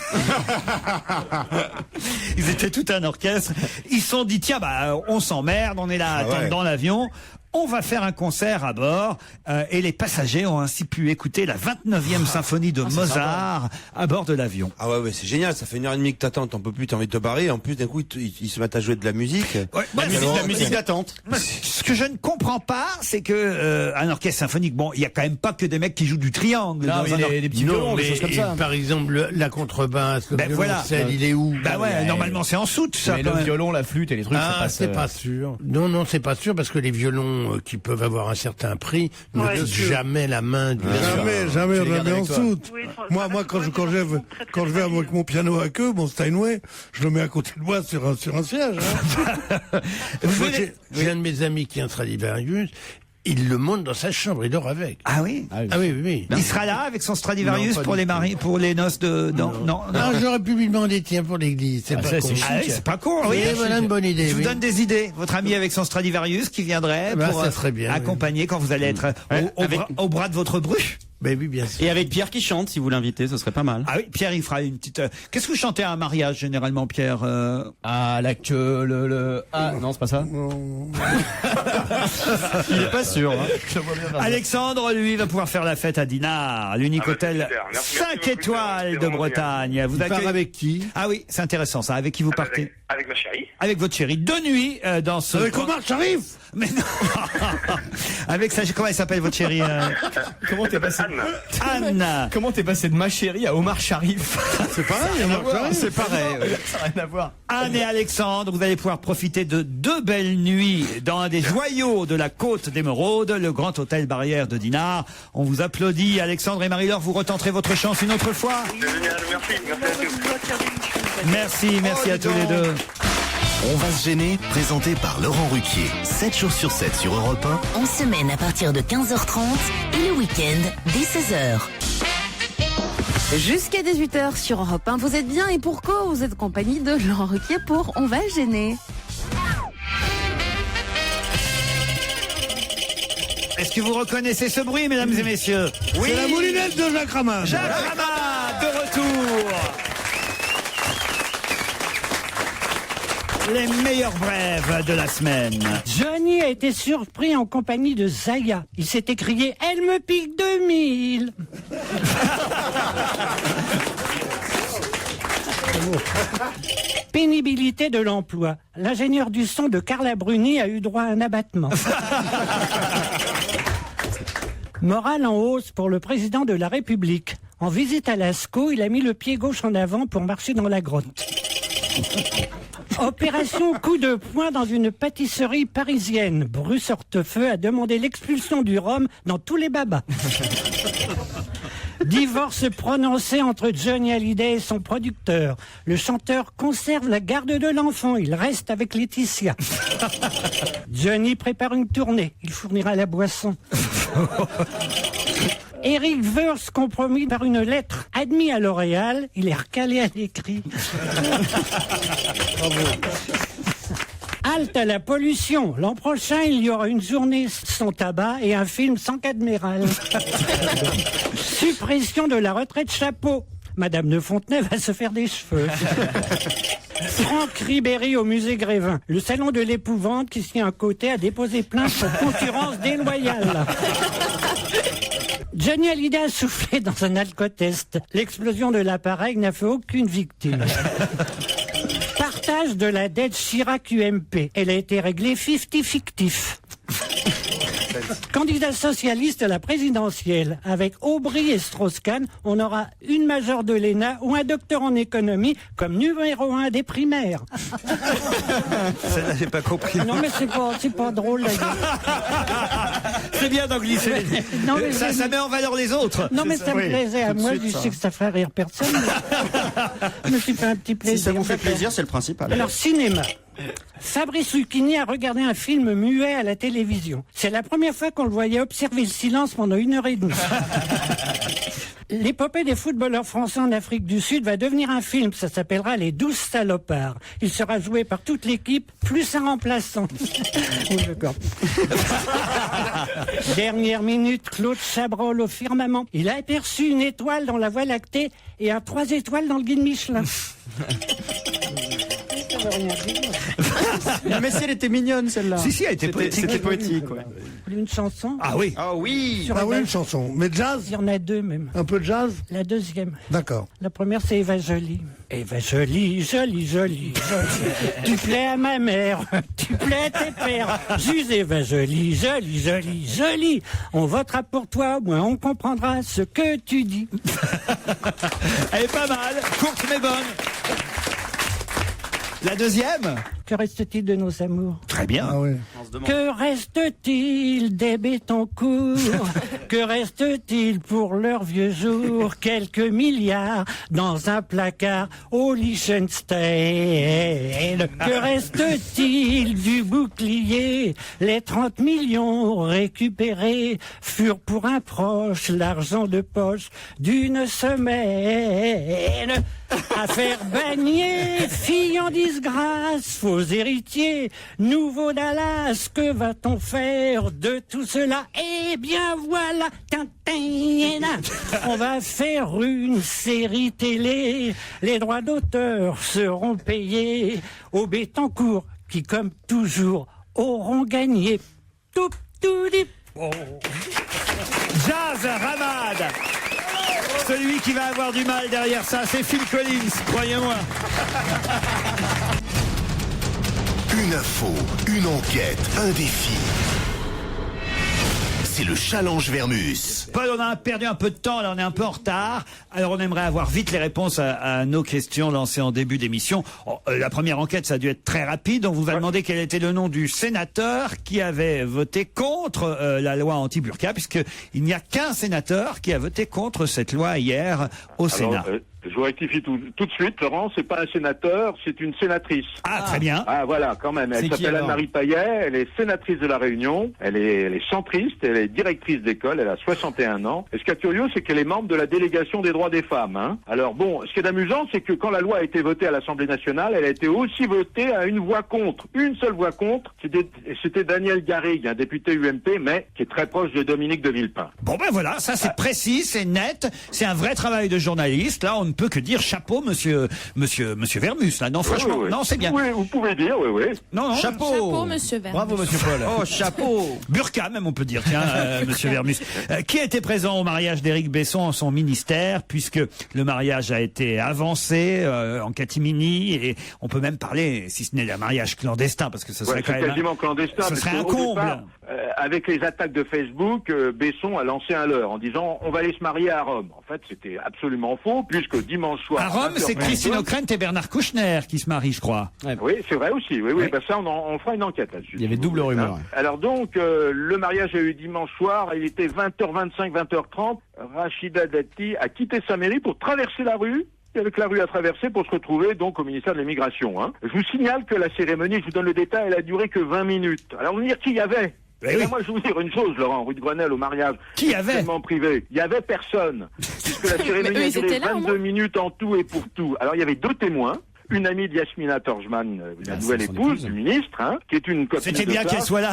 S3: Ils étaient tout un orchestre. Ils se sont dit tiens on s'emmerde, on est là à attendre dans l'avion. On va faire un concert à bord et les passagers ont ainsi pu écouter la 29e symphonie de Mozart à bord de l'avion.
S5: Ah ouais, c'est génial, ça fait 1h30 que t'attends, t'en peux plus, t'as envie de te barrer, en plus d'un coup ils se mettent à jouer de la musique.
S3: Ouais,
S10: La musique d'attente.
S3: Ce que je ne comprends pas, c'est que un orchestre symphonique, bon, il y a quand même pas que des mecs qui jouent du triangle.
S10: Non, il y a des petits violons, des choses comme ça.
S7: Par exemple, la contrebasse, le violoncelle, il est où?
S3: Normalement c'est en soute, ça.
S10: Mais le violon, la flûte et les trucs,
S7: c'est pas sûr. Non, c'est pas sûr parce que les violons qui peuvent avoir un certain prix ne quittent jamais la main du
S4: Jamais on la met en soute. Moi, quand je vais avec mon piano à queue, mon Steinway, je le mets à côté de moi sur un siège.
S7: J'ai un de mes amis qui est un Stradivarius. Il le monte dans sa chambre, il dort avec.
S3: Ah oui?
S7: Ah oui.
S3: Il sera là avec son Stradivarius pour les noces de... Non.
S7: J'aurais pu lui demander, tiens, pour l'église. C'est pas con.
S3: C'est pas con, oui.
S7: Voilà une bonne idée.
S3: Je vous donne des idées. Votre ami avec son Stradivarius qui viendrait pour accompagner quand vous allez être au bras de votre bru.
S7: Ben oui, bien sûr.
S9: Et avec Pierre qui chante, si vous l'invitez, ce serait pas mal.
S3: Ah oui, Pierre, il fera une petite... Qu'est-ce que vous chantez à un mariage, généralement, Pierre
S10: Ah, la queue, Ah, non, c'est pas ça.
S9: Il est pas sûr. Hein.
S3: Alexandre, lui, va pouvoir faire la fête à Dinard, l'unique hôtel 5 étoiles de Bretagne. Vous
S7: part avec qui?
S3: Ah oui, c'est intéressant ça. Avec qui vous partez?
S8: Avec ma chérie.
S3: Avec votre chérie. 2 nuits dans ce...
S4: Avec Omar Sharif?
S3: Mais non. Avec ça, comment elle s'appelle votre chérie
S10: Comment t'es passé?
S3: Anne.
S10: Comment t'es passé de ma chérie à Omar Sharif?
S4: C'est pareil, Omar Sharif.
S10: C'est pareil. Ça n'a rien à voir.
S3: Anne et Alexandre, vous allez pouvoir profiter de 2 belles nuits dans un des joyaux de la côte d'Émeraude, le Grand Hôtel Barrière de Dinard. On vous applaudit, Alexandre et Marie-Laure, vous retenterez votre chance une autre fois.
S8: Génial,
S3: Merci à tous les deux.
S2: On va se gêner, présenté par Laurent Ruquier. 7 jours sur 7 sur Europe 1.
S11: En semaine à partir de 15h30 et le week-end dès 16h.
S1: Jusqu'à 18h sur Europe 1. Vous êtes bien et pour cause, vous êtes en compagnie de Laurent Ruquier pour On va se gêner.
S3: Est-ce que vous reconnaissez ce bruit, mesdames et messieurs?
S4: Oui. C'est la moulinette de Jacques Rama.
S3: Jacques Rama, de retour. Les meilleurs brèves de la semaine.
S14: Johnny a été surpris en compagnie de Zaya. Il s'est écrié « Elle me pique 2000 ». Pénibilité de l'emploi. L'ingénieur du son de Carla Bruni a eu droit à un abattement. Morale en hausse pour le président de la République. En visite à Lascaux, il a mis le pied gauche en avant pour marcher dans la grotte. Opération coup de poing dans une pâtisserie parisienne. Bruce Hortefeux a demandé l'expulsion du rhum dans tous les babas. Divorce prononcé entre Johnny Hallyday et son producteur. Le chanteur conserve la garde de l'enfant. Il reste avec Laetitia. Johnny prépare une tournée. Il fournira la boisson. Eric Woerth compromis par une lettre. Admis à L'Oréal, il est recalé à l'écrit. Halte à la pollution. L'an prochain, il y aura une journée sans tabac et un film sans Cadméral. Suppression de la retraite chapeau. Madame de Fontenay va se faire des cheveux. Franck Ribéry au musée Grévin. Le salon de l'épouvante qui s'y a un côté a déposé plainte pour concurrence déloyale. Johnny Hallyday a soufflé dans un alcotest. L'explosion de l'appareil n'a fait aucune victime. Partage de la dette Chirac-UMP. Elle a été réglée 50-fictif. Candidat socialiste à la présidentielle. Avec Aubry et Strauss-Kahn, on aura une majeure de l'ENA ou un docteur en économie comme numéro 1 des primaires.
S3: Celle-là, j'ai pas compris.
S14: Non, mais c'est pas drôle.
S3: C'est bien d'en glisser.
S14: Non, mais
S3: ça met en valeur les autres.
S14: Non, mais ça me plaisait à moi. Je sais que ça ferait rire personne. Je me suis fait un petit plaisir.
S9: Si ça vous fait plaisir, c'est le principal.
S14: Alors, cinéma. Fabrice Lucchini a regardé un film muet à la télévision. C'est la première fois qu'on le voyait observer le silence pendant 1h30. L'épopée des footballeurs français en Afrique du Sud va devenir un film. Ça s'appellera Les 12 salopards. Il sera joué par toute l'équipe, plus un remplaçant. Oui, d'accord. Dernière minute, Claude Chabrol au firmament. Il a aperçu une étoile dans la Voie lactée et 3 étoiles dans le guide Michelin.
S9: Mais si elle était mignonne, celle-là.
S3: Si, elle était poétique.
S9: C'était poétique, ouais.
S14: Une chanson?
S3: Ah oui.
S9: Ah oui.
S4: Une chanson. Mais jazz?
S14: Il y en a 2 même.
S4: Un peu de jazz?
S14: La deuxième.
S4: D'accord.
S14: La première, c'est Eva Jolie. Eva Jolie, jolie, jolie, jolie. Tu plais à ma mère, tu plais à tes pères. Juste Eva Jolie, jolie, jolie, jolie. On votera pour toi, moins on comprendra ce que tu dis.
S3: Elle est pas mal, courte mais bonne. La deuxième?
S14: Que reste-t-il de nos amours?
S3: Très bien.
S4: Ah oui.
S14: Que reste-t-il des Bettencourt? Que reste-t-il pour leurs vieux jours? Quelques milliards dans un placard au Liechtenstein. Que reste-t-il du bouclier? Les 30 millions récupérés furent pour un proche l'argent de poche d'une semaine. Affaire Bagné, fille en disgrâce, faux héritier, nouveau Dallas, que va-t-on faire de tout cela? Eh bien voilà, on va faire une série télé, les droits d'auteur seront payés aux Bettencourt, qui comme toujours auront gagné. Tout,
S3: oh. Jazz Ramad. Celui qui va avoir du mal derrière ça, c'est Phil Collins, croyez-moi.
S2: Une info, une enquête, un défi. C'est le challenge Vermus.
S3: Paul, on a perdu un peu de temps, là on est un peu en retard. Alors on aimerait avoir vite les réponses à nos questions lancées en début d'émission. La première enquête, ça a dû être très rapide. On vous a demandé quel était le nom du sénateur qui avait voté contre la loi anti-burqa, puisqu'il n'y a qu'un sénateur qui a voté contre cette loi hier au Sénat.
S15: Je vous rectifie tout de suite, Laurent, c'est pas un sénateur, c'est une sénatrice.
S3: Ah, très bien.
S15: Ah, voilà, quand même. Elle s'appelle Anne-Marie Payet, elle est sénatrice de La Réunion, elle est centriste, elle est directrice d'école, elle a 61 ans. Et ce qui est curieux, c'est qu'elle est membre de la délégation des droits des femmes. Hein. Alors bon, ce qui est amusant, c'est que quand la loi a été votée à l'Assemblée nationale, elle a été aussi votée à une voix contre. Une seule voix contre, c'était Daniel Garrigue, un député UMP, mais qui est très proche de Dominique de Villepin.
S3: Bon ben voilà, ça c'est précis, c'est net, c'est un vrai travail de journaliste. Là, on ne peut que dire chapeau, monsieur Vermus. Là, non, franchement,
S15: oui.
S3: Non, c'est bien.
S15: Oui, vous pouvez dire, oui.
S3: Non,
S6: Chapeau, monsieur Vermus.
S10: Bravo, monsieur Paul.
S9: Oh, chapeau.
S3: Burqa, même, on peut dire, tiens, monsieur Vermus. Qui était présent au mariage d'Éric Besson en son ministère, puisque le mariage a été avancé en catimini, et on peut même parler, si ce n'est d'un mariage clandestin, parce que ce serait quand même
S15: quasiment clandestin.
S3: Ce serait un comble.
S15: Départ, avec les attaques de Facebook, Besson a lancé un leurre en disant on va aller se marier à Rome. En fait, c'était absolument faux, puisque dimanche soir...
S3: À Rome, c'est Christine O'Krent et Bernard Kouchner qui se marient, je crois.
S15: Ouais. Oui, c'est vrai aussi. Oui. Ben ça, on fera une enquête là-dessus.
S10: Il y avait double rumeur.
S15: Alors donc, le mariage a eu dimanche soir, il était 20h25, 20h30. Rachida Dati a quitté sa mairie pour traverser la rue. Avec la rue à traverser pour se retrouver donc au ministère de l'Immigration. Hein. Je vous signale que la cérémonie, je vous donne le détail, elle a duré que 20 minutes. Alors vous me dire qui y avait?
S3: Oui.
S15: Moi, je vais vous dire une chose, Laurent, rue de Grenelle, au mariage.
S3: Qui y avait?
S15: Privé. Il y avait personne. Puisque la cérémonie a duré 22 minutes en tout et pour tout. Alors, il y avait 2 témoins. Une amie de Yasmina Torjman, la nouvelle épouse du ministre, hein, qui est une copine.
S3: C'était bien qu'elle soit là.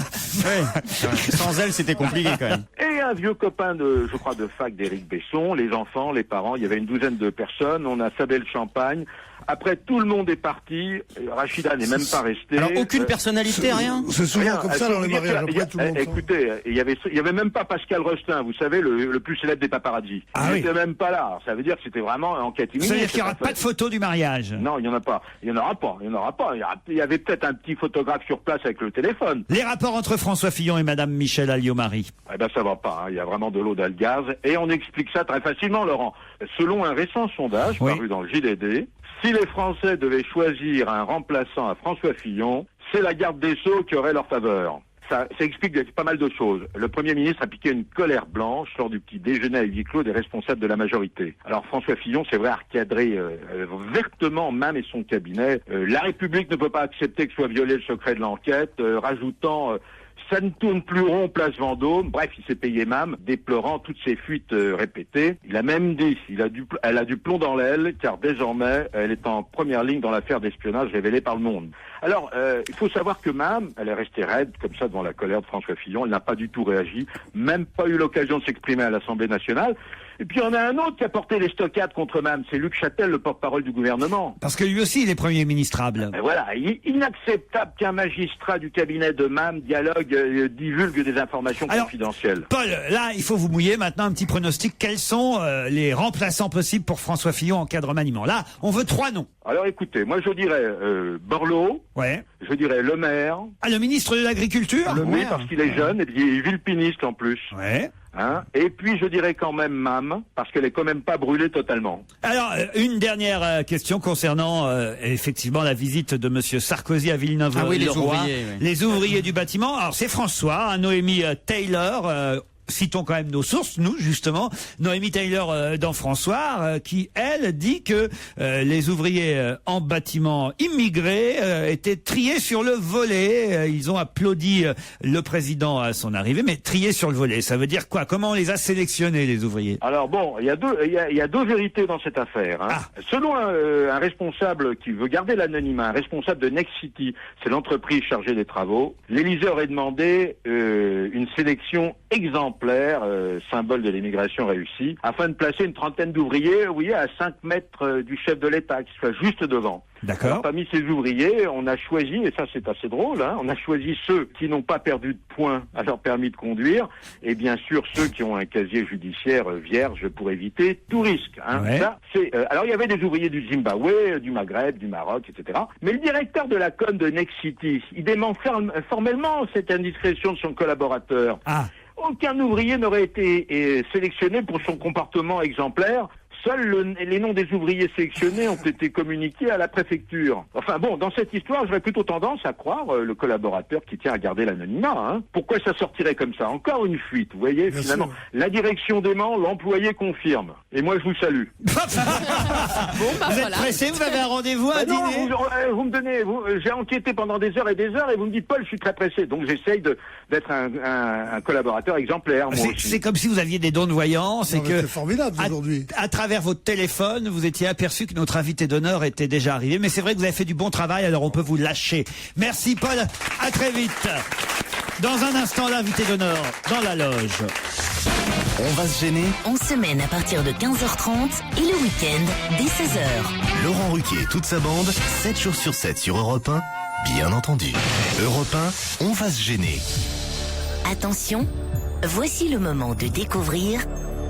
S9: Sans elle, c'était compliqué quand même.
S15: Et un vieux copain de fac d'Éric Besson, les enfants, les parents, il y avait une douzaine de personnes, on a sabé le champagne. Après, tout le monde est parti. Rachida n'est même pas restée.
S9: Alors, aucune personnalité, rien?
S4: C'est souvent comme ça dans les mariages. Après, tout le monde
S15: écoutez, il y avait même pas Pascal Rustin, vous savez, le plus célèbre des paparazzis. Il n'était même pas là. Ça veut dire que c'était vraiment en catimini.
S3: Ça veut dire qu'il n'y aura pas de photos du mariage?
S15: Non, il n'y en a pas. Il n'y en aura pas. Il y avait peut-être un petit photographe sur place avec le téléphone.
S3: Les rapports entre François Fillon et Madame Michèle Alliot-Marie?
S15: Eh ben, ça va pas. Il y a vraiment de l'eau dans le gaz. Et on explique ça très facilement, Laurent. Selon un récent sondage paru dans le JDD, si les Français devaient choisir un remplaçant à François Fillon, c'est la garde des Sceaux qui aurait leur faveur. Ça explique pas mal de choses. Le Premier ministre a piqué une colère blanche lors du petit déjeuner à huis clos des responsables de la majorité. Alors François Fillon, c'est vrai, a recadré vertement même et son cabinet. La République ne peut pas accepter que soit violé le secret de l'enquête, rajoutant... Ça ne tourne plus rond, place Vendôme. Bref, il s'est payé MAM, déplorant toutes ces fuites répétées. Il a même dit, elle a du plomb dans l'aile, car désormais, elle est en première ligne dans l'affaire d'espionnage révélée par Le Monde. Alors, il faut savoir que MAM, elle est restée raide, comme ça, devant la colère de François Fillon. Elle n'a pas du tout réagi, même pas eu l'occasion de s'exprimer à l'Assemblée nationale. Et puis, on a un autre qui a porté les stockades contre MAM, c'est Luc Châtel, le porte-parole du gouvernement.
S3: Parce que lui aussi, il est premier ministrable.
S15: Et voilà, inacceptable qu'un magistrat du cabinet de MAM dialogue, divulgue des informations confidentielles.
S3: Paul, là, il faut vous mouiller maintenant, un petit pronostic. Quels sont les remplaçants possibles pour François Fillon en cas de remaniement? Là, on veut 3 noms.
S15: Alors écoutez, moi je dirais Borloo, je dirais Le Maire.
S3: Ah, le ministre de l'Agriculture?
S15: Oui, parce qu'il est jeune et il est villepiniste en plus.
S3: Ouais.
S15: Hein, et puis je dirais quand même MAM, parce qu'elle est quand même pas brûlée totalement.
S3: Alors, une dernière question concernant effectivement la visite de Monsieur Sarkozy à Villeneuve-le-Roi.
S9: Ah oui, les ouvriers. Oui.
S3: Les ouvriers du bâtiment. Alors c'est François, Noémie Taylor. Citons quand même nos sources, nous justement, Noémie Taylor dans François, qui elle dit que les ouvriers en bâtiment immigrés étaient triés sur le volet. Ils ont applaudi le président à son arrivée, mais triés sur le volet, ça veut dire quoi? Comment on les a sélectionnés, les ouvriers?
S15: Alors bon, il y a deux vérités dans cette affaire. Hein. Selon un responsable qui veut garder l'anonymat, un responsable de Nexity, c'est l'entreprise chargée des travaux, l'Élysée aurait demandé une sélection exemplaire, symbole de l'immigration réussie, afin de placer une trentaine d'ouvriers, à 5 mètres du chef de l'État, qui soit juste devant.
S3: D'accord.
S15: Alors, parmi ces ouvriers, on a choisi, et ça c'est assez drôle, on a choisi ceux qui n'ont pas perdu de points à leur permis de conduire, et bien sûr ceux qui ont un casier judiciaire vierge pour éviter tout risque. Ça, alors il y avait des ouvriers du Zimbabwe, du Maghreb, du Maroc, etc. Mais le directeur de la com de Nexity, il dément formellement cette indiscrétion de son collaborateur. Aucun ouvrier n'aurait été sélectionné pour son comportement exemplaire. Seuls les noms des ouvriers sélectionnés ont été communiqués à la préfecture. Enfin bon, dans cette histoire, j'aurais plutôt tendance à croire le collaborateur qui tient à garder l'anonymat. Pourquoi ça sortirait comme ça? Encore une fuite, vous voyez, bien finalement. Sûr. La direction dément, l'employé confirme. Et moi, je vous salue.
S3: Vous êtes pressé, vous avez un rendez-vous à dîner?
S15: Vous me donnez... j'ai enquêté pendant des heures, et vous me dites, Paul, je suis très pressé. Donc j'essaye d'être un collaborateur exemplaire.
S3: C'est comme si vous aviez des dons de voyance et que...
S4: C'est formidable aujourd'hui.
S3: À travers votre téléphone, vous étiez aperçu que notre invité d'honneur était déjà arrivé. Mais c'est vrai que vous avez fait du bon travail, alors on peut vous lâcher. Merci Paul, à très vite. Dans un instant, l'invité d'honneur dans la loge.
S2: On va se gêner.
S11: En semaine à partir de 15h30 et le week-end dès 16h.
S2: Laurent Ruquier et toute sa bande, 7 jours sur 7 sur Europe 1, bien entendu. Europe 1, on va se gêner.
S11: Attention, voici le moment de découvrir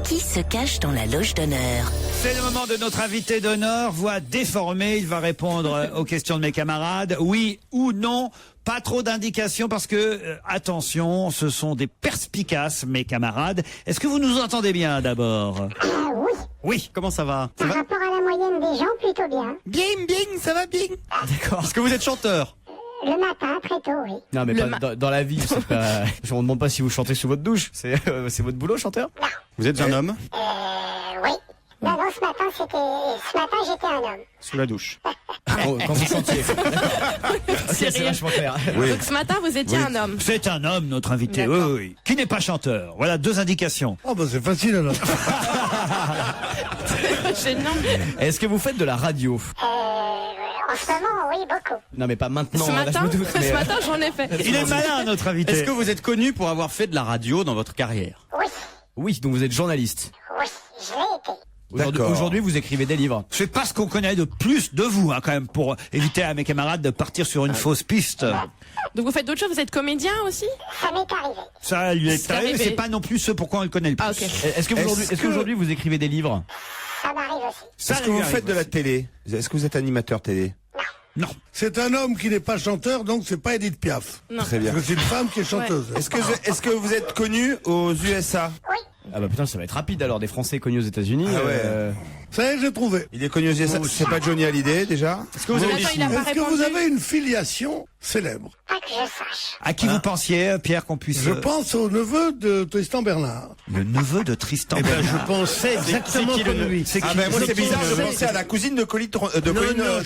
S11: qui se cache dans la loge d'honneur.
S3: C'est le moment de notre invité d'honneur, voix déformée. Il va répondre aux questions de mes camarades. Oui ou non, pas trop d'indications parce que, attention, ce sont des perspicaces, mes camarades. Est-ce que vous nous entendez bien d'abord?
S17: Oui.
S3: Oui, comment ça va?
S17: Par rapport à la moyenne des gens, plutôt bien.
S10: Bien, ça va bien. D'accord. Est-ce que vous êtes chanteur?
S17: Le matin, très tôt, oui.
S10: Non, mais pas dans la vie, c'est pas... Je ne demande pas si vous chantez sous votre douche. C'est votre boulot, chanteur?
S17: Non.
S10: Vous êtes un homme?
S17: Oui. Non, ce matin, j'étais un homme.
S10: Sous la douche. Quand vous chantiez. C'est vachement clair.
S6: Oui. Donc ce matin, vous étiez un homme.
S3: C'est un homme, notre invité, oui. Qui n'est pas chanteur. Voilà 2 indications.
S4: Oh, bah c'est facile alors.
S6: Gênant.
S10: Est-ce que vous faites de la radio?
S17: En ce moment, oui, beaucoup.
S10: Non, mais pas maintenant.
S6: Ce matin, ce matin, j'en ai fait.
S3: Il est malin, notre invité.
S10: Est-ce que vous êtes connu pour avoir fait de la radio dans votre carrière?
S17: Oui.
S10: Oui, donc vous êtes journaliste.
S17: Oui, je l'ai été.
S10: Aujourd'hui, vous écrivez des livres.
S3: C'est pas ce qu'on connaît de plus de vous, quand même, pour éviter à mes camarades de partir sur une fausse piste.
S6: Donc vous faites d'autres choses, vous êtes comédien aussi?
S17: Ça m'est arrivé.
S3: Ça lui est arrivé, mais c'est pas non plus ce pourquoi on le connaît le plus.
S6: Ah, ok.
S10: Est-ce qu'aujourd'hui vous écrivez des livres?
S17: Ça m'arrive aussi.
S5: Est-ce que vous faites de la télé? Est-ce que vous êtes animateur télé?
S3: Non.
S4: C'est un homme qui n'est pas chanteur, donc c'est pas Edith Piaf.
S6: Non.
S5: Très bien.
S4: Parce que c'est une femme qui est chanteuse.
S6: Ouais.
S5: Est-ce que vous êtes connu aux USA?
S17: Oui.
S10: Ah bah putain, ça va être rapide alors, des Français connus aux États-Unis.
S5: Ah ouais.
S4: Ça y est, j'ai trouvé.
S5: Il est connu, c'est pas Johnny Hallyday déjà.
S3: Est-ce que vous
S4: avez une filiation célèbre?
S17: Pas que je sache.
S3: À qui vous pensiez, Pierre, qu'on puisse...
S4: Je pense au neveu de Tristan Bernard.
S3: Le neveu de Tristan Bernard.
S7: Je pensais exactement comme lui.
S5: Moi c'est bizarre, je pensais à la cousine de Colette Renard.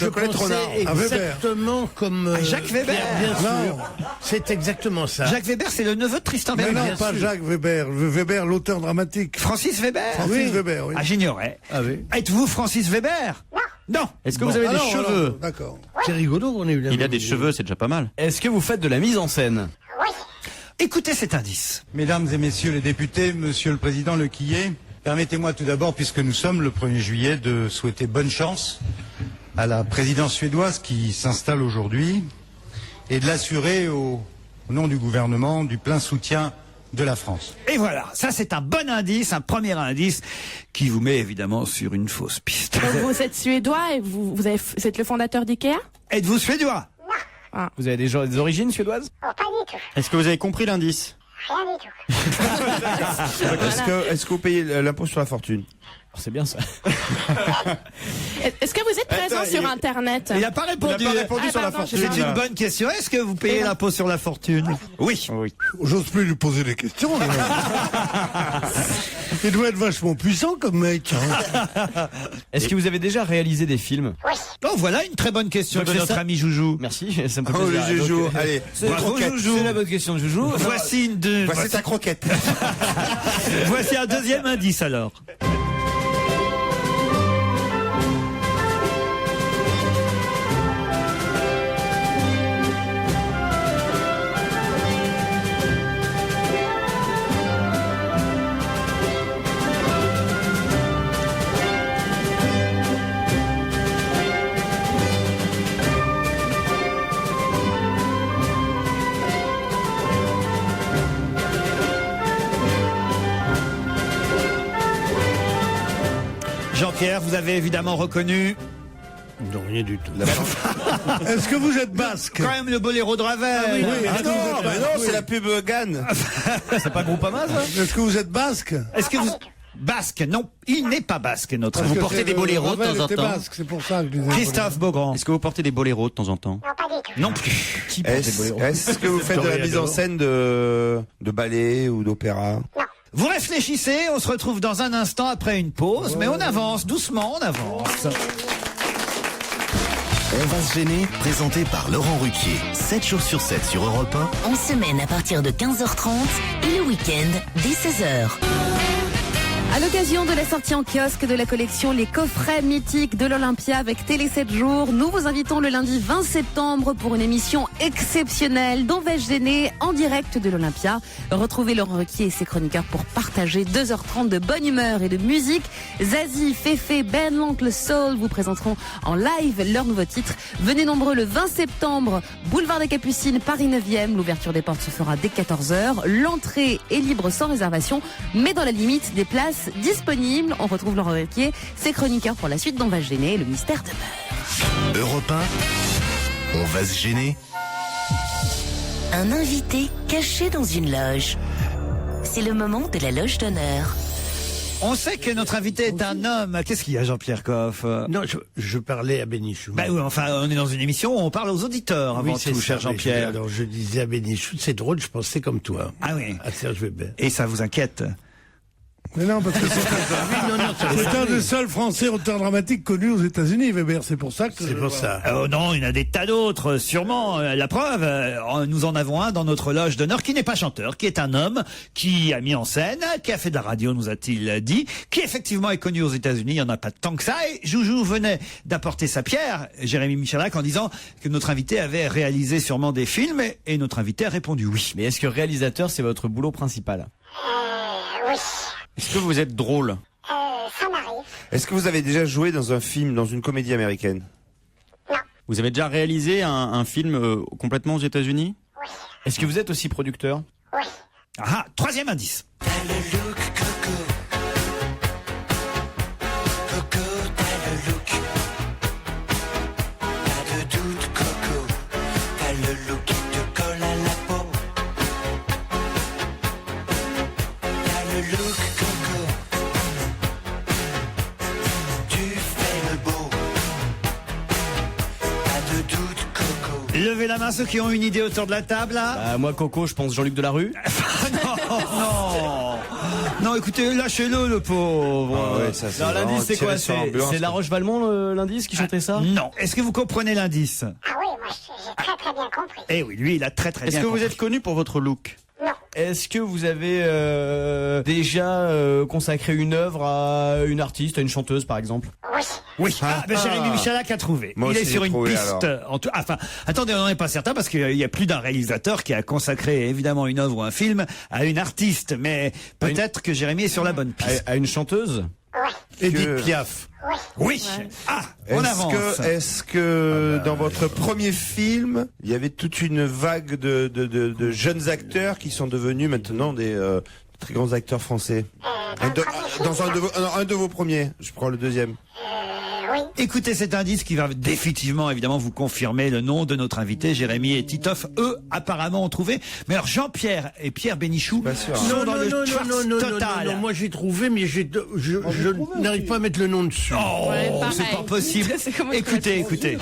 S7: Exactement comme
S3: Jacques Weber.
S7: Bien sûr. C'est exactement ça.
S3: Jacques Weber, c'est le neveu de Tristan
S4: Mais
S3: Bernard.
S4: non, pas Jacques Weber. Weber, l'auteur dramatique.
S3: Francis Weber.
S4: Francis Weber, oui.
S3: Ah, j'ignorais.
S7: Ah oui.
S3: Êtes-vous Francis Weber? Non.
S10: Est-ce que vous avez des cheveux?
S4: D'accord.
S7: C'est rigolo qu'on ait eu
S9: Il a des cheveux, c'est déjà pas mal.
S10: Est-ce que vous faites de la mise en scène?
S3: Écoutez cet indice.
S18: Mesdames et messieurs les députés, monsieur le président Lequillet, permettez-moi tout d'abord, puisque nous sommes le 1er juillet, de souhaiter bonne chance à la présidence suédoise qui s'installe aujourd'hui et de l'assurer au nom du gouvernement du plein soutien de la France.
S3: Et voilà, ça c'est un bon indice, un premier indice qui vous met évidemment sur une fausse piste.
S6: Donc vous êtes suédois et vous êtes le fondateur d'IKEA?
S3: Êtes-vous suédois?
S10: Vous avez des origines suédoises?
S17: Oh, pas du tout.
S9: Est-ce que vous avez compris l'indice?
S17: Rien du tout.
S5: Est-ce que vous payez l'impôt sur la fortune?
S10: C'est bien ça.
S6: Est-ce que vous êtes présent sur Internet?
S3: Il n'a pas répondu.
S5: Il n'a pas répondu sur la fortune.
S3: C'est une bonne question. Est-ce que vous payez l'impôt sur la fortune? Oui.
S4: J'ose plus lui poser des questions. Il doit être vachement puissant comme mec.
S10: Est-ce que vous avez déjà réalisé des films?
S3: Oh, voilà une très bonne question
S10: Donc
S3: de
S10: c'est
S3: notre
S10: ça.
S3: ami Joujou.
S10: Merci, ça me fait
S5: Oh,
S10: plaisir.
S5: le Joujou,
S10: Donc,
S5: allez,
S3: Bravo Joujou.
S10: C'est la bonne question de Joujou.
S3: Voici
S5: Voici ta croquette.
S3: Voici un deuxième indice alors. Jean-Pierre, vous avez évidemment reconnu.
S7: Non, rien du tout.
S4: Est-ce que vous êtes basque?
S3: Quand même le boléro de Ravel.
S5: Non, c'est la pub Gann.
S10: C'est pas Groupama, ça?
S4: Est-ce que vous êtes basque?
S3: Est-ce que vous... Basque, non, il n'est pas basque, notre.
S9: Vous portez des boléros de temps en temps?
S4: Basque, c'est pour ça que je disais.
S3: Christophe Beaugrand.
S9: Est-ce que vous portez des boléros de temps en temps?
S17: Non, pas du tout.
S3: Non plus.
S10: Qui porte des boléros?
S5: Est-ce que vous faites de la mise en scène de ballet ou d'opéra?
S3: Vous réfléchissez, on se retrouve dans un instant après une pause, mais on avance, doucement, on avance.
S2: On va se gêner, présenté par Laurent Ruquier. 7 jours sur 7 sur Europe 1.
S11: En semaine à partir de 15h30 et le week-end dès 16h.
S1: À l'occasion de la sortie en kiosque de la collection Les coffrets mythiques de l'Olympia avec Télé 7 jours, nous vous invitons le lundi 20 septembre pour une émission exceptionnelle d'On va se gêner en direct de l'Olympia. Retrouvez Laurent Ruquier et ses chroniqueurs pour partager 2h30 de bonne humeur et de musique. Zazie, Féfé, Ben l'Oncle Soul vous présenteront en live leur nouveau titre. Venez nombreux le 20 septembre, boulevard des Capucines, Paris 9e. L'ouverture des portes se fera dès 14h. L'entrée est libre sans réservation, mais dans la limite des places disponibles. On retrouve Laurent Ruquier, ses chroniqueurs pour la suite d'On va se gêner. Le mystère demeure.
S2: Europe 1, on va se gêner.
S11: Un invité caché dans une loge. C'est le moment de la loge d'honneur.
S3: On sait que notre invité est un homme. Qu'est-ce qu'il y a, Jean-Pierre Coff?
S7: Non, je parlais à Bénichou.
S3: Bah oui, enfin, on est dans une émission où on parle aux auditeurs avant tout, cher Jean-Pierre.
S7: Alors je disais à Bénichou, c'est drôle, je pensais comme toi.
S3: Ah oui.
S7: À Serge Weber.
S3: Et ça vous inquiète?
S4: Mais non, parce que c'est un des seuls Français auteurs dramatiques connus aux États-Unis, Weber. C'est pour ça que.
S7: C'est pour ça.
S3: Oh non, il y en a des tas d'autres, sûrement. La preuve, nous en avons un dans notre loge d'honneur qui n'est pas chanteur, qui est un homme qui a mis en scène, qui a fait de la radio, nous a-t-il dit, qui effectivement est connu aux États-Unis. Il n'y en a pas tant que ça. Et Joujou venait d'apporter sa pierre, Jérémy Michalak, en disant que notre invité avait réalisé sûrement des films, et notre invité a répondu oui.
S10: Mais est-ce que réalisateur, c'est votre boulot principal?
S17: Oui.
S9: Est-ce que vous êtes drôle?
S17: Ça m'arrive.
S5: Est-ce que vous avez déjà joué dans un film, dans une comédie américaine?
S9: Vous avez déjà réalisé un film complètement aux États-Unis?
S17: Oui.
S10: Est-ce que vous êtes aussi producteur?
S17: Oui.
S3: Ah, troisième indice.
S19: Tu
S3: Levez la main ceux qui ont une idée autour de la table, là.
S10: Moi, Coco, je pense Jean-Luc Delarue.
S3: Non, écoutez, lâchez-le, le pauvre.
S10: Non, l'indice, c'est quoi? C'est La Roche-Valmont, l'indice, qui chantait ça?
S3: Non. Est-ce que vous comprenez l'indice?
S17: Ah oui, moi j'ai très très bien compris.
S3: Eh oui, lui, il a très très bien
S10: Est-ce que
S3: compris.
S10: vous êtes connu pour votre look?
S17: Non.
S10: Est-ce que vous avez déjà consacré une œuvre à une artiste, à une chanteuse, par exemple?
S17: Oui.
S3: Oui, Jérémy Michalak a trouvé.
S5: Moi
S3: Il est
S5: aussi,
S3: sur
S5: j'ai
S3: une
S5: trouvé,
S3: piste. Enfin, attendez, on n'en est pas certain parce qu'il y a plus d'un réalisateur qui a consacré évidemment une œuvre ou un film à une artiste, mais peut-être que Jérémy est sur la bonne piste.
S10: À une chanteuse?
S7: Edith Piaf.
S3: Oui. Ah, on avance.
S5: Est-ce que dans votre premier film, il y avait toute une vague de jeunes acteurs qui sont devenus maintenant des très grands acteurs français? Dans un de vos premiers, je prends le deuxième.
S17: Oui.
S3: Écoutez cet indice qui va définitivement, évidemment, vous confirmer le nom de notre invité. Jérémy et Titoff, eux, apparemment, ont trouvé. Mais alors, Jean-Pierre et Pierre Bénichou sont dans le Schwartz total.
S7: Non, moi j'ai trouvé, mais je n'arrive pas à mettre le nom dessus.
S3: Oh, c'est pas possible. Écoutez.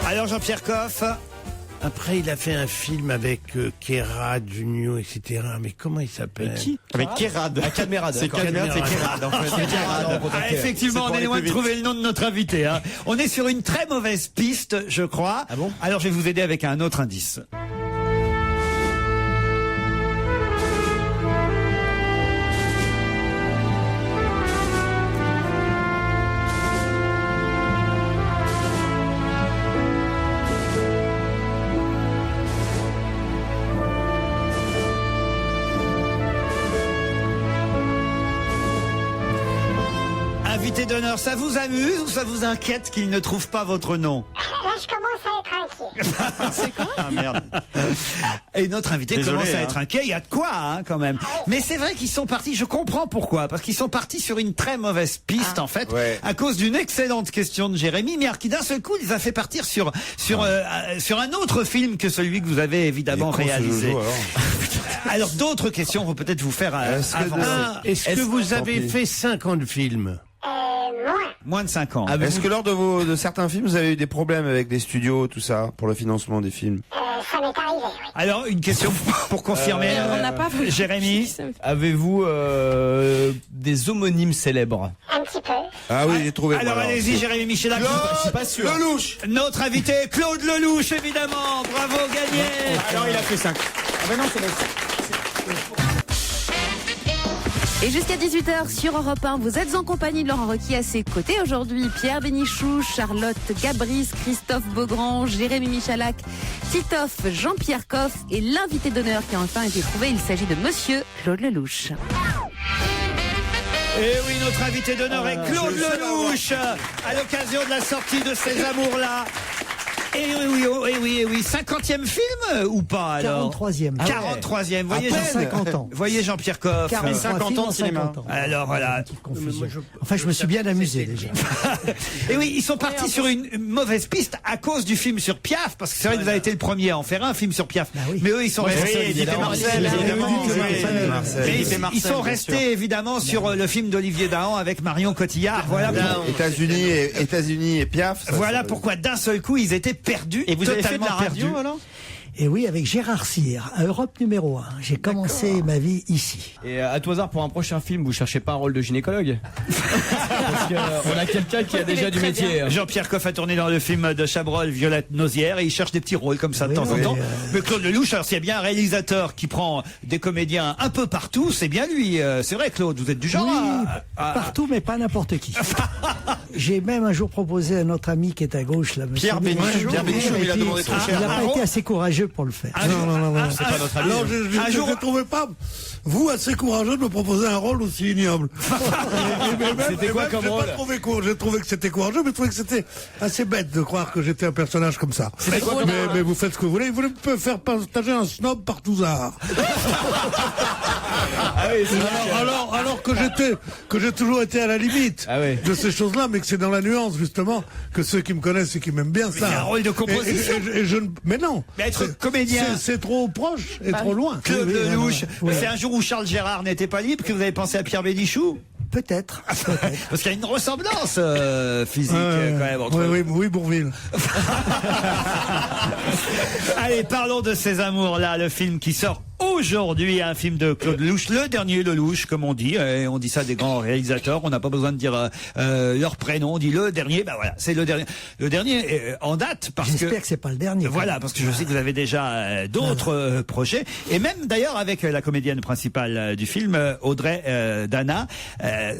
S3: Alors Jean-Pierre Coff.
S7: Après, il a fait un film avec Kérad Junior, etc. Mais comment il s'appelle?
S10: Avec qui? Avec Kérad. Camerade. C'est Camerade, c'est Kérad. En fait.
S3: Effectivement, on est loin de trouver le nom de notre invité. On est sur une très mauvaise piste, je crois.
S10: Ah bon?
S3: Alors je vais vous aider avec un autre indice. Invité d'honneur, ça vous amuse ou ça vous inquiète qu'il ne trouve pas votre nom?
S17: Là, je commence à être inquiet.
S3: C'est quoi? Ah merde. Et notre invité commence à être inquiet. Il y a de quoi, quand même. Mais c'est vrai qu'ils sont partis. Je comprends pourquoi. Parce qu'ils sont partis sur une très mauvaise piste, en fait, à cause d'une excellente question de Jérémy, mais qui d'un seul coup les a fait partir sur un autre film que celui que vous avez évidemment réalisé. Alors d'autres questions vont peut-être vous faire avancer.
S7: Est-ce que vous avez fait 50 films?
S3: Moins de 5 ans.
S5: Est-ce que lors de certains films, vous avez eu des problèmes avec des studios, tout ça, pour le financement des films?
S17: Ça m'est arrivé, oui.
S3: Alors, une question pour confirmer.
S6: On n'a pas voulu.
S3: Jérémy,
S10: avez-vous des homonymes célèbres?
S17: Un petit peu.
S5: Ah oui, j'ai trouvé.
S3: alors allez-y, Jérémy Michalak.
S10: Je suis pas sûr.
S5: Lelouch.
S3: Notre invité, Claude Lelouch, évidemment. Bravo, gagné.
S10: Alors il a fait 5. Ah ben non, c'est
S1: Et jusqu'à 18h sur Europe 1, vous êtes en compagnie de Laurent Ruquier à ses côtés aujourd'hui. Pierre Bénichou, Charlotte Gabris, Christophe Beaugrand, Jérémy Michalak, Titoff, Jean-Pierre Coff et l'invité d'honneur qui a enfin été trouvé. Il s'agit de Monsieur Claude Lelouch.
S3: Et oui, notre invité d'honneur est Claude Lelouch, à l'occasion de la sortie de Ces Amours-là. Et oui, 50e film ou pas alors?
S19: 43e.
S3: 43e, voyez,
S19: 50 ans.
S3: Voyez Jean-Pierre Coff.
S19: 50 ans de cinéma.
S3: Alors voilà.
S19: Enfin, je me suis bien amusé déjà.
S3: Et oui, ils sont partis sur une mauvaise piste à cause du film sur Piaf, parce que c'est vrai que vous avez été le premier à en faire un film sur Piaf. Mais eux, ils sont restés. Ils sont restés évidemment sur le film d'Olivier Dahan avec Marion Cotillard. Voilà.
S5: États-Unis et Piaf.
S3: Voilà pourquoi d'un seul coup ils étaient perdus.
S10: Et vous avez fait de la radio alors?
S19: Et oui, avec Gérard Cyr, à Europe numéro 1. J'ai commencé ma vie ici.
S10: Et à tout hasard, pour un prochain film, vous cherchez pas un rôle de gynécologue? Parce qu'on a quelqu'un qui a déjà du métier.
S3: Jean-Pierre Coff a tourné dans le film de Chabrol, Violette Nausière, et il cherche des petits rôles comme ça de temps en temps. Mais Claude Lelouch, alors s'il y a bien un réalisateur qui prend des comédiens un peu partout, c'est bien lui. C'est vrai, Claude, vous êtes du genre
S19: partout, mais pas n'importe qui. J'ai même un jour proposé à notre ami qui est à gauche, là,
S10: Pierre Bénichou.
S19: Il n'a pas été assez courageux. courageux pour le faire.
S4: Non.
S10: C'est pas notre avis.
S4: Non, je ne trouvais pas, vous, assez courageux de me proposer un rôle aussi ignoble.
S10: C'était quoi comme rôle?
S4: J'ai trouvé que c'était courageux, mais je trouvais que c'était assez bête de croire que j'étais un personnage comme ça. Mais vous faites ce que vous voulez. Vous voulez me faire partager un snob par tous arts. Alors que j'ai toujours été à la limite de ces choses-là, mais que c'est dans la nuance, justement, que ceux qui me connaissent et qui m'aiment bien ça.
S3: C'est un rôle de composition.
S4: Mais non.
S3: Mais être comédien.
S4: C'est trop proche et trop loin.
S3: Claude Lelouch. C'est un jour où Charles Gérard n'était pas libre que vous avez pensé à Pierre Bénichou?
S19: Peut-être.
S3: Parce qu'il y a une ressemblance physique quand même entre
S4: Oui, Bourville.
S3: Allez, parlons de Ces Amours-là, le film qui sort aujourd'hui, un film de Claude Lelouch, le dernier Lelouch, comme on dit, et on dit ça des grands réalisateurs, on n'a pas besoin de dire leur prénom, on dit le dernier, ben voilà, c'est le dernier en date, parce que...
S19: J'espère que c'est pas le dernier.
S3: Voilà, parce que je sais que vous avez déjà d'autres projets, et même d'ailleurs avec la comédienne principale du film, Audrey Dana,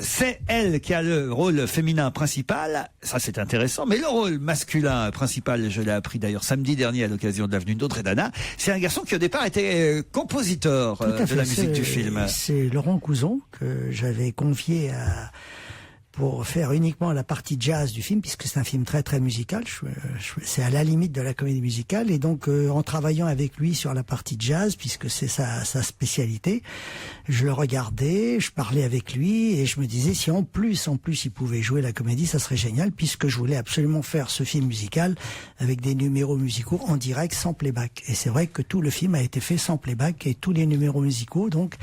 S3: c'est elle qui a le rôle féminin principal, ça c'est intéressant, mais le rôle masculin principal, je l'ai appris d'ailleurs samedi dernier à l'occasion de l'avenue d'Audrey Dana, c'est un garçon qui au départ était compositeur de la musique du film.
S19: C'est Laurent Couzon que j'avais convié pour faire uniquement la partie jazz du film, puisque c'est un film très très musical. C'est à la limite de la comédie musicale, et donc en travaillant avec lui sur la partie jazz, puisque c'est sa spécialité, je le regardais, je parlais avec lui, et je me disais si en plus il pouvait jouer la comédie, ça serait génial, puisque je voulais absolument faire ce film musical avec des numéros musicaux en direct sans playback. Et c'est vrai que tout le film a été fait sans playback et tous les numéros musicaux, donc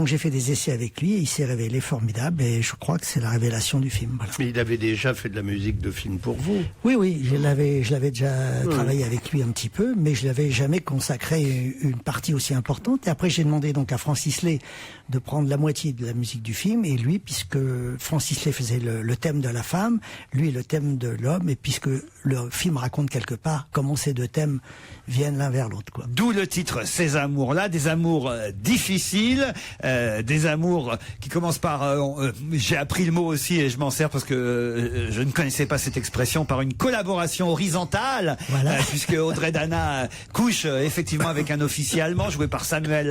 S19: j'ai fait des essais avec lui et il s'est révélé formidable, et je crois que c'est la révélation du film. Voilà.
S7: Mais il avait déjà fait de la musique de film pour vous.
S19: Oui, je l'avais déjà travaillé avec lui un petit peu, mais je l'avais jamais consacré une partie aussi importante. Et après, j'ai demandé donc à Francis Lay de prendre la moitié de la musique du film, et lui, puisque Francis Lay faisait le thème de la femme, lui le thème de l'homme, et puisque le film raconte quelque part comment ces deux thèmes viennent l'un vers l'autre, quoi.
S3: D'où le titre Ces Amours-là, des amours difficiles, des amours qui commencent par, j'ai appris le mot aussi et je m'en sers parce que je ne connaissais pas cette expression, par une collaboration horizontale, voilà. Puisque Audrey Dana couche effectivement avec un officier allemand joué par Samuel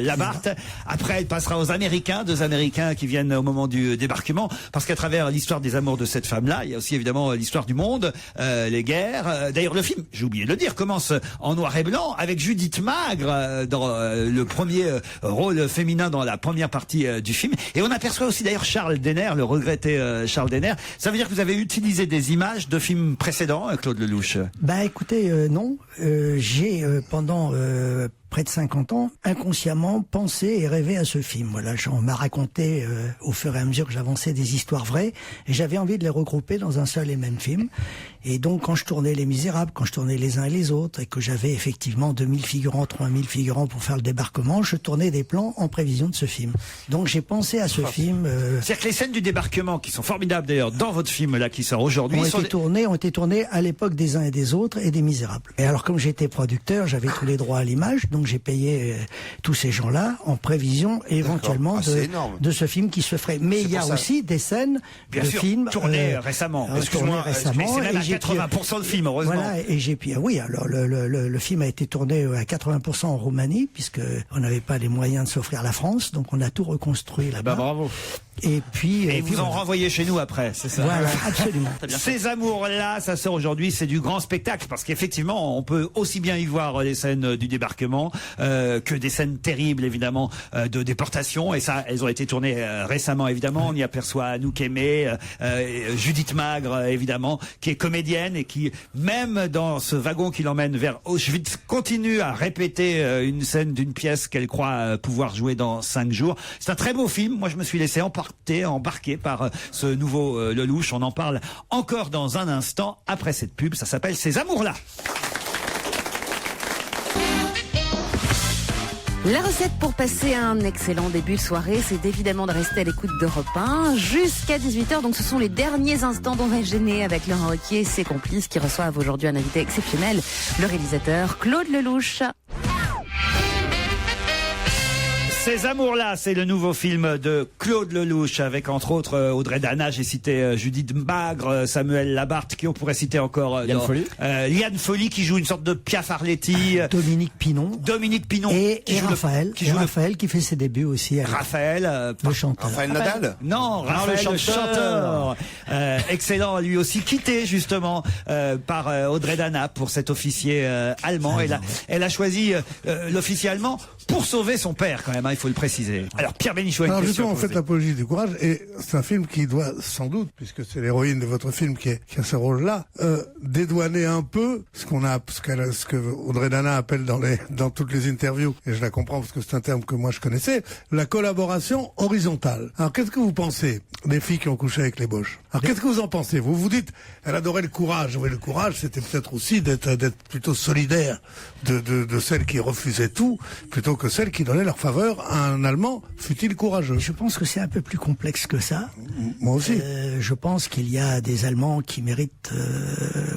S3: Labarthe. Après, elle passera aux Américains, deux Américains qui viennent au moment du débarquement, parce qu'à travers l'histoire des amours de cette femme-là, il y a aussi évidemment l'histoire du monde, les guerres. D'ailleurs, le film, j'ai oublié de le dire, commence en noir et blanc avec Judith Magre dans le premier rôle féminin dans la première partie du film. Et on aperçoit aussi d'ailleurs Charles Denner, le regretté Charles Denner. Ça veut dire que vous avez utilisé des images de films précédents, Claude Lelouch?
S19: Bah écoutez, non. J'ai pendant près de 50 ans, inconsciemment pensé et rêvé à ce film. Voilà, on m'a raconté au fur et à mesure que j'avançais des histoires vraies, et j'avais envie de les regrouper dans un seul et même film. Et donc, quand je tournais Les Misérables, quand je tournais Les uns et les autres, et que j'avais effectivement 2000 figurants, 3000 figurants pour faire le débarquement, je tournais des plans en prévision de ce film. Donc, j'ai pensé à ce film.
S3: C'est-à-dire que les scènes du débarquement, qui sont formidables d'ailleurs dans votre film là qui sort aujourd'hui,
S19: ont été tournées à l'époque des uns et des autres et des Misérables. Et alors, comme j'étais producteur, j'avais tous les droits à l'image, donc j'ai payé tous ces gens-là en prévision éventuellement de ce film qui se ferait. Mais il y a aussi des scènes de films
S3: tournés récemment. Excuse-moi, c'est même à 80% de film, heureusement.
S19: Voilà, et j'ai puis oui, alors le film a été tourné à 80% en Roumanie, puisque on n'avait pas les moyens de s'offrir la France, donc on a tout reconstruit là-bas.
S3: Bravo.
S19: Et puis
S3: vous en renvoyez chez nous après, c'est ça?
S19: Voilà, absolument.
S3: Ces amours-là, ça sort aujourd'hui, c'est du grand spectacle, parce qu'effectivement, on peut aussi bien y voir les scènes du débarquement que des scènes terribles, évidemment, de déportation. Et ça, elles ont été tournées récemment, évidemment. On y aperçoit Anouk Aimé, Judith Magre, évidemment, qui est comédienne et qui, même dans ce wagon qui l'emmène vers Auschwitz, continue à répéter une scène d'une pièce qu'elle croit pouvoir jouer dans 5 jours. C'est un très beau film. Moi, je me suis laissé embarqué par ce nouveau Lelouch. On en parle encore dans un instant après cette pub. Ça s'appelle Ces Amours-là.
S1: La recette pour passer un excellent début de soirée, c'est évidemment de rester à l'écoute d'Europe 1 jusqu'à 18h. Donc ce sont les derniers instants d'On va gêner avec Laurent Ruquier et ses complices qui reçoivent aujourd'hui un invité exceptionnel, le réalisateur Claude Lelouch.
S3: Ces amours-là, c'est le nouveau film de Claude Lelouch avec entre autres Audrey Dana, j'ai cité Judith Magre, Samuel Labarthe, qui on pourrait citer encore Liane Folly qui joue une sorte de Piaf Arletty,
S19: Dominique Pinon
S3: et
S19: Raphaël qui fait ses débuts aussi.
S3: Raphaël,
S19: le chanteur.
S5: Raphaël Nadal.
S3: Non, Raphaël le chanteur. Excellent, lui aussi quitté justement par Audrey Dana pour cet officier allemand. Elle a choisi l'officier allemand pour sauver son père quand même, hein, il faut le préciser. Alors Pierre Bénichou,
S4: alors justement, vous faites l'apologie du courage, et c'est un film qui doit sans doute, puisque c'est l'héroïne de votre film qui a ce rôle-là, dédouaner un peu ce que Audrey Dana appelle dans toutes les interviews, et je la comprends parce que c'est un terme que moi je connaissais, la collaboration horizontale. Alors qu'est-ce que vous pensez des filles qui ont couché avec les Boches? Alors qu'est-ce que vous en pensez? Vous vous dites, elle adorait le courage. Oui, le courage, c'était peut-être aussi d'être plutôt solidaire de celles qui refusaient tout, plutôt que celles qui donnaient leur faveur à un Allemand, fût-il courageux.
S19: Je pense que c'est un peu plus complexe que ça.
S4: Moi aussi.
S19: Je pense qu'il y a des Allemands qui méritent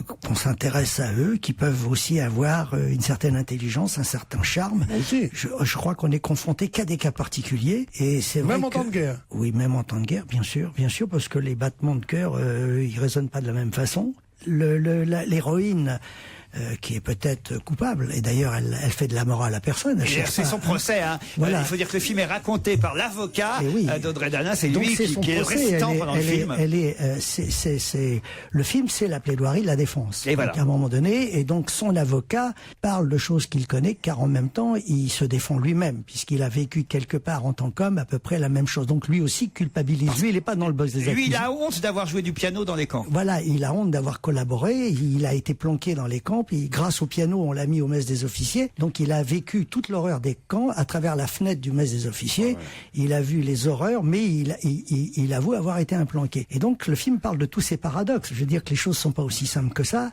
S19: qu'on s'intéresse à eux, qui peuvent aussi avoir une certaine intelligence, un certain charme.
S4: Moi aussi.
S19: Je crois qu'on est confronté qu'à des cas particuliers, et c'est vrai
S4: même en temps de guerre.
S19: Oui, même en temps de guerre, bien sûr, parce que les battements de cœur, ils résonnent pas de la même façon. L'héroïne qui est peut-être coupable, et d'ailleurs elle fait de la morale à personne.
S3: C'est son procès, hein.
S19: Voilà.
S3: Il faut dire que le film est raconté par l'avocat d'Audrey Dana, c'est lui qui est le
S19: procès,
S3: récitant pendant le film.
S19: Le film, c'est la plaidoirie de la défense.
S3: Et voilà.
S19: À un moment donné, et donc son avocat parle de choses qu'il connaît, car en même temps il se défend lui-même, puisqu'il a vécu quelque part en tant qu'homme à peu près la même chose. Donc lui aussi culpabilise. Lui, il n'est pas dans le box des accusés.
S3: Lui, il a honte d'avoir joué du piano dans les camps.
S19: Voilà, il a honte d'avoir collaboré. Il a été planqué dans les camps. Puis grâce au piano, on l'a mis au mess des officiers. Donc il a vécu toute l'horreur des camps à travers la fenêtre du mess des officiers. Il a vu les horreurs, mais il avoue avoir été implanqué. Et donc le film parle de tous ces paradoxes. Je veux dire que les choses sont pas aussi simples que ça.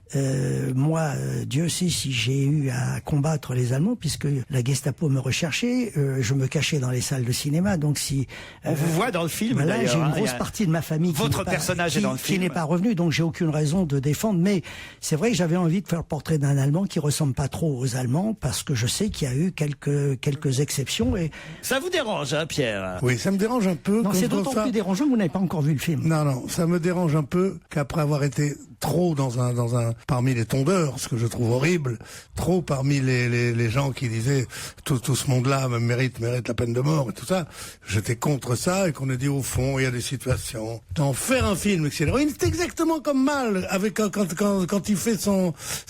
S19: Moi, Dieu sait si j'ai eu à combattre les Allemands, puisque la Gestapo me recherchait. Je me cachais dans les salles de cinéma. Donc si
S3: on vous voit dans le film,
S19: voilà,
S3: d'ailleurs,
S19: j'ai une grosse partie de ma famille
S3: votre personnage est dans le film,
S19: qui n'est pas revenu, donc j'ai aucune raison de défendre. Mais c'est vrai que j'avais envie de faire le portrait d'un Allemand qui ressemble pas trop aux Allemands, parce que je sais qu'il y a eu quelques exceptions. Et
S3: ça vous dérange, hein, Pierre?
S4: Oui, ça me dérange un peu.
S19: Non, c'est d'autant plus dérangeant que vous n'avez pas encore vu le film.
S4: Non, ça me dérange un peu qu'après avoir été trop parmi les tondeurs, ce que je trouve horrible, trop parmi les gens qui disaient tout ce monde-là mérite la peine de mort et tout ça. J'étais contre ça, et qu'on a dit au fond il y a des situations. D'en faire un film, c'est exactement comme Mal avec quand il fait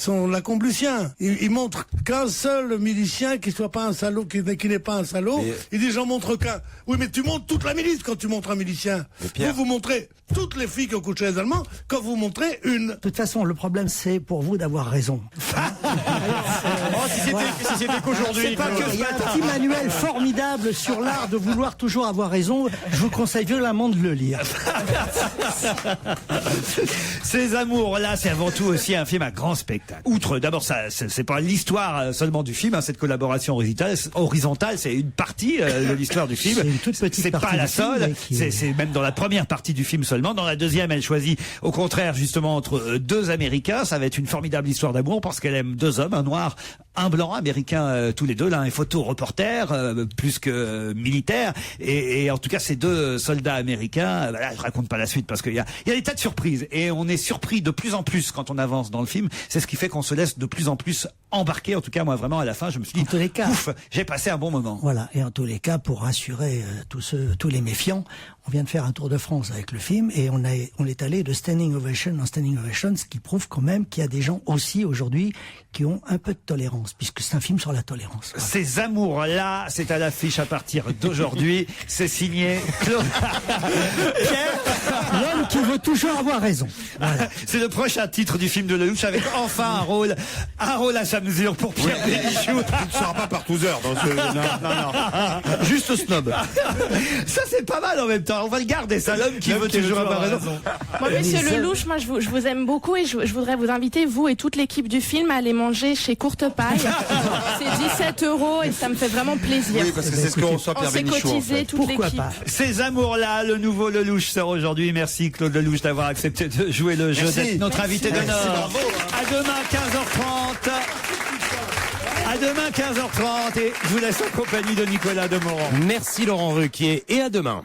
S4: la Comblucien. Il montre qu'un seul milicien qui soit pas un salaud, qui n'est pas un salaud. Il dit j'en montre qu'un. Oui, mais tu montres toute la milice quand tu montres un milicien. Vous montrez toutes les filles qui ont couché les Allemands quand vous montrez une.
S19: De toute façon, le problème, c'est pour vous d'avoir raison.
S3: Si c'était qu'aujourd'hui.
S19: Il y a un petit manuel formidable sur l'art de vouloir toujours avoir raison. Je vous conseille violemment de le lire.
S3: Ces amours-là, c'est avant tout aussi un film à grand spectacle. Outre, d'abord, ça, c'est pas l'histoire seulement du film, hein, cette collaboration horizontale, c'est une partie de l'histoire du film.
S19: C'est une toute petite
S3: c'est
S19: partie
S3: pas la
S19: du film,
S3: seule. C'est même dans la première partie du film seulement. Dans la deuxième, elle choisit, au contraire, justement, entre deux Américains. Ça va être une formidable histoire d'amour parce qu'elle aime deux hommes, un noir, un blanc, américain, tous les deux. L'un est photo-reporter, plus que militaire. Et en tout cas, ces deux soldats américains, voilà, je raconte pas la suite parce qu'il y a des tas de surprises. Et on est surpris de plus en plus quand on avance dans le film. C'est ce qui fait qu'on se laisse de plus en plus embarquer. En tout cas, moi, vraiment, à la fin, je me suis dit, ouf, j'ai passé un bon moment.
S19: Voilà. Et en tous les cas, pour rassurer tous les méfiants, on vient de faire un tour de France avec le film, et on est allé de standing ovation en standing ovation, ce qui prouve quand même qu'il y a des gens aussi aujourd'hui qui ont un peu de tolérance, puisque c'est un film sur la tolérance. Voilà.
S3: Ces amours-là, c'est à l'affiche à partir d'aujourd'hui. C'est signé Claude. Pierre,
S19: l'homme qui veut toujours avoir raison. Voilà.
S3: C'est le prochain titre du film de Lelouch, avec enfin un rôle à sa mesure pour Pierre Bénichou.
S5: Tu ne seras pas partouzeur dans ce... Non.
S3: Juste snob. Ça, c'est pas mal en même temps. On va le garder, ça, l'homme qui veut toujours avoir raison.
S6: Bon, monsieur Lelouch, moi, je vous aime beaucoup, et je voudrais vous inviter, vous et toute l'équipe du film, à aller manger chez Courte Paille. C'est 17 € et ça me fait vraiment plaisir.
S5: Oui, parce que c'est ce qu'on reçoit Pierre Bénichou.
S6: On s'est cotisé, toute l'équipe.
S3: Ces amours-là, le nouveau Lelouch sort aujourd'hui. Merci Claude Lelouch d'avoir accepté de jouer le jeu, d'être notre invité d'honneur. À demain, 15h30. À demain 15h30 et je vous laisse en compagnie de Nicolas Demorand.
S20: Merci Laurent Ruquier et à demain.